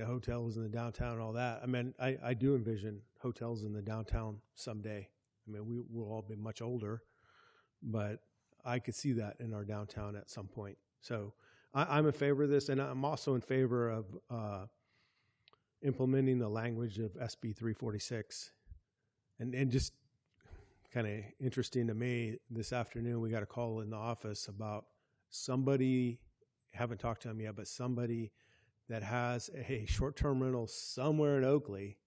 hotels in the downtown and all that. I mean, I do envision hotels in the downtown someday. I mean, we will all be much older, but I could see that in our downtown at some point. So I'm in favor of this, and I'm also in favor of implementing the language of SB 346. And just kind of interesting to me, this afternoon we got a call in the office about somebody, haven't talked to him yet, but somebody that has a short-term rental somewhere in Oakley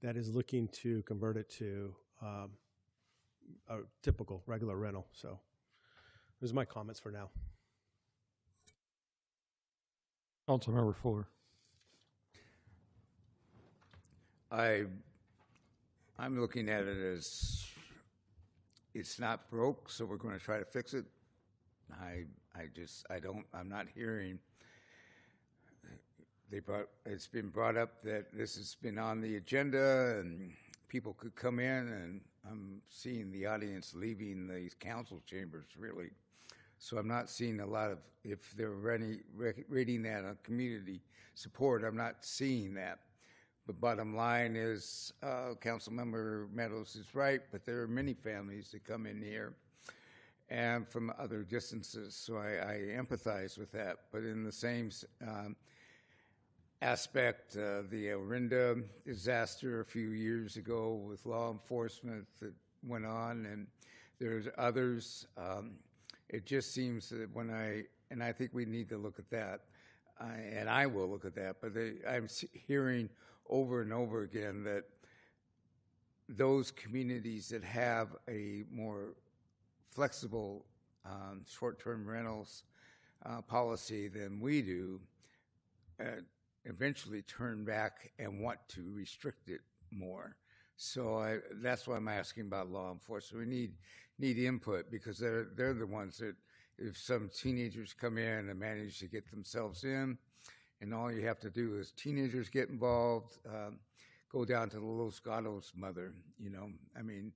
that is looking to convert it to a typical regular rental. So those are my comments for now. Councilmember Fuller. I'm looking at it as it's not broke, so we're going to try to fix it. I'm not hearing. It's been brought up that this has been on the agenda and people could come in, and I'm seeing the audience leaving these council chambers, really. So I'm not seeing a lot of, if they're rating that on community support, I'm not seeing that. The bottom line is, Councilmember Meadows is right, but there are many families that come in here and from other distances, so I empathize with that. But in the same aspect, the Orinda disaster a few years ago with law enforcement that went on, and there's others. It just seems that and I think we need to look at that, and I will look at that, but I'm hearing over and over again that those communities that have a more flexible short-term rentals policy than we do eventually turn back and want to restrict it more. So that's why I'm asking about law enforcement. We need input, because they're the ones that, if some teenagers come in and manage to get themselves in, and all you have to do is teenagers get involved, go down to the Los Gatos mother, I mean,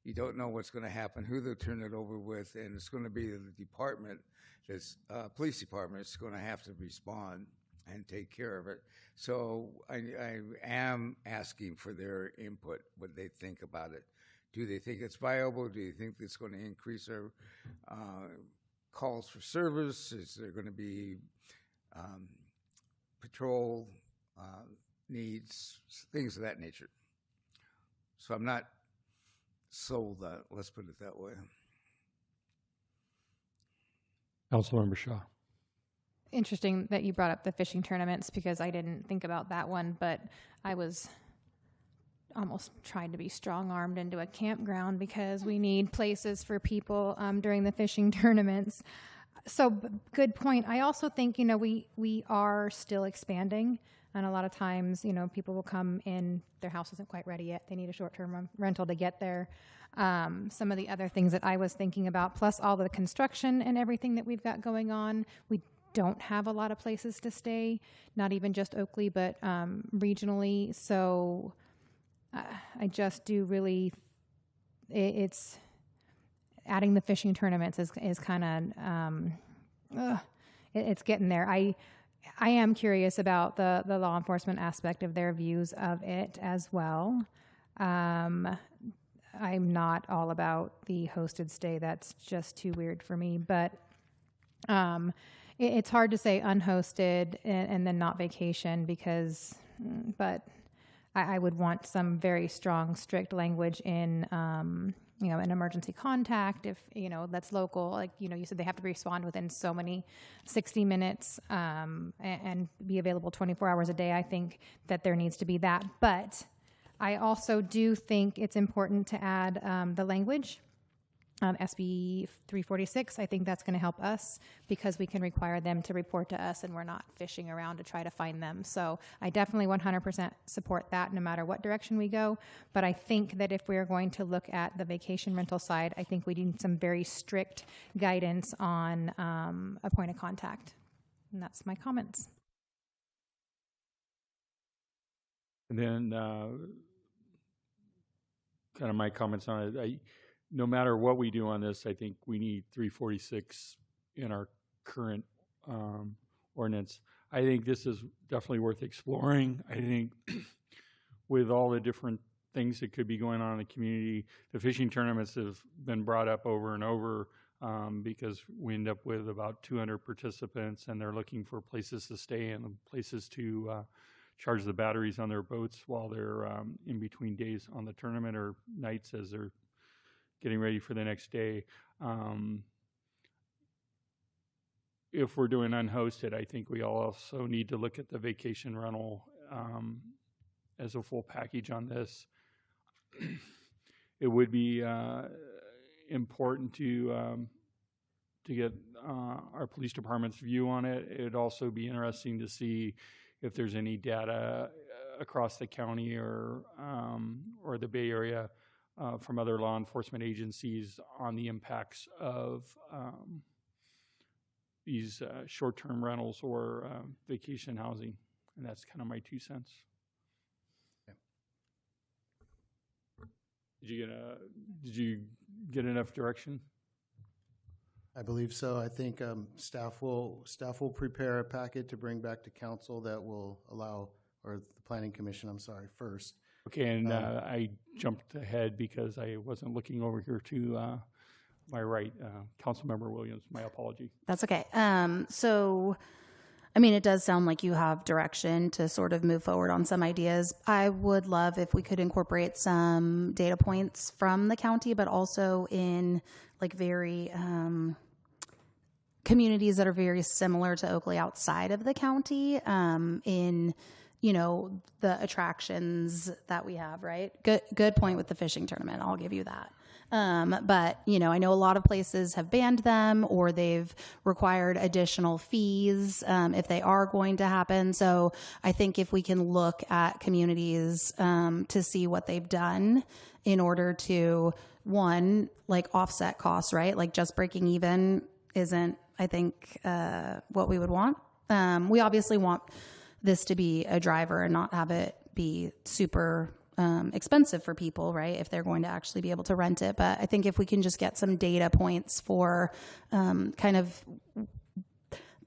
you don't know what's going to happen, who they'll turn it over with, and it's going to be the department, this police department, is going to have to respond and take care of it. So I am asking for their input, what they think about it. Do they think it's viable? Do you think it's going to increase our calls for service? Is there going to be patrol needs, things of that nature? So I'm not sold that, let's put it that way. Councilmember Shaw. Interesting that you brought up the fishing tournaments, because I didn't think about that one, but I was almost trying to be strong-armed into a campground because we need places for people during the fishing tournaments. So good point. I also think, we are still expanding, and a lot of times, people will come in, their house isn't quite ready yet. They need a short-term rental to get there. Some of the other things that I was thinking about, plus all the construction and everything that we've got going on, we don't have a lot of places to stay, not even just Oakley, but regionally. So I just do really, it's adding the fishing tournaments is kind of, it's getting there. I am curious about the law enforcement aspect of their views of it as well. I'm not all about the hosted stay. That's just too weird for me. But it's hard to say unhosted and then not vacation, but I would want some very strong, strict language in, an emergency contact, if, that's local. Like, you said they have to respond within so many 60 minutes and be available 24 hours a day. I think that there needs to be that. But I also do think it's important to add the language SB 346, I think that's going to help us because we can require them to report to us and we're not fishing around to try to find them. So I definitely 100% support that no matter what direction we go. But I think that if we're going to look at the vacation rental side, I think we need some very strict guidance on a point of contact. And that's my comments. And then kind of my comments on it. No matter what we do on this, I think we need 346 in our current ordinance. I think this is definitely worth exploring. I think with all the different things that could be going on in the community, the fishing tournaments have been brought up over and over because we end up with about 200 participants and they're looking for places to stay and places to charge the batteries on their boats while they're in between days on the tournament or nights as they're getting ready for the next day. If we're doing unhosted, I think we also need to look at the vacation rental as a full package on this. It would be important to get our police department's view on it. It'd also be interesting to see if there's any data across the county or the Bay Area from other law enforcement agencies on the impacts of these short-term rentals or vacation housing. And that's kind of my 2 cents. Okay. Did you get enough direction? I believe so. I think staff will prepare a packet to bring back to council that will allow, or the planning commission, I'm sorry, first. Okay, and I jumped ahead because I wasn't looking over here to my right. Councilmember Williams, my apology. That's okay. So, I mean, it does sound like you have direction to sort of move forward on some ideas. I would love if we could incorporate some data points from the county, but also in like very communities that are very similar to Oakley outside of the county in, you know, the attractions that we have, right? Good point with the fishing tournament. I'll give you that. But, you know, I know a lot of places have banned them or they've required additional fees if they are going to happen. So I think if we can look at communities to see what they've done in order to, one, like offset costs, right? Like just breaking even isn't, I think, what we would want. We obviously want this to be a driver and not have it be super expensive for people, right? If they're going to actually be able to rent it. But I think if we can just get some data points for kind of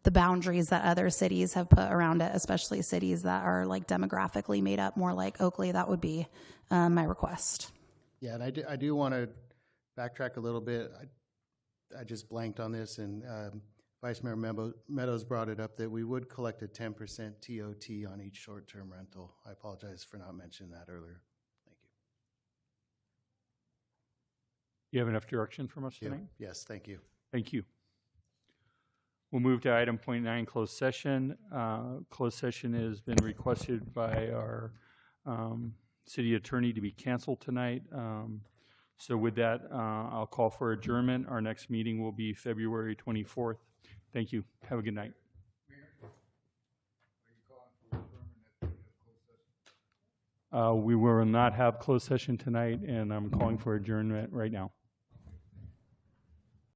the boundaries that other cities have put around it, especially cities that are like demographically made up more like Oakley, that would be my request. Yeah, and I do want to backtrack a little bit. I just blanked on this, and Vice Mayor Meadows brought it up that we would collect a 10% TOT on each short-term rental. I apologize for not mentioning that earlier. Thank you. You have enough direction from us tonight? Yes, thank you. Thank you. We'll move to item 0.9, closed session. Closed session has been requested by our city attorney to be canceled tonight. So with that, I'll call for adjournment. Our next meeting will be February 24th. Thank you. Have a good night. We will not have closed session tonight, and I'm calling for adjournment right now.